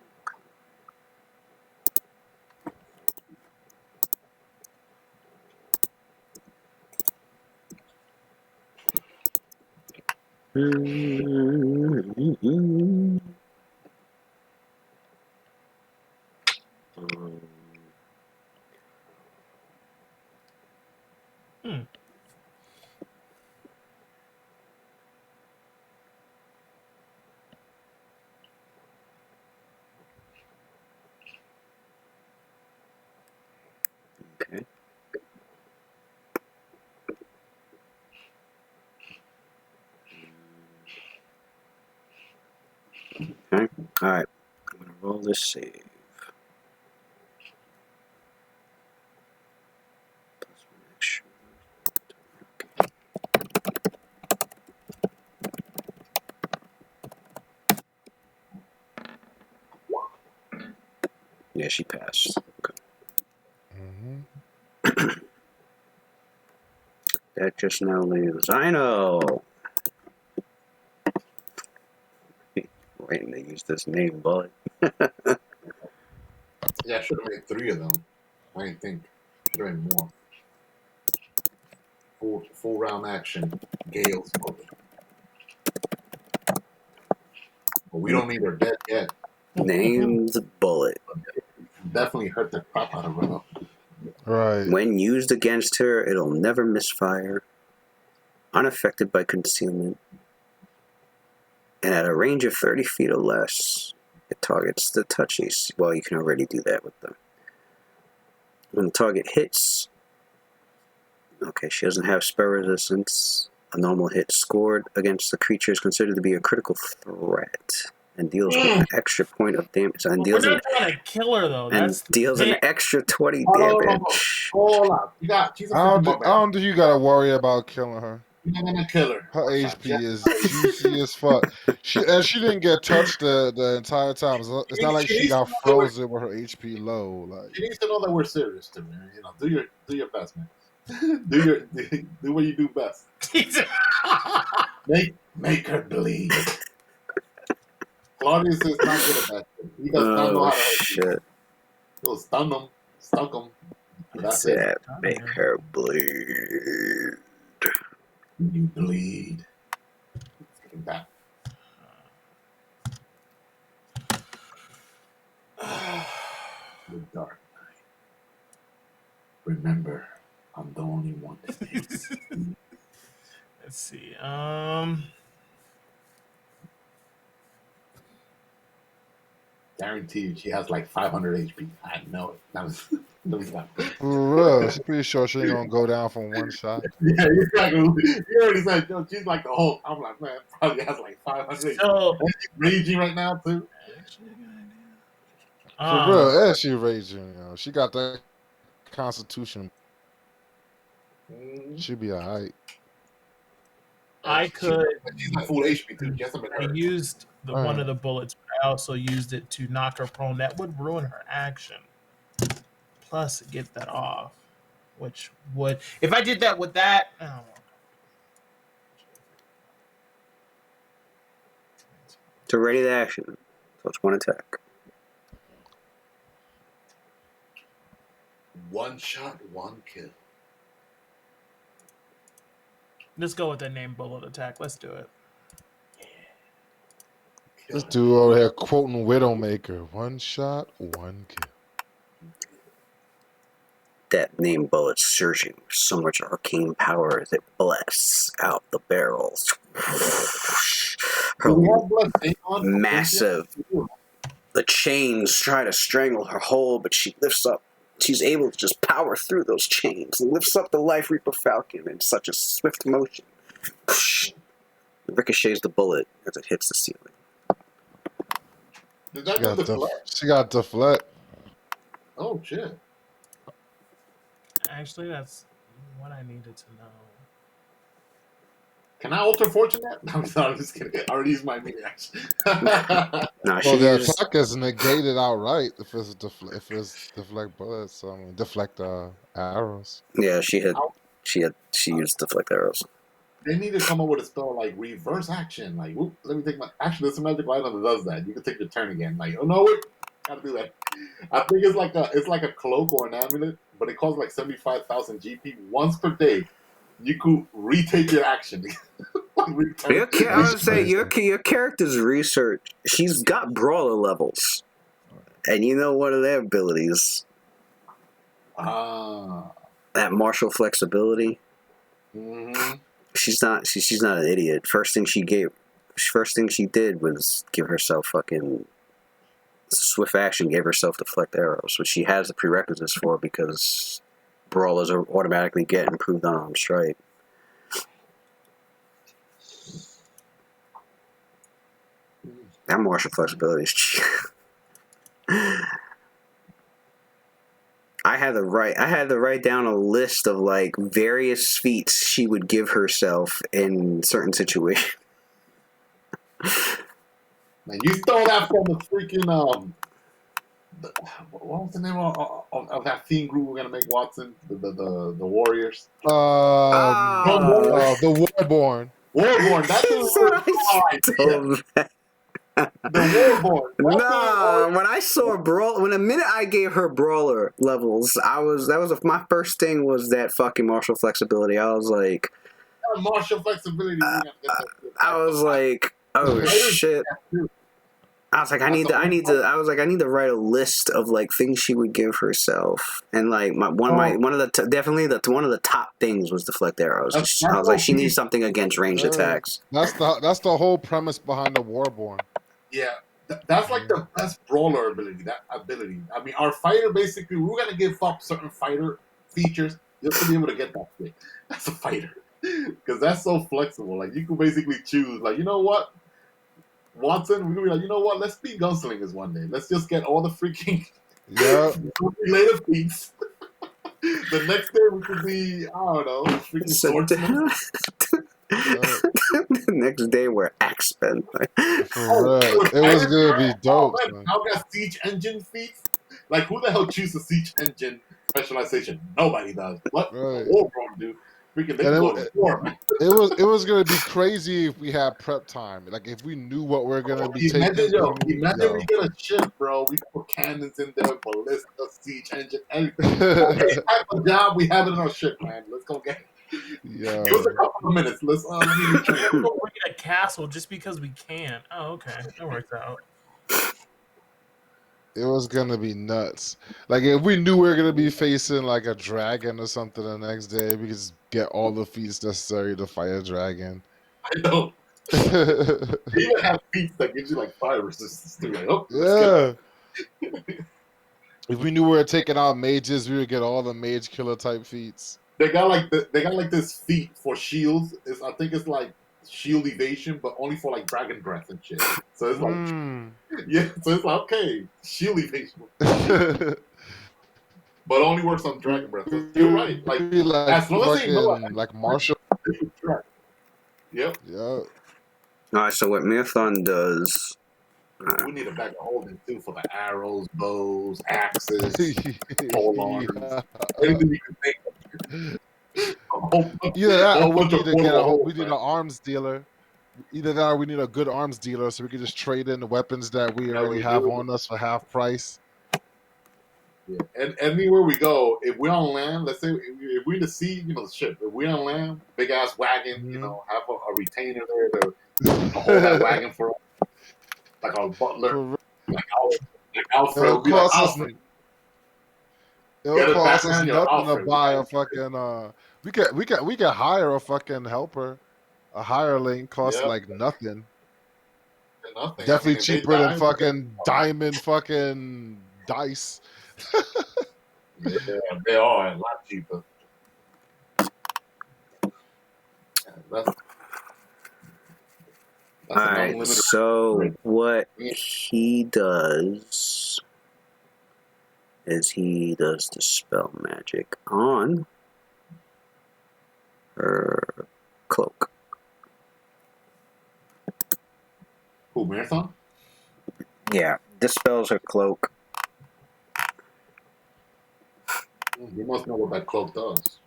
Okay. Okay. Alright. I'm gonna roll this save. Plus one extra. Okay. Yeah, she passed. Okay. That just now leaves Zino. Waiting to use this name bullet. Yeah, I should have made 3 of them. I didn't think. Should have made more. Full round action. Gale's bullet. But we don't need her dead yet. Name's bullet. Definitely hurt the crap out of her though. Right. When used against her, it'll never misfire. Unaffected by concealment. And at a range of 30 feet or less, it targets the touch AC. Well, you can already do that with them. When the target hits, okay, she doesn't have spell resistance. A normal hit scored against the creature is considered to be a critical threat and deals an extra point of damage. And We're not trying to kill her though. and That's deals an it. extra 20 Oh, damage. hold on. She's a I freaking barbarian. don't think you gotta worry about killing her. You're not gonna kill her. Her Watch HP out. is juicy as fuck. She didn't get touched the entire time. It's not like she got frozen with her HP low. Like She needs to know that we're serious too, man. You know, do your best, man. do what you do best. Make her bleed. Claudius is not good at that. He does not know how to hurt people. Shit. He'll stun them, stuck them. That's Yeah, it. make her bleed. You bleed. That. The dark night. Remember, I'm the only one that thinks. Let's see. Guaranteed, she has like 500 HP. I know it. That was for real, she's pretty sure she ain't gonna go down from one shot. Yeah, exactly. You already said, yo, she's like the Hulk. I'm like, man, probably has like 500. So, and she's raging right now too. For real, yeah, she raging. You know, she got that constitution. She'll be alright. I could. She's at full HP too. She hasn't been I hurt. used one of the bullets, but I also used it to knock her prone. That would ruin her action. Plus, get that off, which would, if I did that with that, oh. To ready the action, so it's one attack. One shot, one kill. Let's go with the name bullet attack. Let's do it. This dude over here quoting Widowmaker. One shot, one kill. that name bullet surging with so much arcane power as it blasts out the barrels. Her Do we have blood stain on massive. The chains try to strangle her whole, but she lifts up. She's able to just power through those chains and lifts up the Life Reaper Falcon in such a swift motion. It ricochets the bullet as it hits the ceiling. Did that do deflect? She got deflect. Oh shit! Actually, that's what I needed to know. Can I alter fortune that? No, I'm just kidding. I already used my mini action. No, Well, the attack is negated outright if it's deflect bullets. Deflect arrows. Yeah, she used deflect arrows. They need to come up with a spell like reverse action. Like, whoop, let me take my. Actually, there's a magical item that does that. You can take your turn again. Like, oh no, wait, gotta do that. I think it's like a cloak or an amulet, but it costs like 75,000 GP once per day. You could retake your action. I would say your character's research. She's got brawler levels, and you know one of their abilities. That martial flexibility. Mm-hmm. She's not an idiot. First thing she did was give herself fucking swift action. Gave herself deflect arrows, which she has the prerequisites for because brawlers automatically get improved unarmed strike. That martial flexibility is cheap. I had to write down a list of like various feats she would give herself in certain situations. Man, you stole that from the freaking what was the name of that theme group we're gonna make, Watson? The Warriors. The Warborn. Warborn. That's the Warborn. Nah, when I saw when the minute I gave her brawler levels, my first thing was that fucking martial flexibility. I was like, martial flexibility. I was like, oh shit. I was like, I need to write a list of like things she would give herself, and like one of the top things was deflect arrows. I was like, she needs something against ranged attacks. That's the whole premise behind the Warborn. Yeah, that's like the best brawler ability. I mean, our fighter basically, we're gonna give up certain fighter features just to be able to get that thing. That's a fighter because that's so flexible. Like you can basically choose. Like, you know what, Watson, we're gonna be like, you know what? Let's be gunslingers one day. Let's just get all the freaking related feats. The next day we could be, I don't know, freaking swordsman. The next day we're axemen. It was gonna be dope. I've got siege engine feats. Like, who the hell chooses siege engine specialization? Nobody does. What? Right. Warborn, dude. Freaking it was gonna be crazy if we had prep time. Like if we knew what we're gonna be taking. Imagine we get a ship, bro. We put cannons in there, ballista, siege engine, anything. Any type of job, we have it in our ship, man. Let's go get it. Yeah. Give us a couple of minutes. Let's We're in a castle just because we can. Oh, okay, that works out. It was gonna be nuts. Like if we knew we were gonna be facing like a dragon or something the next day, we could just get all the feats necessary to fight a dragon. I know. They even have feats that gives you like fire resistance too. Like, oh, yeah. If we knew we were taking out mages, we would get all the mage killer type feats. They got like this feat for shields. I think it's like shield evasion, but only for like dragon breath and shit. So it's like, yeah. So it's like, okay, shield evasion, but only works on dragon breath. So you're right. Like as long as they know, like martial. Yep. Yeah. All right. So what Marathon does. We need a bag of holding too for the arrows, bows, axes, pole arms, anything you can think of. Either that or we need an arms dealer. Either that or we need a good arms dealer so we can just trade in the weapons that we already have on us for half price. Yeah, and anywhere we go, if we're on land, let's say if we're in the sea, you know, the ship. If we're on land, big ass wagon, you know, have a retainer there to hold that wagon for us. Like our butler, like Alfred. It'll Get it, cost us Batman. You're nothing to Alfred. buy a fucking. We could hire a fucking helper. A hireling costs Yep. like nothing. Nothing. I Definitely mean, if they cheaper than die, fucking diamond fucking dice. yeah, they are a lot cheaper. That's All an right. unlimited. So what he does is he does the spell magic on her cloak. Who, Marathon? Yeah, dispels her cloak. You must know what that cloak does.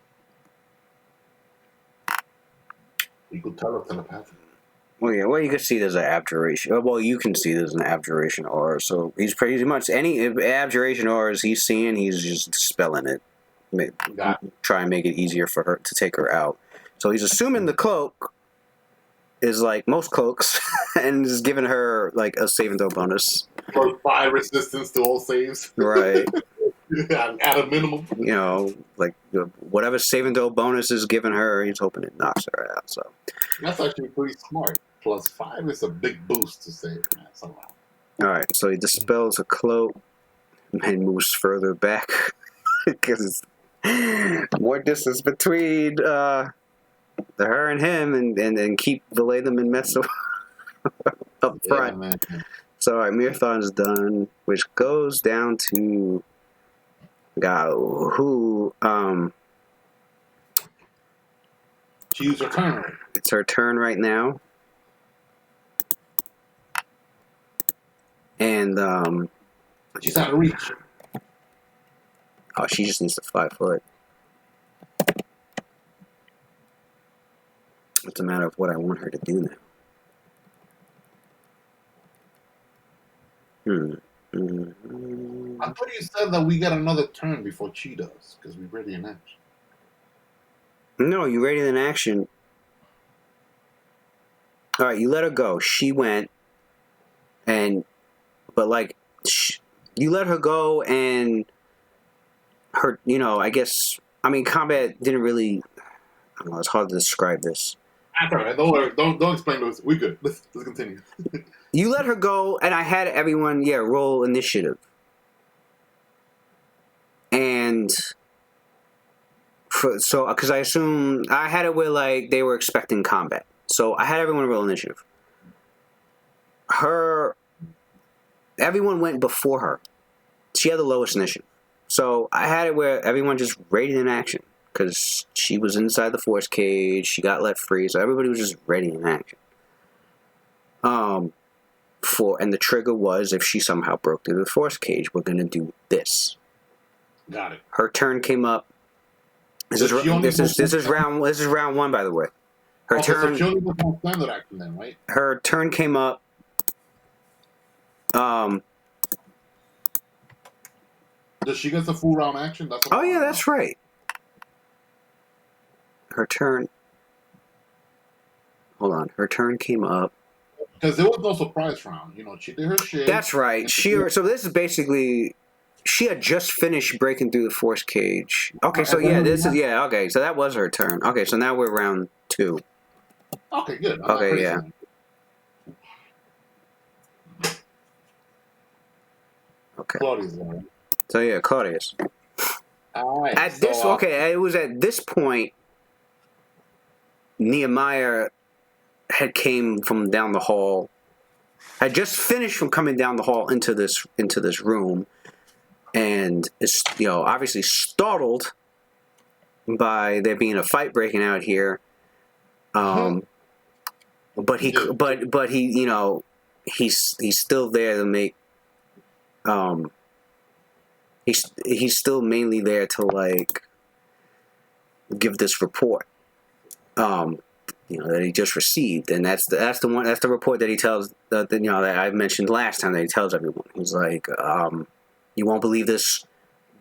You could tell it telepathically. Well, yeah. Well, you can see there's an abjuration. Well, you can see there's an abjuration aura. So he's pretty much any abjuration auras he's seeing, he's just dispelling it. Try and make it easier for her to take her out. So he's assuming the cloak is like most cloaks, and is giving her like a save and throw bonus. For 5 resistance to all saves. Right. At a minimum. You know, like whatever save and throw bonus is giving her, he's hoping it knocks her out. So that's actually pretty smart. Plus 5 is a big boost to save, man. Somehow. All right, so he dispels a cloak and moves further back because more distance between her and him, and keep Valatham and Metso up front. Man. So, all right, Marathon's done, which goes down to who. She used her turn. It's her turn right now. And she's out of reach. Oh, she just needs to 5 foot. It's a matter of what I want her to do now. I thought you said that we get another turn before she does, because we ready in action. No, you ready in action. All right, you let her go. She went, but like, you let her go, and her, I guess, combat didn't really, I don't know, it's hard to describe this. That's all right. Don't worry. Don't explain to us. We good. Let's continue. You let her go, and I had everyone, roll initiative. And because I assume I had it where like they were expecting combat, so I had everyone roll initiative. Everyone went before her. She had the lowest initiative, so I had it where everyone just rated in action because she was inside the force cage. She got let free, so everybody was just ready in action. And the trigger was if she somehow broke through the force cage, we're gonna do this. Got it. Her turn came up. This is round 1, by the way. Her turn. So she only was on standard action then, right? Her turn came up. Does she get the full round action? That's right. Her turn. Hold on. Her turn came up. Because there was no surprise round. She did her shit. That's right. So this is basically. She had just finished breaking through the force cage. Okay, so okay, so that was her turn. Okay, so now we're round 2. Okay, good. Okay, yeah. Okay. Claudius, right? So yeah, Claudius. All right. It was at this point Nehemiah had came from down the hall. Had just finished from coming down the hall into this room. And is obviously startled by there being a fight breaking out here, but he he's still there to make he's still mainly there to like give this report that he just received, and that's the report that he tells that I mentioned last time that he tells everyone. He's like. You won't believe this,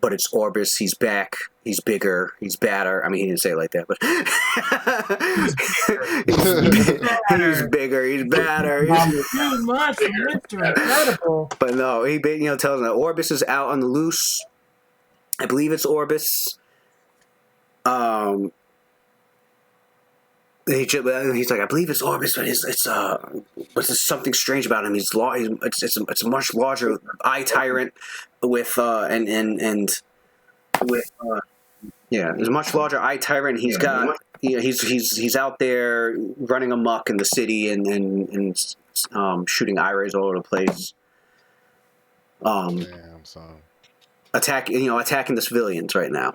but it's Orbis. He's back. He's bigger. He's badder. I mean, he didn't say it like that, but he's bigger. He's badder. Too much, Mr. Incredible. But no, he tells them that Orbis is out on the loose. I believe it's Orbis. He's like, I believe it's Orbis, but but there's something strange about him. It's a much larger eye tyrant with there's a much larger eye tyrant. He's he's out there running amok in the city and shooting eye rays all over the place. Damn, son. Attacking the civilians right now.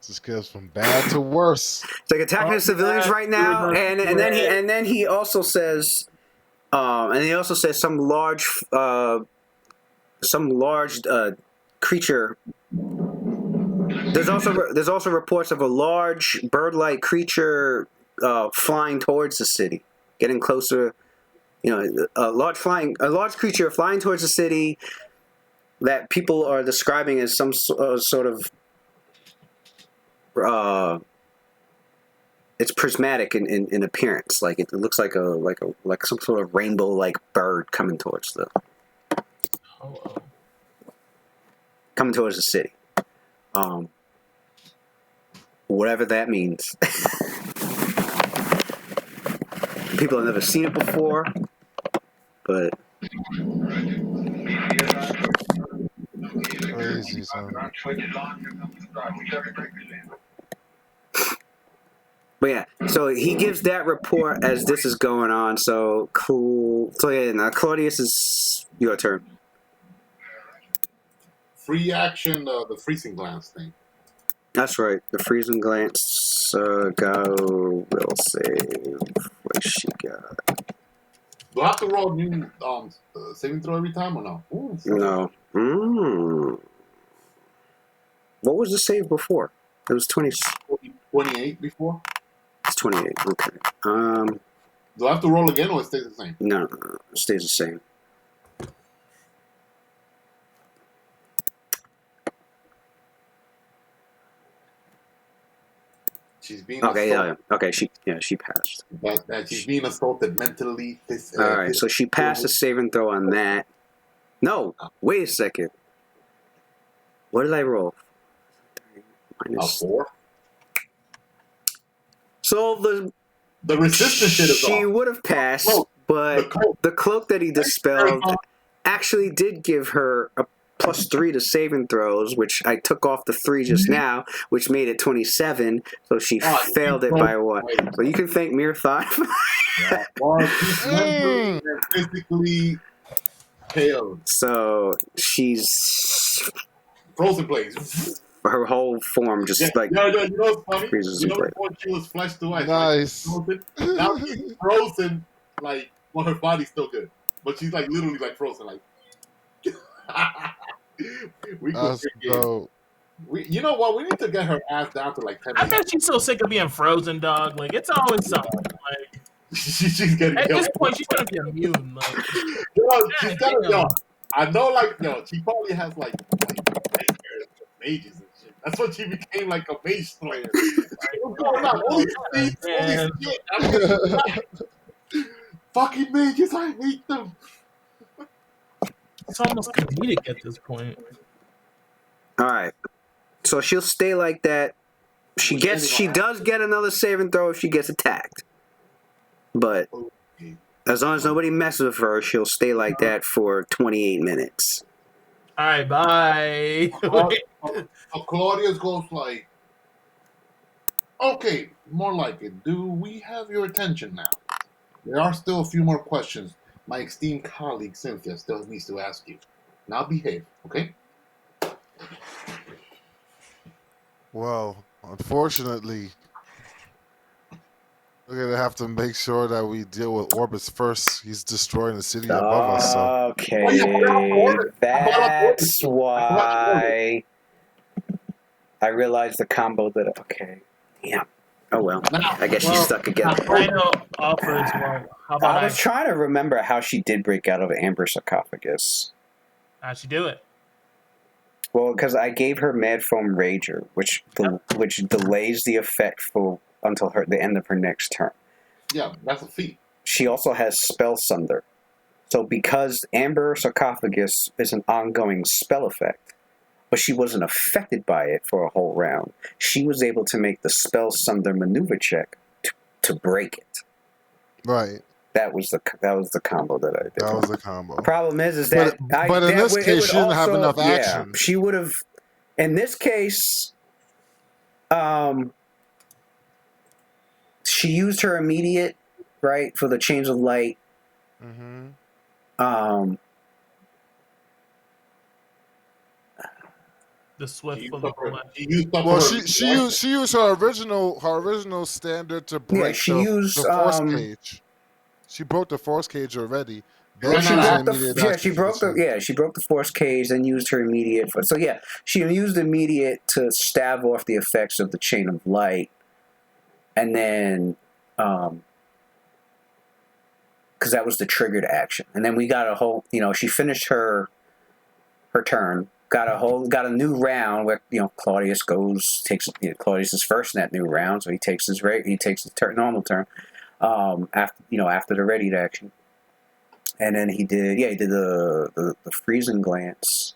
Just goes from bad to worse. It's like attacking the civilians right now, and then he also says, some large creature. There's also reports of a large bird-like creature flying towards the city, getting closer. A large creature flying towards the city that people are describing as some sort of. It's prismatic in appearance. Like it looks like some sort of rainbow-like bird coming towards the city. Whatever that means. People have never seen it before, but Crazy, son. But yeah, so he gives that report as this is going on. So cool. So yeah, now Claudius, is your turn. Free action, the freezing glance thing. That's right. The freezing glance. Will save. What she got? Do I have to roll a new saving throw every time or no? Ooh, No. What was the save before? It was 28 before. It's 28. Okay. Do I have to roll again or it stays the same? No, it stays the same. She's being Okay, assaulted. yeah. Okay, she passed. But she's being assaulted mentally. All right, so she passed the saving throw on that. No, wait a second. What did I roll? Minus 4. So the resistance shit is she off. would have passed, but the cloak that he dispelled actually did give her a +3 to saving throws, which I took off the 3 just now, which made it 27. So she failed it by what? So you can thank Mere Thought. Yeah. Well, she's mentally and physically pale. So she's Frozen place. her whole form just You know what's funny? freezes You in know place. before she was flesh to ice. Nice. Like, now she's frozen, like, well, her body's still good. But she's, like, literally, like, frozen, like. We could That's dope. you know what? We need to get her ass down to, like, 10 I minutes. bet she's so sick of being frozen, dog. Like, it's always something. Like, she's getting at killed. this point, she's gonna be immune. Like, She's got to, I know, like, she probably has, like nightmares of mages and shit. That's what she became, like, a mage slayer. What's going on? Holy shit. Fucking mages, I hate them. it's almost comedic at this point. All right. So she'll stay like that. She does get another saving throw if she gets attacked. But as long as nobody messes with her, she'll stay like that for 28 minutes. All right, bye. So Claudius goes like, okay, more like it. Do we have your attention now? There are still a few more questions my esteemed colleague Cynthia still needs to ask you. Now behave, okay? Well, unfortunately, we're gonna have to make sure that we deal with Orbis first. He's destroying the city above us. So Okay, that's why I realized the combo that. Okay, yeah. Oh well, I guess she's stuck again. I know offers. Well, how about I was trying to remember how she did break out of Amber sarcophagus. how'd she do it? Well, because I gave her Mad Foam Rager, which delays the effect until the end of her next turn. Yeah, that's a feat. She also has Spell Sunder, So because Amber Sarcophagus is an ongoing spell effect, but she wasn't affected by it for a whole round, she was able to make the spell sunder maneuver check to break it. Right. That was the combo that I did. That was the combo. Problem is that but in this case, she didn't have enough action. She would have. In this case, she used her immediate right for the chains of light. Mm-hmm. The swift for the bullet. She used her original standard to break the force cage. She broke the force cage already. She broke the force cage and used her immediate. She used immediate to stave off the effects of the chain of light, and then because that was the triggered action, and then we got a whole. She finished her turn. Got a new round where Claudius takes Claudius' first in that new round, so he takes his normal turn after the readied action, and then he did the freezing glance.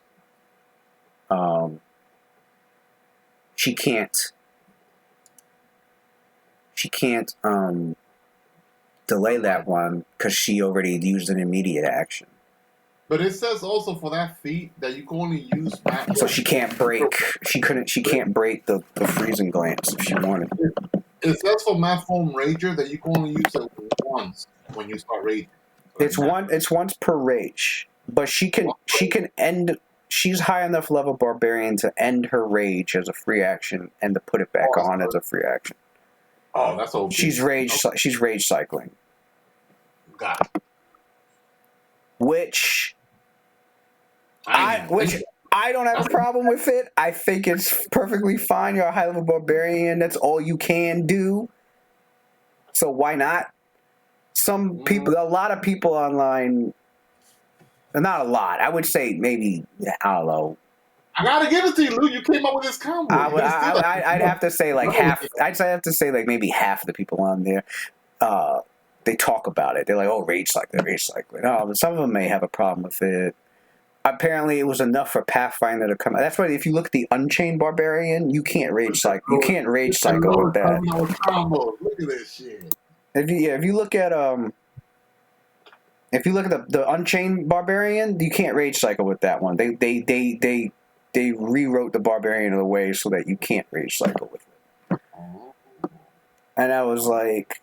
She can't delay that one because she already used an immediate action. But it says also for that feat that you can only use magic. So she can't break. She can't break the freezing glance if she wanted. It says for Math Form Rager that you can only use it once when you start raging. It's once per rage, but she can end. She's high enough level barbarian to end her rage as a free action and to put it back on as a free action. Oh, that's OP. She's rage cycling. Got it. Which I don't have a problem with it. I think it's perfectly fine. You're a high level barbarian. That's all you can do. So why not? Some people, a lot of people online, not a lot. I would say maybe, I don't know. I gotta give it to you, Lou. You came up with this combo. I'd have to say like half. I'd have to say like maybe half of the people on there. They talk about it. They're like, "Oh, rage cycling." No, but some of them may have a problem with it. Apparently, it was enough for Pathfinder to come. That's why if you look at the Unchained Barbarian, you can't rage cycle. You can't rage cycle with that. Look at this shit. If you look at the Unchained Barbarian, you can't rage cycle with that one. They rewrote the Barbarian in a way so that you can't rage cycle with it. And I was like.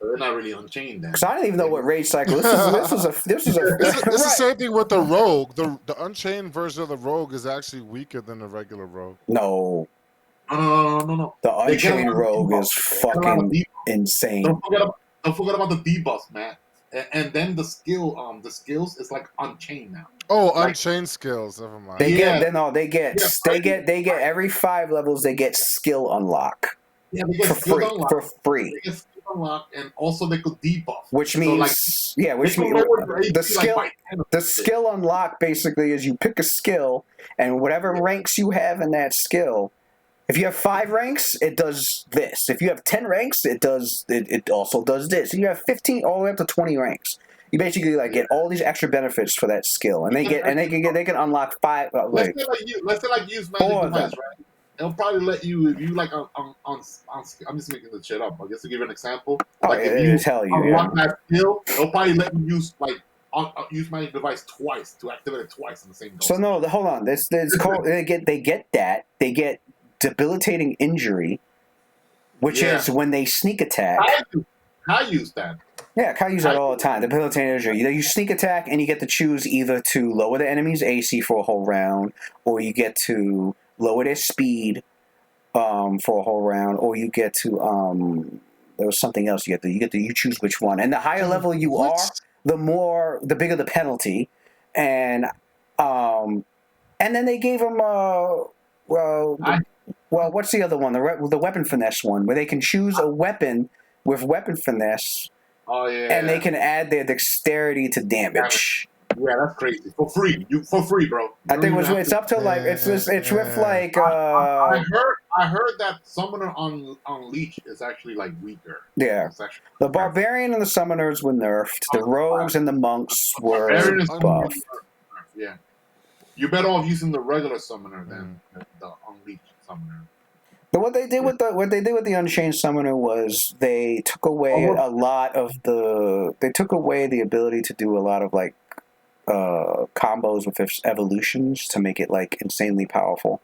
They're not really unchained then. Because I didn't even know what rage cycle. This is a. It's the same thing with the rogue. The unchained version of the rogue is actually weaker than the regular rogue. No. No. The unchained rogue is fucking insane. Don't forget about the debuffs, man. And then the skills is like unchained now. Oh, unchained skills. Never mind. They get every 5 levels. They get skill unlock. Yeah, they get for free. They get skill unlock, and also they could debuff. Which means, the skill unlock basically is you pick a skill, and whatever ranks you have in that skill. If you have 5 ranks, it does this. If you have 10 ranks, it also does this. If you have 15 all the way up to 20 ranks, you basically get all these extra benefits for that skill, and they can unlock 5. Let's say use magic device, right? It'll probably let you if you I'm just making this shit up. I guess to give you an example. Unlock that skill, it'll probably let you use magic device twice to activate it twice in the same. So no, hold on. This called they get debilitating injury, which is when they sneak attack. I use that. Yeah, I use that all the time. Debilitating injury. You sneak attack, and you get to choose either to lower the enemy's AC for a whole round, or you get to lower their speed for a whole round, or you get to there was something else you choose which one. And the higher level you are, the bigger the penalty. And then they gave them what's the other one? The weapon finesse one, where they can choose a weapon with weapon finesse. Oh yeah. And they can add their dexterity to damage. Yeah, that's crazy. For free, bro. I think it's up to it's with like. I I heard that Summoner on Leech is actually like weaker. Yeah. It's actually The Barbarian and the Summoners were nerfed. The Rogues and the Monks were Barbarian is buffed. yeah. You're better off using the regular Summoner than the Unleashed Summoner. But what they did with the Unchained Summoner was they took away a lot of the. They took away the ability to do a lot of like combos with evolutions to make it like insanely powerful.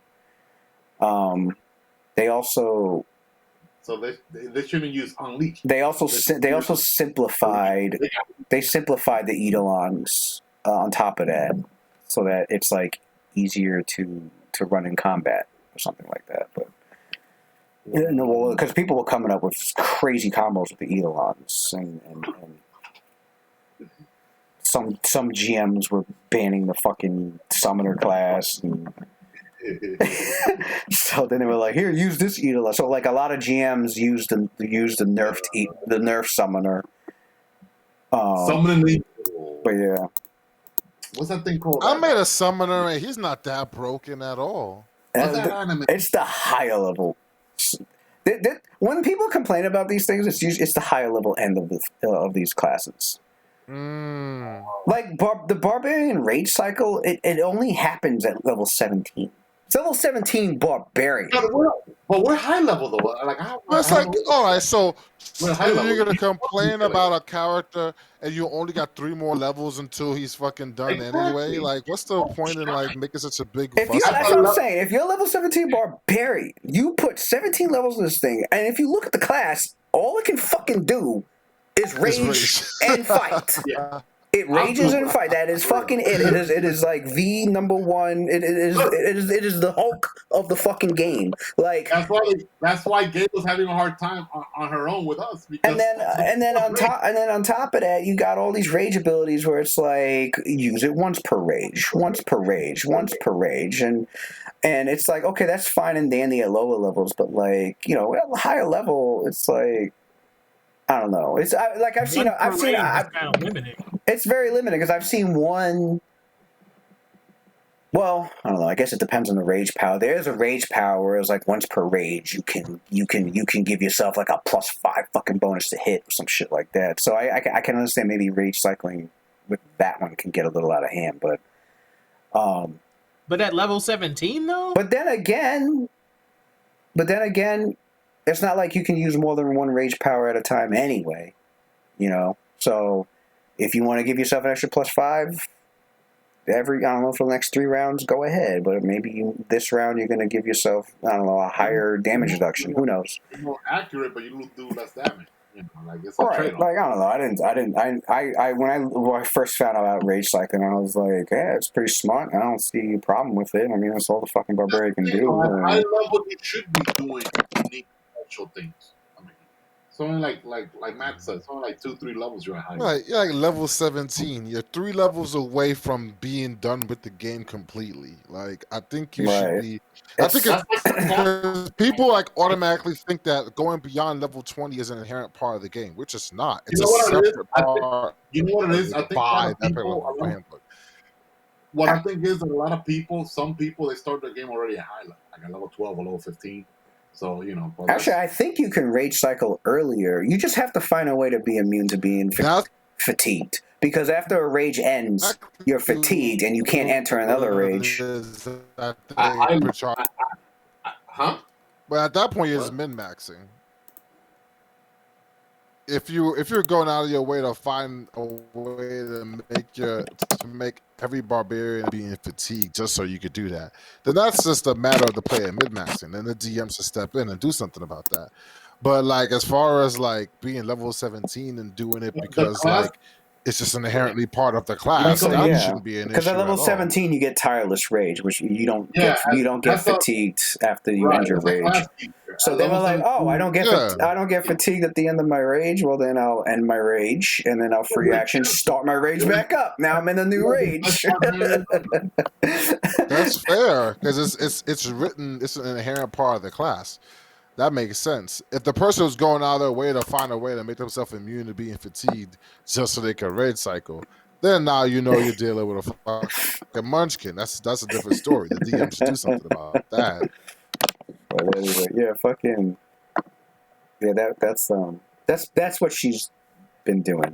They also. So they shouldn't use Unleashed. They also simplified. They simplified the Eidolons on top of that, so that it's like easier to run in combat or something like that. But because people were coming up with crazy combos with the Eidolons, and some GMs were banning the fucking Summoner class. And so then they were like, "Here, use this Eidolon." So like a lot of GMs used the nerf Summoner. Summoning. But yeah, what's that thing called? I made a Summoner, and he's not that broken at all. It's the higher level. When people complain about these things, it's the higher level end of these classes. Like the Barbarian Rage Cycle, it only happens at level 17. It's level 17 Barbarian. But we're high level though. Like It's like, all right, so level. you're gonna complain about a character and you only got 3 more levels until he's fucking done anyway. Like, what's the point in like making such a big fuss? That's what I'm saying. If you're level 17 Barbarian, you put 17 levels in this thing, and if you look at the class, all it can fucking do is rage and fight. Yeah. It rages and fight. That is fucking it. It is like the number one. It is the Hulk of the fucking game. Like that's why Gabe was having a hard time on her own with us. Because and then on top of that, you got all these rage abilities where it's like use it once per rage, and it's like, okay, that's fine and dandy at lower levels, but like, you know, at a higher level, it's like, I don't know. It's I've seen kind of limited. It's very limited because I've seen one. Well, I don't know. I guess it depends on the rage power. There's a rage power where it's like once per rage, you can give yourself like a +5 fucking bonus to hit or some shit like that. So I can understand maybe rage cycling with that one can get a little out of hand, but at level 17 though. But then again, it's not like you can use more than one rage power at a time anyway, you know. So if you want to give yourself an extra +5 I don't know, for the next 3 rounds, go ahead. But maybe this round you're going to give yourself, I don't know, a higher damage reduction. Who knows? It's more accurate, but you do less damage. You know, like it's a trade-off. Like, I don't know. When I first found out about rage cycling, I was like, yeah, it's pretty smart. I don't see a problem with it. I mean, that's all the fucking Barbarian can do. I love what you should be doing unique special things. I mean, something like Matt said, something like 2-3 levels you're at high. Right, you're like level 17. You're 3 levels away from being done with the game completely. Like, I think you should be. I think it's people like automatically think that going beyond level 20 is an inherent part of the game, which it's not. It's a separate part. You know what it is? I think what I think is that a lot of people, some people, they start their game already at high level, like at level 12 or level 15. So, you know. Actually, I think you can rage cycle earlier. You just have to find a way to be immune to being fatigued. Because after a rage ends, you're fatigued and you can't enter another rage. Huh? But at that point, you're just min-maxing. If you're going out of your way to find a way to make every barbarian being fatigued just so you could do that, then that's just a matter of the player mid-maxing. Then the DM should step in and do something about that. But like as far as like being level 17 and doing it because like it's just an inherently part of the class, that shouldn't be an issue. Because at level 17 you get tireless rage, which you don't get fatigued after you end your rage. So they were like, "Oh, I don't get fatigued at the end of my rage. Well, then I'll end my rage, and then I'll free action start my rage back up. Now I'm in a new rage." That's fair because it's written. It's an inherent part of the class. That makes sense. If the person was going out of their way to find a way to make themselves immune to being fatigued just so they can rage cycle, then now you know you're dealing with a fucking munchkin. That's a different story. The DM should do something about that. But anyway, yeah, fucking yeah. That's what she's been doing.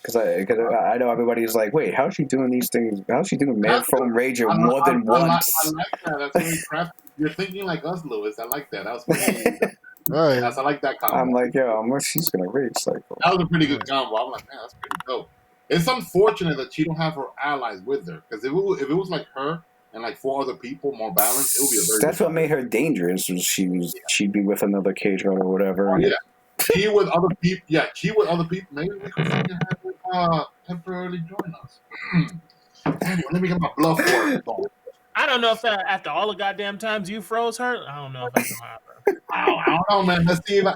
Because I know everybody's like, wait, how's she doing these things? How's she doing Man Foam Ranger more than once? I like that. That's really crafty. You're thinking like us, Lewis. I like that. That was pretty. Right. Yes, I like that combo. I'm like, yo, she's gonna rage cycle. That was a pretty good combo. I'm like, man, that's pretty dope. It's unfortunate that she don't have her allies with her. Because if it was like her and like 4 other people, more balanced, it would be a very. That's what made her dangerous. Was she'd be with another cage guard or whatever. Oh, yeah. She with other people. Yeah, she with other people. Maybe we could fucking have her temporarily join us. Anyway, let me get my bluff for it. I don't know if after all the goddamn times you froze her, I don't know if that's gonna happen. I don't know, man. Let's see if I.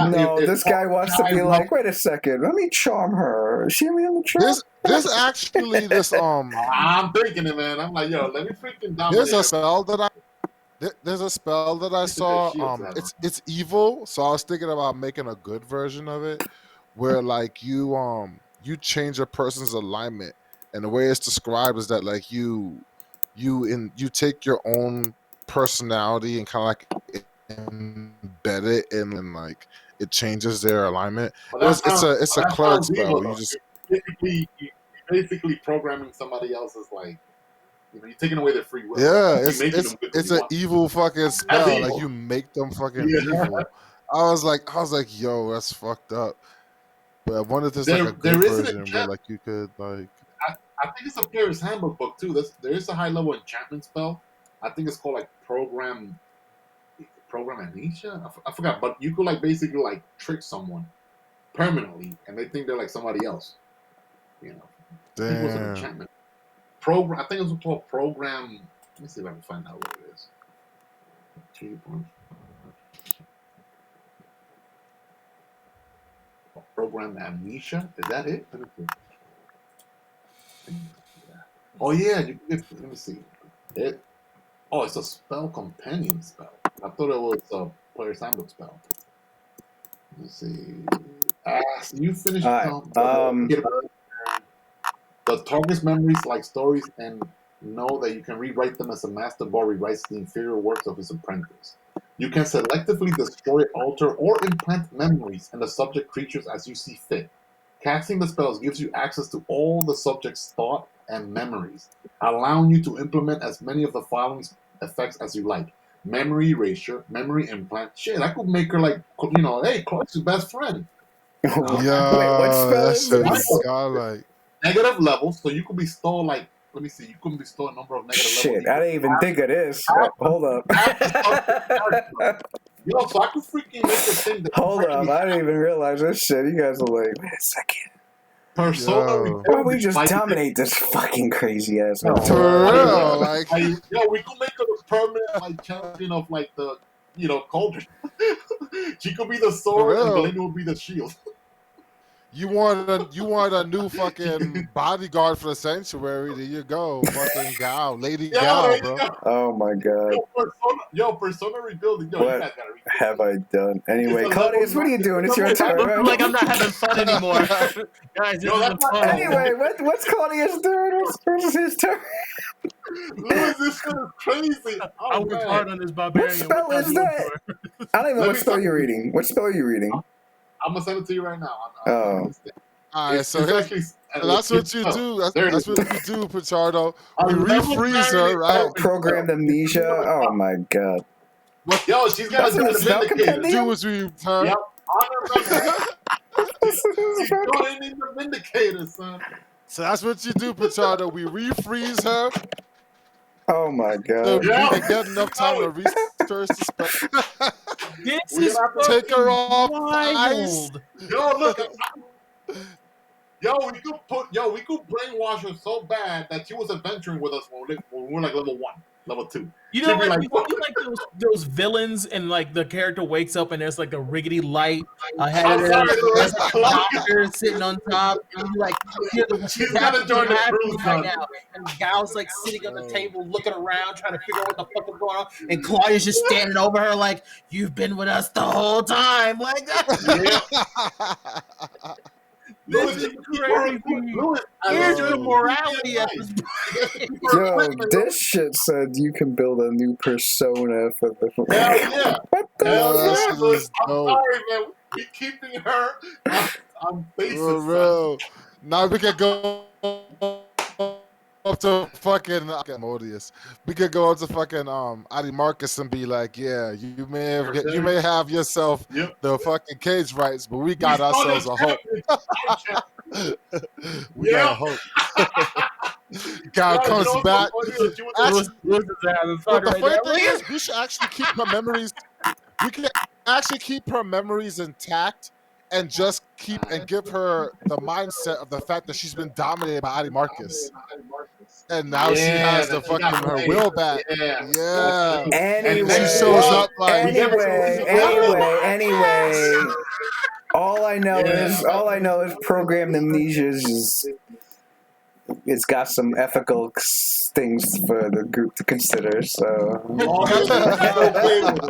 No, if this guy wants to be like, wait a second, let me charm her. Is she me on the charm? There's actually this I'm thinking it, man. I'm like, yo, let me freaking dominate. There's a spell that I saw. It's evil, so I was thinking about making a good version of it, where like you change a person's alignment, and the way it's described is that like you take your own personality and kind of like embed it in, and like it changes their alignment. It's a cleric spell. You just basically programming somebody else's like. You're taking away their free will. Yeah, it's an evil fucking spell. Evil. Like you make them fucking evil. I was like, yo, that's fucked up. But I wonder if there's like a good version where like you could like. I think it's a player's handbook book too. There is a high level enchantment spell. I think it's called like program amnesia. I forgot, but you could like basically like trick someone permanently, and they think they're like somebody else. You know, I think it was an enchantment. I think it was called program. Let me see if I can find out what it is. 2 points. Program amnesia. Is that it? Let me see. Oh yeah. Let me see. It's a spell companion spell. I thought it was a player's handbook spell. Let's see. So you finished. The target's memories like stories and know that you can rewrite them as a master bard rewrites the inferior works of his apprentice. You can selectively destroy, alter, or implant memories in the subject creatures as you see fit. Casting the spells gives you access to all the subject's thought and memories, allowing you to implement as many of the following effects as you like. Memory erasure, memory implant. Shit, I could make her like, hey, Clark's your best friend. Yeah, wait, what spell is this? Negative levels, so you could bestow like. Let me see. You couldn't bestow a number of negative levels. Shit, I didn't even think of this. Hold up. Yo, so I could freaking make a thing. Hold up, I didn't even realize this shit. You guys are like, wait a second. Persona. Why don't we just dominate this fucking crazy ass? For real, like, we could make her a permanent like champion of like the culture. She could be the sword, and Belinda would be the shield. You want a new fucking bodyguard for the sanctuary? There you go, fucking gal, Lady Gal, bro. Oh my god. Persona rebuilding. What have I done? Anyway, Claudius, what are you doing? It's your turn, right? Like I'm not having fun anymore, guys. This isn't fun. Anyway, what's Claudius doing? What's his turn? Lewis, this shit is crazy. I worked hard on this barbarian. What spell is that? I don't even know what spell you're reading. What spell are you reading? I'm gonna send it to you right now. All right, so that's what you do. That's what you do, Pichardo. You refreeze her, right? Programmed amnesia. Oh my god. Yo, she's gonna do the Vindicator. Do as we turn. Yep. She's going in the Vindicator, son. So that's what you do, Pichardo. We refreeze her. Oh my god. So we can get enough time to research the spell. This is take her off wild. Yo, look. We could brainwash her so bad that she was adventuring with us when we were like level 1, level 2. You know, like those villains, and like the character wakes up and there's like a rickety light ahead of her. There's a doctor sitting on top, and you like she's gonna join the cruise right now. And Gal's like sitting on the table, looking around, trying to figure out what the fuck is going on. And Claudia's just standing over her, like, "You've been with us the whole time," like that. Louis, This is you keep her. crazy. Louis, at Where's least the Bro. morality at alive. this You have to keep her Yo, alive, this shit said you can build a new persona for the. Hell yeah. What the Hell Yo, that yeah, shit Louis. is I'm dope. sorry, man. We keeping her on For basis, son. real. Now we can go up to fucking Modius. We could go up to fucking Adi Marcus and be like, yeah, you may have yourself Yep. the fucking cage rights, but we We got saw ourselves the a hope. champion. We got a hope. Guy Yo, comes back. She was Actually, Lewis is having fun but the right funny now. thing is, we should actually keep her memories. We can actually keep her memories intact and just keep and give her the mindset of the fact that she's been dominated by Adi Marcus, and now she has the that she got fucking her played. will back. Yeah. Yeah, Anyway, and she shows up like anyway. All I know Yeah. is programmed amnesia is just, it's got some ethical things for the group to consider. So Claudius is okay with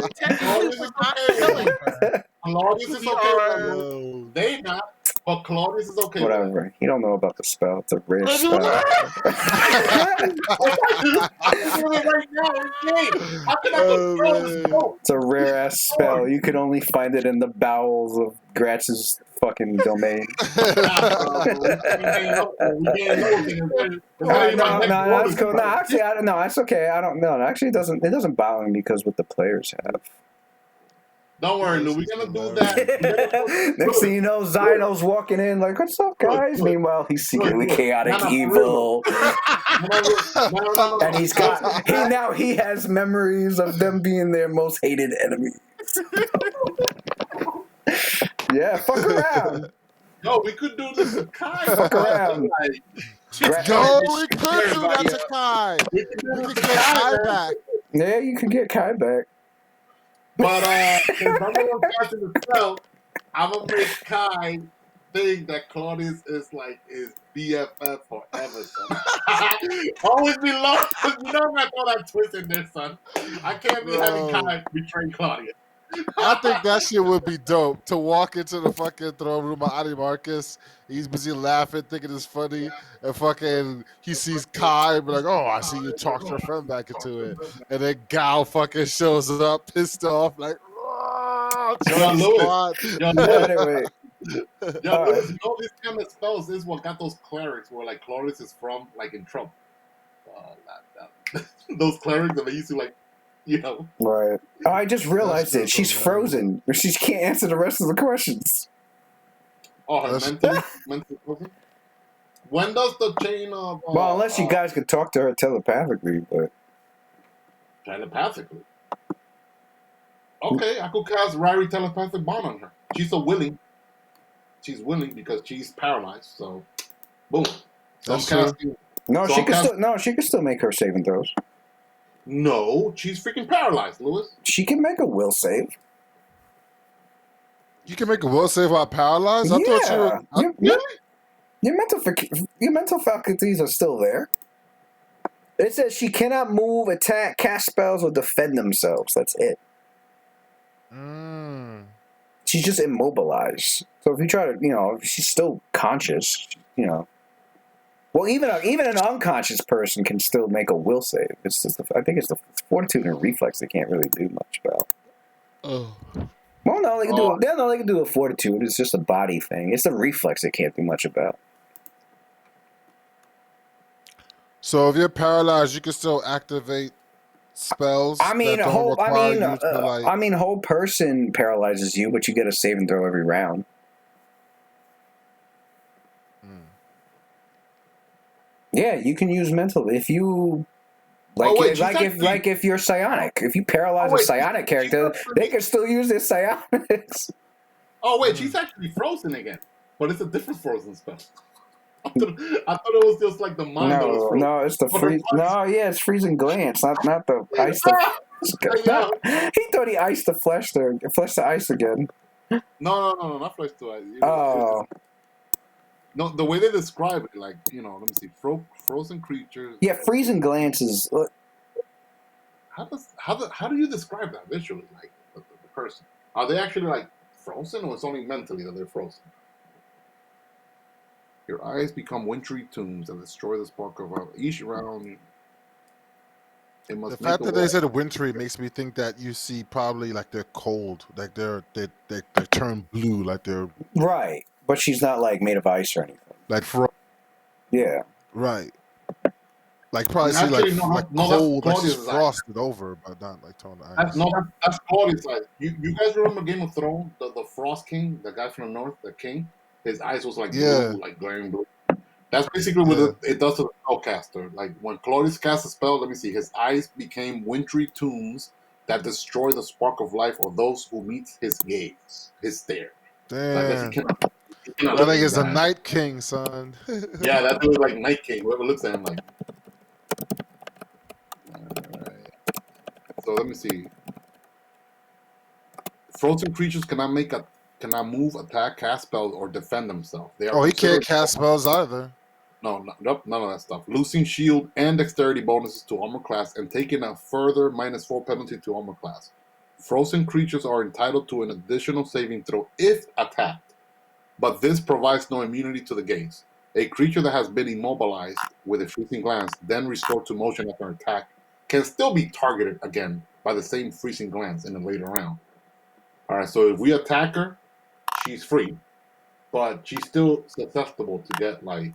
it. Technically, Claudius we're is not okay with killing it. her. Claudius is We okay with are. it. yo, They not, but Claudius is okay with it. whatever. You don't know about the spell. It's a rare spell. I'm doing it right now. It's game. How can I Oh, control this man. boat? It's a rare ass spell. You can only find it in the bowels of Gratz's fucking domain. Nah, bro. We can't know things. It's not even my No, next that's bonus. cool. No, actually, no, that's okay. I don't know. Actually, it doesn't bother me because what the players have. Don't worry, Lou. We're gonna do that. Next thing you know, Zino's walking in like, "What's up, guys?" Look. Meanwhile, he's secretly Look. chaotic, No, evil, No. and he has memories of them being their most hated enemy. Yeah, fuck around. No, we could do this to Kai. Fuck around. Yo, we could do that to Kai. We could do We this could to get Kai man. back. Yeah, you can get Kai back. But since I'm the one casting the spell, I'm gonna make Kai think that Claudius is like his BFF forever, son. Always be lost. You know I'm gonna throw that twist in there, son. I can't be having Bro. Kai betray Claudius. I think that shit would be dope to walk into the fucking throne room of Adi Marcus. He's busy laughing, thinking it's funny, and fucking he sees Kai, and be like, "Oh, I see you talked your friend back into it," and then Gal fucking shows up, pissed off, like, "Oh, join the Louis. squad." Anyway, Yo, Louis, you know these kind of spells is what got those clerics where like Claudius is from, like in trouble. Those clerics that they used to like, you know. right. Oh, I just realized That's it. She's so frozen. She can't answer the rest of the questions. Oh, her That's- mental problem. When does the chain of Well, unless you guys could talk to her telepathically, but telepathically? Okay, I could cast Ryrie telepathic bond on her. She's so willing. She's willing because she's paralyzed. So, boom. So That's I'm casting. no, So she I'm can casting- she can still make her saving throws. No, she's freaking paralyzed, Louis. She can make a will save. You can make a will save while paralyzed. I thought you were. Your mental faculties are still there. It says she cannot move, attack, cast spells, or defend themselves. That's it. She's just immobilized. So if you try to, she's still conscious. Well, even an unconscious person can still make a will save. It's just I think it's the fortitude and reflex they can't really do much about. Oh. Well, no, they can do a fortitude. It's just a body thing. It's the reflex they can't do much about. So if you're paralyzed, you can still activate spells. I mean, that don't require you to, like, whole person paralyzes you, but you get a save and throw every round. Yeah, you can use mental if you if you're psionic. If you paralyze a psionic character, they can still use their psionics. Oh wait, she's actually frozen again, but it's a different frozen spell. I thought it was just like the mind that was frozen. No, it's the freeze. No, yeah, it's freezing glance, not the ice. He thought he iced the flesh there, flesh the ice again. No, not flesh to ice. Oh. No, the way they describe it, like, let me see, frozen creatures. Yeah, freezing glance is. How do you describe that visually, like the person? Are they actually like frozen, or it's only mentally that they're frozen? Your eyes become wintry tombs and destroy the spark of each round. It The must make fact a that they roll. said wintry makes me think that you see probably like they're cold, like they turn blue, like they're Right, but she's not like made of ice or anything. like Yeah. right. Like probably see Actually, no, like no, that's cold, like she's Claudia's eyes. frosted over, but not like toned That's, ice. no, that's Claudia's eyes. You guys remember Game of Thrones? The Frost King, the guy from the north, the king. His eyes was like Yeah, blue, like glaring blue. That's basically what yeah. it does to the spellcaster. Like when Claudius casts a spell, let me see, his eyes became wintry tombs that destroy the spark of life or those who meet his gaze, his stare. So I guess Damn. he cannot That look at nigga you is the guys. Night King, son. Yeah, that dude is like Night King. Whoever looks at him like. Alright. So let me see. Frozen creatures cannot move, attack, cast spells, or defend themselves. They are Oh, he can't considered cast spells either. nope, none of that stuff. Losing shield and dexterity bonuses to armor class and taking a further -4 penalty to armor class. Frozen creatures are entitled to an additional saving throw if attacked, but this provides no immunity to the gaze. A creature that has been immobilized with a freezing glance, then restored to motion after an attack, can still be targeted again by the same freezing glance in a later round. Alright, so if we attack her, she's free, but she's still susceptible to get like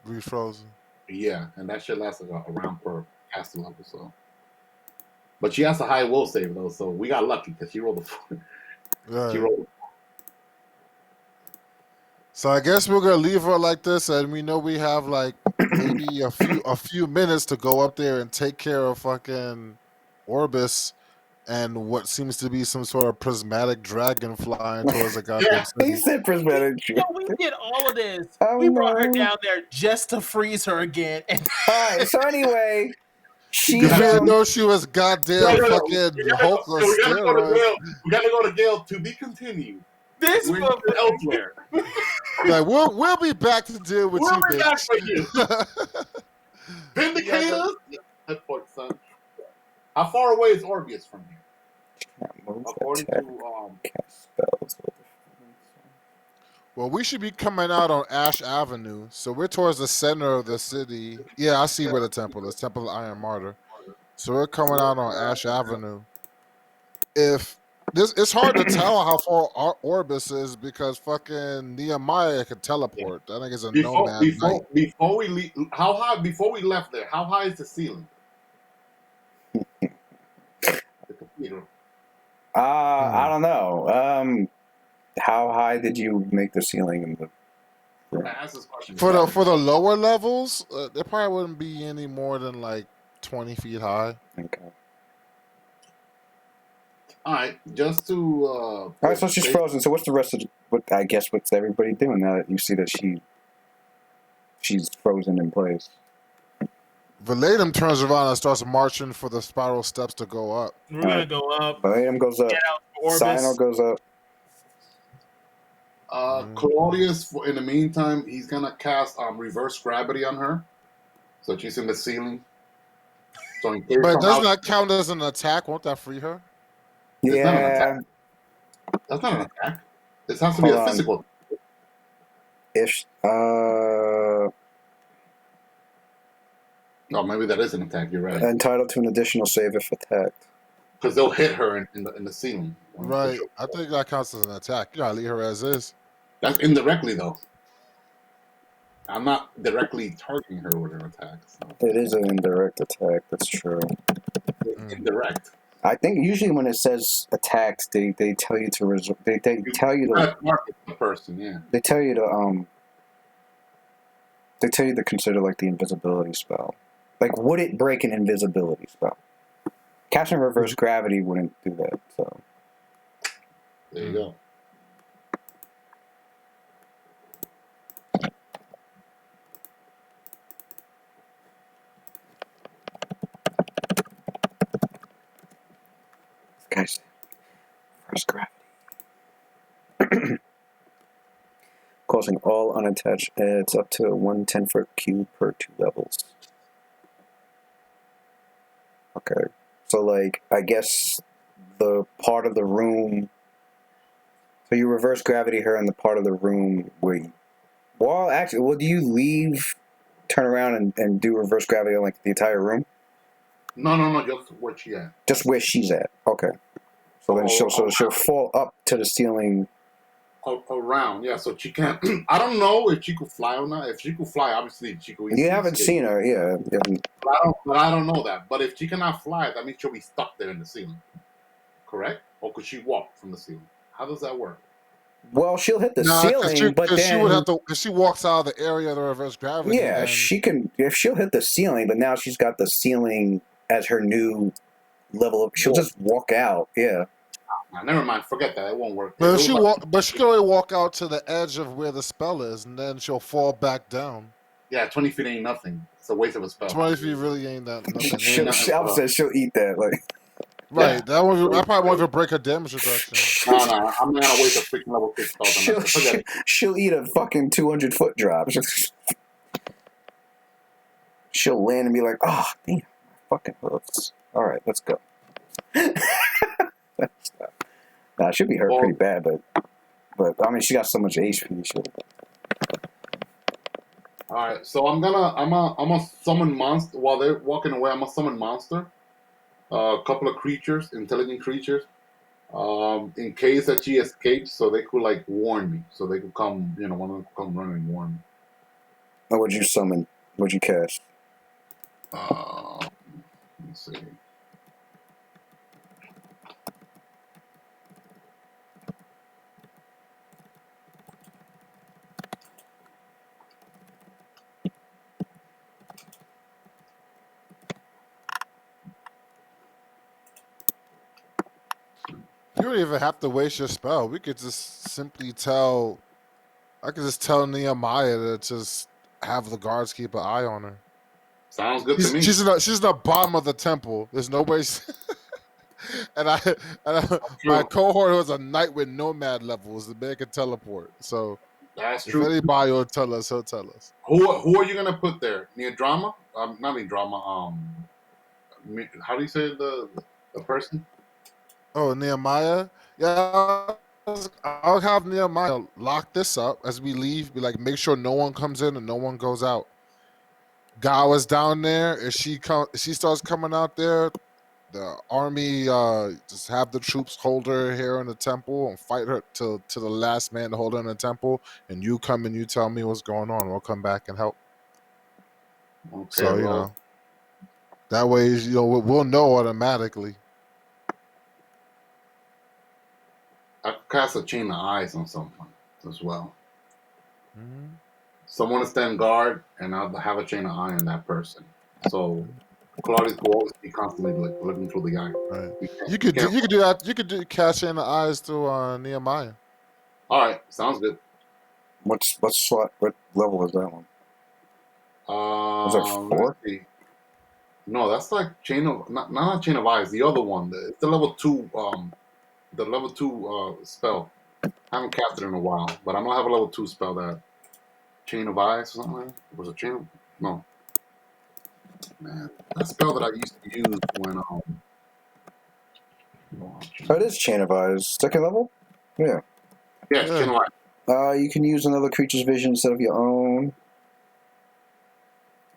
Refrozen. yeah, and that shit lasts like a round per caster level. So, but she has a high will save though, so we got lucky because she rolled she Right. rolled. So I guess we're gonna leave her like this, and we know we have like maybe a few minutes to go up there and take care of fucking Orbis and what seems to be some sort of prismatic dragon flying towards the goddamn Yeah, He city. said prismatic. You know, we did all of this. Oh We brought her no. down there just to freeze her again. And Alright, so anyway, Because she's we didn't know she was goddamn no. fucking Hulk or We gotta go to steroids. Gale. We gotta go to Gale to be continued. this We're motherfucker. elsewhere. Like we'll be back to deal with We'll you, be back bitch. for you. You gotta- Vindicators. That point, son. How far away is Orbius from here? move, According attack, to cast spells. Well, we should be coming out on Ash Avenue, so we're towards the center of the city. Yeah, I see where the temple is, Temple of Iron Martyr. So we're coming out on Ash Avenue. If this, it's hard to tell how far Orbis is because fucking Nehemiah can teleport. That nigga's a nomad knight. before we leave, how high before we left there? How high is the ceiling? The cathedral. I don't know. How high did you make the ceiling in the room? I asked this question For the lower levels, there probably wouldn't be any more than like 20 feet high. Okay. All right, just to All right, so she's frozen. So what's the rest of what's everybody doing now that you see that she's frozen in place? Valadim turns around and starts marching for the spiral steps to go up. We're gonna go up. Balaam goes up. Get out for Sinor Orbis. goes up. Claudius, in the meantime, he's gonna cast reverse gravity on her, so she's in the ceiling. So in theory, But doesn't somehow, that count as an attack? Won't that free her? It's not an Yeah. attack. That's not an attack. This has to be Hold a on. physical. If Oh, maybe that is an attack. You're right. entitled to an additional save if attacked. Because they'll hit her in the ceiling. Right. I think that counts as an attack. You gotta leave her as is. That's indirectly though. I'm not directly targeting her with an attack. So. It is an indirect attack. That's true. It's indirect. I think usually when it says attacked, they tell you to they tell you to Mark the person. Yeah. they tell you to consider like the invisibility spell. Like, would it break an invisibility spell? Casting reverse gravity wouldn't do that. So There you go. guys, reverse gravity. Causing all unattached adds up to 1 10-foot cube per 2 levels. Okay. So, like, I guess the part of the room... So you reverse gravity her in the part of the room where Well, actually, do you leave, turn around, and do reverse gravity on like the entire room? No, just where she at. Just where she's at. Okay. So then she'll fall up to the ceiling. Around, yeah. So she can't. I don't know if she could fly or not. If she could fly, obviously she could. You haven't seen her, yeah. But I don't know that. But if she cannot fly, that means she'll be stuck there in the ceiling. Correct? Or could she walk from the ceiling? How does that work? Well, she'll hit the Nah, ceiling, but then she would have to. If she walks out of the area of the reverse gravity, yeah, then, she can. If she'll hit the ceiling, but now she's got the ceiling as her new level up. She'll just walk out. Yeah. Nah, never mind. Forget that. It won't work. But if she can only walk out to the edge of where the spell is, and then she'll fall back down. Yeah, 20 feet ain't nothing. It's a waste of a spell. 20 feet really ain't that nothing. She'll eat that. Like, right. Yeah. That probably won't even break her damage reduction. No, I'm not gonna waste a freaking level 6 spell. She'll eat a fucking 200-foot drop. She'll land and be like, "Oh, damn, fucking hoofs." All right, let's go. Nah, it should be hurt pretty bad, but I mean, she got so much HP. All right, so I'm gonna summon monster while they're walking away. I'm gonna summon monster, a couple of creatures, intelligent creatures, in case that she escapes, so they could like warn me, so they could come. One of them could come running and warn me. Or would you summon? Would you cast? Let me see. You don't even have to waste your spell. We could just simply tell. I could just tell Nehemiah to just have the guards keep an eye on her. Sounds good to me. She's in the bottom of the temple. There's nobody. and my cohort was a knight with nomad levels. The man can teleport. So that's true. If anybody will tell us, he'll tell us. Who are you gonna put there? Near drama? Not near drama. How do you say the person? Oh, Nehemiah. Yeah, I'll have Nehemiah lock this up as we leave. Be like, make sure no one comes in and no one goes out. Gawa's down there. If she starts coming out there, the army just have the troops hold her here in the temple and fight her to the last man to hold her in the temple. And you come and you tell me what's going on. We'll come back and help. Okay, so that way we'll know automatically. I could cast a chain of eyes on someone as well. Mm-hmm. Someone to stand guard, and I'll have a chain of eye on that person. So Claudius will always be constantly looking through the eye. Right. You could do that. You could do cast chain of eyes to Nehemiah. All right, sounds good. What level is that one? Is that 4? No, that's like chain of not chain of eyes. The other one, it's the level 2. The level 2 spell. I haven't cast it in a while, but I'm gonna have a level 2 spell that chain of eyes or something like that. Was it chain of no. Man, that spell that I used to use when it is chain of eyes. 2nd level? Yeah. Yeah, chain of eyes. You can use another creature's vision instead of your own.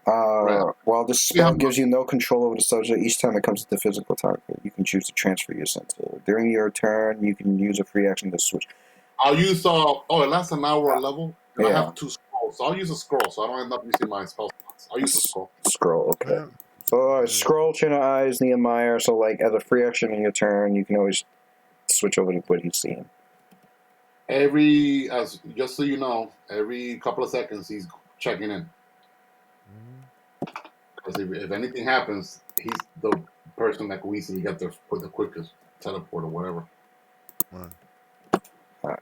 Right. While this spell gives you no control over the subject, each time it comes to the physical target, you can choose to transfer your senses. During your turn, you can use a free action to switch. I'll use it lasts an hour a level, and I have 2 scrolls, so I'll use a scroll, so I don't end up using my spell slots. I'll use a scroll. Scroll, okay. So scroll, chain of eyes, Nehemiah. So like as a free action in your turn, you can always switch over to what he's seeing. Just so you know, every couple of seconds he's checking in. Because if anything happens, he's the person that can easily get there with the quickest teleport or whatever. All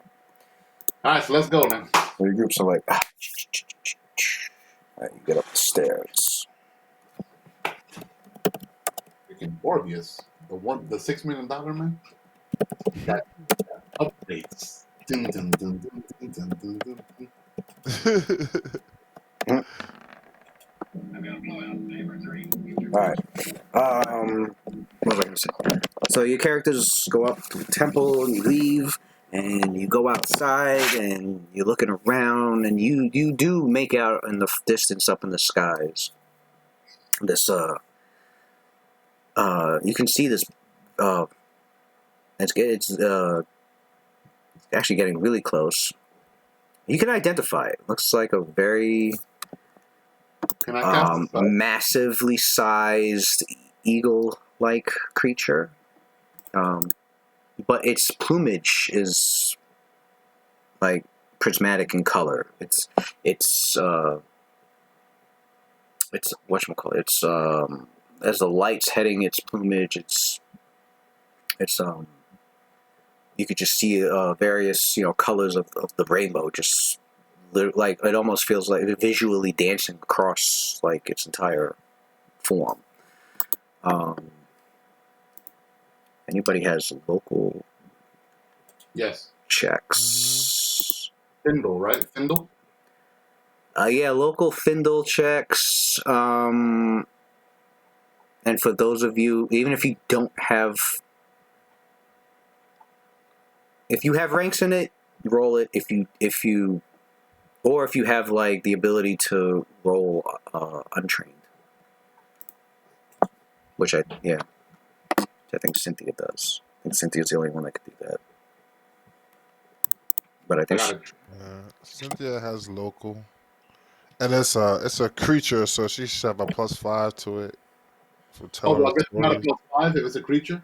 right, so let's go now. So your groups are like, all right, you get up the stairs. Freaking Orbius, the $6 million man. Got updates. Dun, dun, dun, dun, dun, dun, dun, dun. Alright. What was I going to say? So your characters go up to the temple and you leave, And you go outside and you're looking around, and you do make out in the distance up in the skies this you can see this it's actually getting really close. You can identify it. Looks like a very Can I cast a spell? massively sized eagle-like creature, but its plumage is like prismatic in color. It's whatchamacallit. It's as the light's hitting its plumage, it's you could just see various colors of the rainbow, just like it almost feels like visually dancing across like its entire form. Anybody has local Yes. checks? Findle, right? Findle? Yeah, local Findle checks. And for those of you, even if you don't have, if you have ranks in it, roll it. If you have like the ability to roll untrained, which I think Cynthia does. I think Cynthia's the only one that could do that. But I I think got it. Cynthia has local, and it's a creature, so she should have a +5 to it for Oh, telling well, I guess it's not a stories. +5 if it's a creature.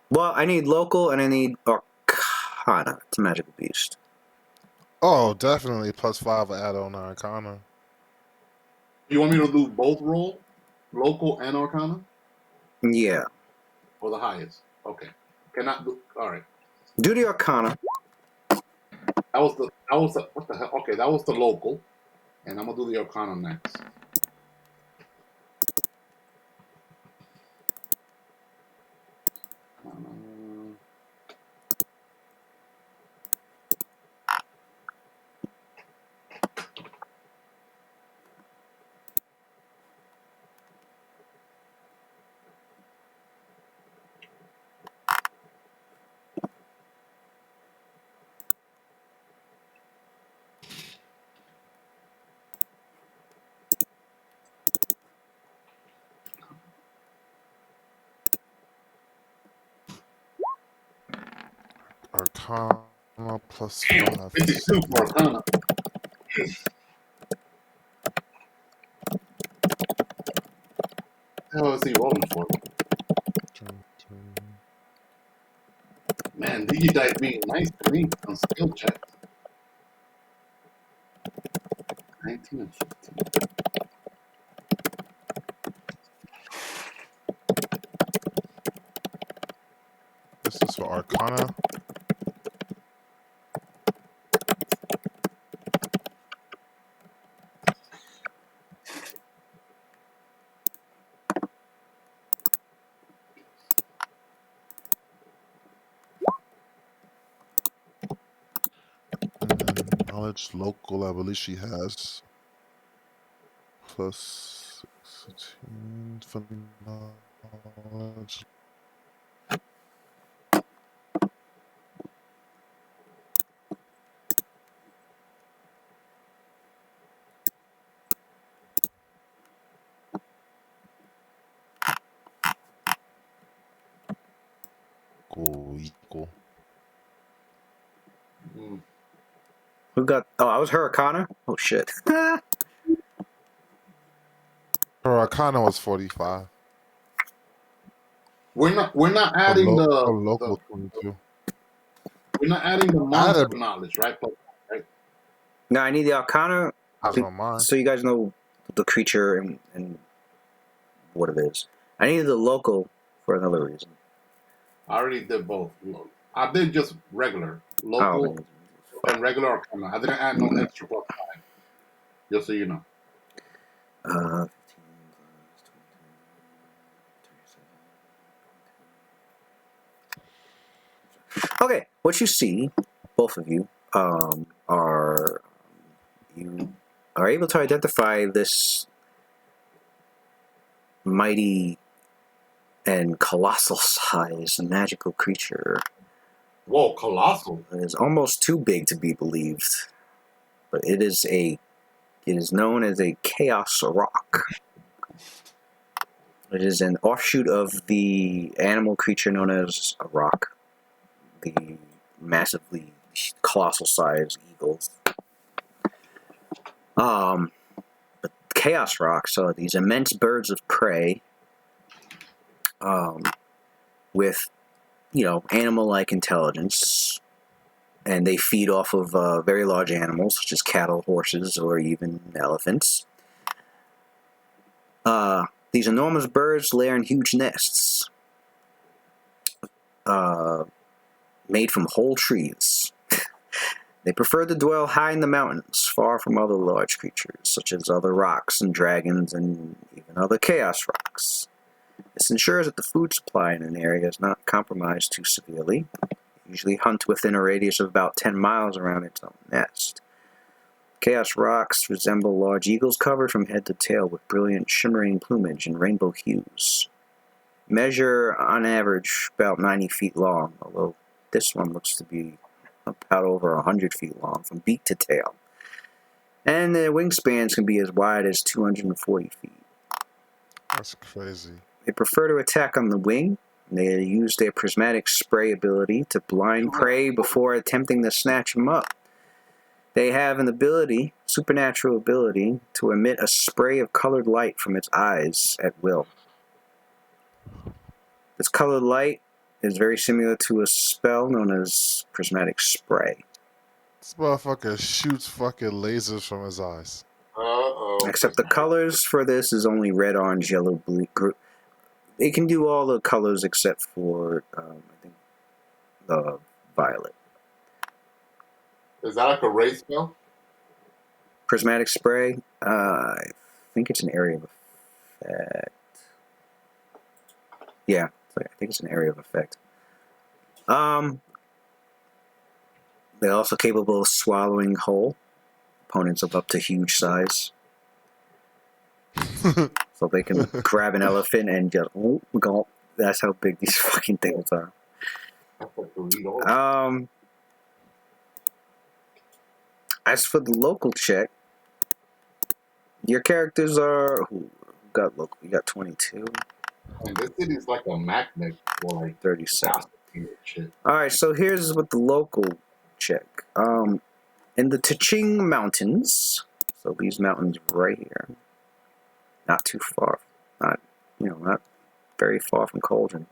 well, I need local and I need Arcana. It's a magical beast. Oh, definitely +5 add on Arcana. You want me to do both roll? Local and Arcana? Yeah, Or the highest? Okay. Cannot do. Alright. do the Arcana. What the hell? Okay, that was the local. And I'm gonna do the Arcana next. Arcana Damn, +5. 52 for Arcana. What the hell is he rolling for? Man, Digidice being nice to me on skill checks. 19 and 15. This is for Arcana. And then knowledge local, I believe she has +16 for knowledge. Equal. Who got? Oh, I was her Arcana. Oh shit. Her Arcana was 45. We're not Her, adding her the local 22. we're not adding the I had monster a knowledge, right? Right? Now I need the Arcana I don't mind. so you guys know the creature and what it is. I needed the local for another reason. I already did both. I did just regular, local, Oh, and regular Arcana. I didn't add no extra +5. Just so you know. 15 Okay, what you see, both of you, are you are able to identify this mighty and colossal size magical creature Whoa, colossal. It is almost too big to be believed, but it is known as a chaos rock. It is an offshoot of the animal creature known as a rock, the massively colossal sized eagles. But chaos rocks are these immense birds of prey, with, animal-like intelligence, and they feed off of very large animals such as cattle, horses, or even elephants. These enormous birds lair in huge nests made from whole trees. They prefer to dwell high in the mountains, far from other large creatures, such as other rocks and dragons and even other chaos rocks. This ensures that the food supply in an area is not compromised too severely. They usually hunt within a radius of about 10 miles around its own nest. Chaos rocks resemble large eagles covered from head to tail with brilliant shimmering plumage and rainbow hues. Measure, on average, about 90 feet long, although this one looks to be about over 100 feet long from beak to tail. And their wingspans can be as wide as 240 feet. That's crazy. They prefer to attack on the wing. They use their prismatic spray ability to blind prey before attempting to snatch them up. They have an ability, supernatural ability, to emit a spray of colored light from its eyes at will. This colored light is very similar to a spell known as prismatic spray. This motherfucker shoots fucking lasers from his eyes. Except the colors for this is only red, orange, yellow, blue. It can do all the colors except for, I think, the violet. Is that like a race spell? Prismatic spray, I think it's an area of effect. Yeah, I think it's an area of effect. They're also capable of swallowing whole opponents of up to huge size. So they can grab an elephant and just go. That's how big these fucking things are. As for the local check, your characters are who got local. You got 22. And this city's like a magnet for like 37. Shit. All right, so here's what the local check. In the Taching Mountains, so these mountains right here, not too far, not very far from Cauldron.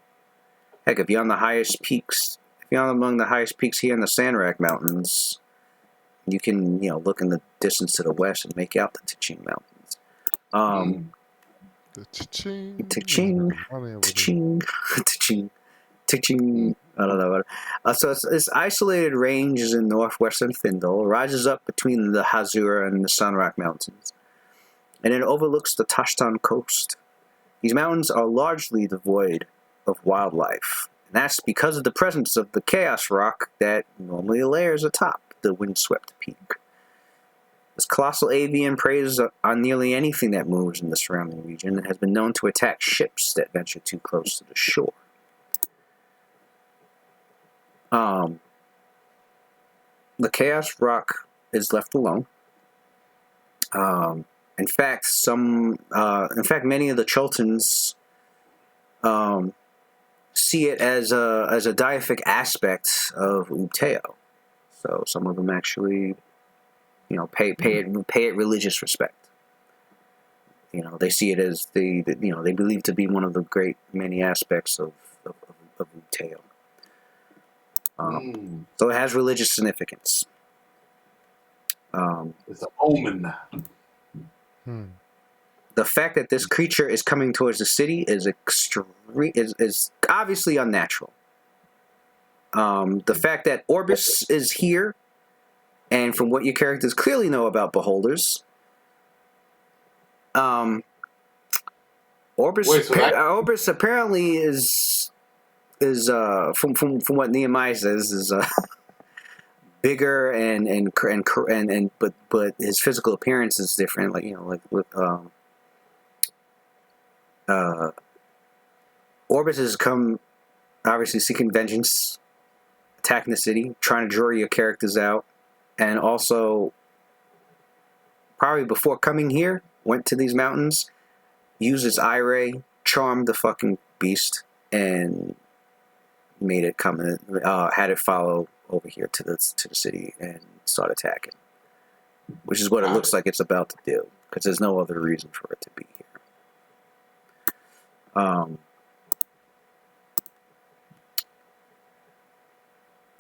Heck, if you're on the highest peaks, if you're among the highest peaks here in the Sanrak Mountains, you can look in the distance to the west and make out the Taching Mountains. The cha-ching. Taching, Taching, Taching. Taching, I don't know. So this isolated range is in northwestern Findle, rises up between the Hazura and the Sanrak Mountains, and it overlooks the Tashtan coast. These mountains are largely devoid of wildlife, and that's because of the presence of the chaos rock that normally layers atop the windswept peak. This colossal avian preys on nearly anything that moves in the surrounding region and has been known to attack ships that venture too close to the shore. The chaos rock is left alone. In fact, many of the Chultans see it as a deific aspect of Ubteo. So some of them actually, pay it religious respect. They see it as they believe to be one of the great many aspects of Ubteo. So it has religious significance. It's an omen. The fact that this creature is coming towards the city is is obviously unnatural. The fact that Orbis is here, and from what your characters clearly know about beholders, Orbis apparently is from what Nehemiah says is bigger but his physical appearance is different. Orbis has come obviously seeking vengeance, attacking the city, trying to draw your characters out, and also probably before coming here, went to these mountains, used its eye ray, charmed the fucking beast, and made it come in, had it follow over here to the city and start attacking, which is what it looks like it's about to do, because there's no other reason for it to be here.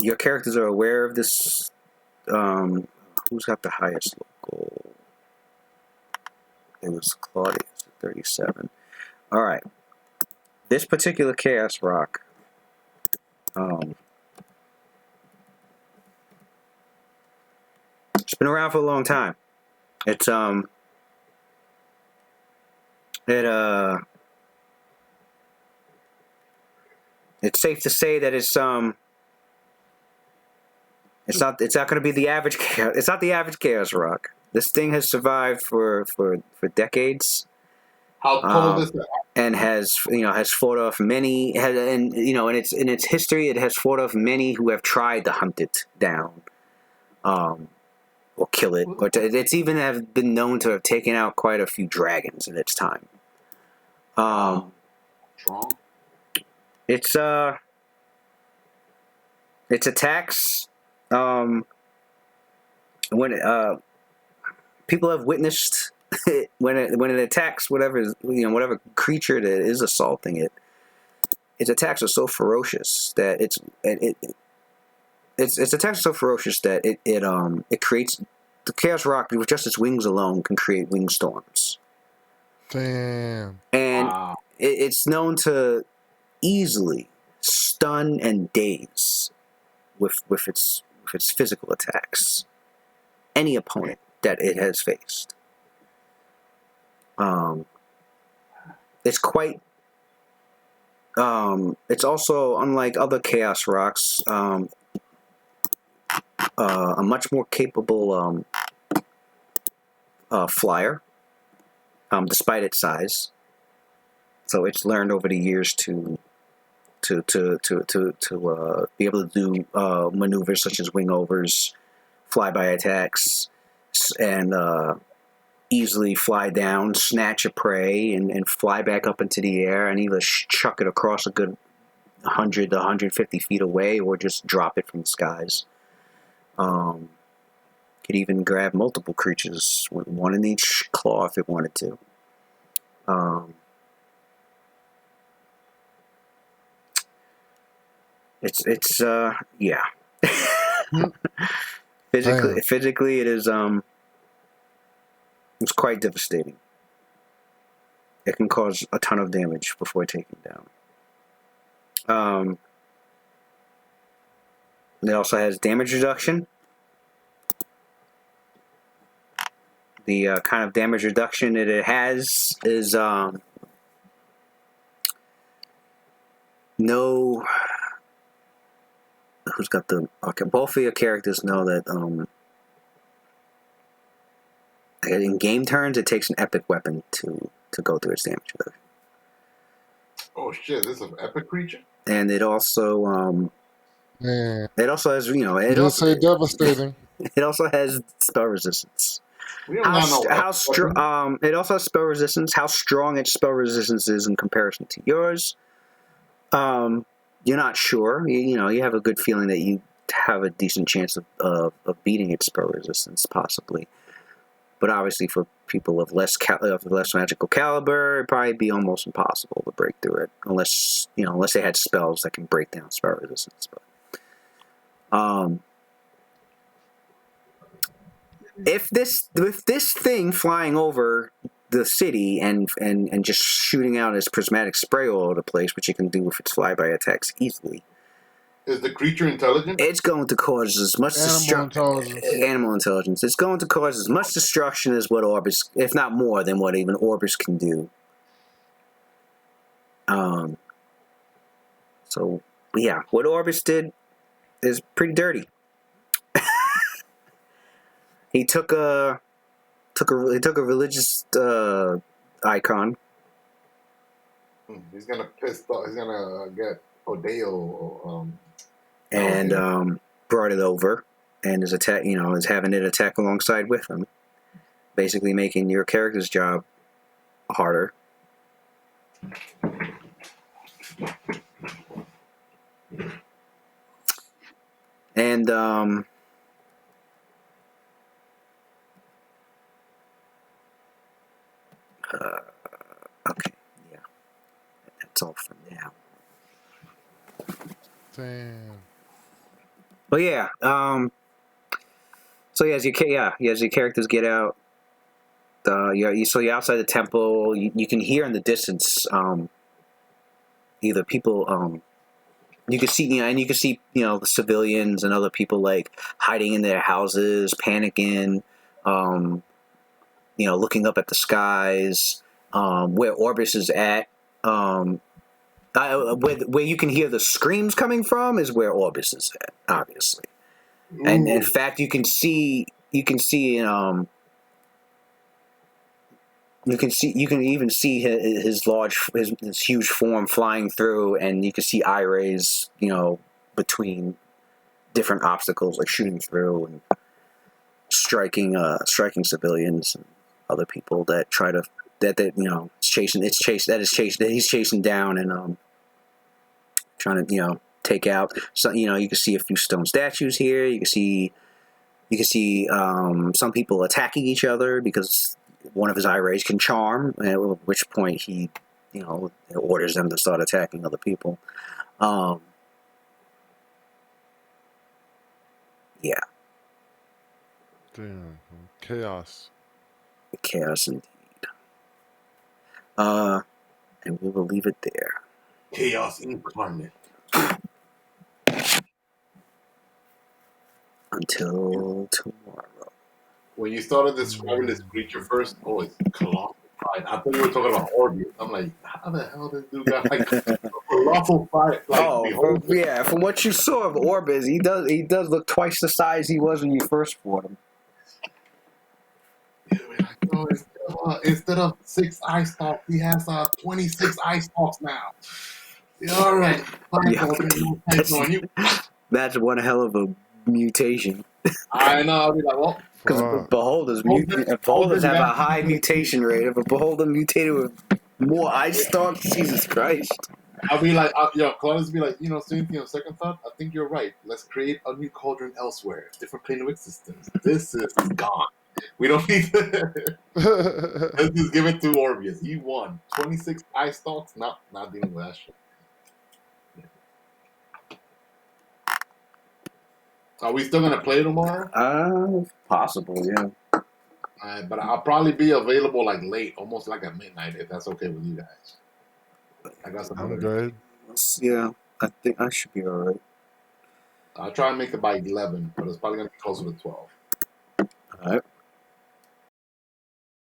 Your characters are aware of this. Who's got the highest local? It was Claudius at 37. All right. This particular Chaos Rock. It's been around for a long time. It's safe to say that it's not going to be the average chaos. It's not the average Chaos Rock. This thing has survived for decades. How cold is it? And has fought off many, in its history, it has fought off many who have tried to hunt it down, or kill it, or it's even have been known to have taken out quite a few dragons in its time. Strong. Its attacks, when people have witnessed it, when it attacks whatever creature that is assaulting it, its attacks are so ferocious that it creates the Chaos Rock with just its wings alone can create wing storms. Damn. And it's known to easily stun and daze with its physical attacks any opponent that it has faced. It's quite. It's also, unlike other Chaos Rocks, a much more capable flyer, despite its size. So it's learned over the years to be able to do maneuvers such as wing-overs, flyby attacks, and easily fly down, snatch a prey, and fly back up into the air, and either chuck it across a good 100 to 150 feet away, or just drop it from the skies. Could even grab multiple creatures, with one in each claw if it wanted to. It's yeah. Physically, it is it's quite devastating. It can cause a ton of damage before taking down. It also has damage reduction. The kind of damage reduction that it has is no. Who's got the? Okay, both of your characters know that in game turns, it takes an epic weapon to go through its damage reduction. Oh shit! This is an epic creature. And it also it also has Devastating. It also has spell resistance. We don't know how strong. It also has spell resistance. How strong its spell resistance is in comparison to yours. You're not sure. You have a good feeling that you have a decent chance of beating its spell resistance, possibly. But obviously, for people of less magical caliber, it'd probably be almost impossible to break through it, unless they had spells that can break down spell resistance. But if this thing flying over the city and just shooting out its prismatic spray all over the place, which it can do with its flyby attacks easily. Is the creature intelligent? It's going to cause as much animal intelligence. It's going to cause as much destruction as what Orbis, if not more than what even Orbis can do. So yeah, what Orbis did is pretty dirty. He took a religious icon. He's gonna piss off. He's gonna get Odeo and brought it over and is is having it attack alongside with him, basically making your character's job harder. And okay, yeah, that's all for now. Damn. But yeah, so as your characters get out, you're outside the temple. You can hear in the distance either people you can see and you can see the civilians and other people like hiding in their houses, panicking, looking up at the skies, where Orbis is at. Where you can hear the screams coming from is where Orbis is at, obviously. And in fact, you can even see his huge form flying through, and you can see eye rays, between different obstacles, like shooting through and striking civilians and other people that try to he's chasing down and trying to take out. So you can see a few stone statues here. You can see some people attacking each other because one of his eye rays can charm, at which point he orders them to start attacking other people. Yeah. Damn. Chaos. Chaos indeed. And we will leave it there. Chaos incarnate. Until tomorrow. When you started describing this creature first, it's colossal pride. I thought you were talking about Orbis. I'm like, how the hell this dude got like colossal pride? Like, from what you saw of Orbis, he does look twice the size he was when you first fought him. Instead of 6 eye stalks, he has 26 eye stalks now. Yeah, all right. That's one hell of a mutation. I know. I'll be like, well, because beholders have a high mutation rate. If a beholder mutated with more eye stalks, Jesus Christ. I'll be like, Claudius be like, same thing on second thought. I think you're right. Let's create a new cauldron elsewhere, different plane of existence. This is gone. We don't need to. Let's just give it to Orbius. He won. 26 eye stalks. Not dealing with that shit. Are we still gonna play tomorrow? Possible, yeah. But I'll probably be available like late, almost like at midnight, if that's okay with you guys. I got some. I'm good. Yeah, I think I should be alright. I'll try and make it by 11, but it's probably gonna be closer to 12. Alright.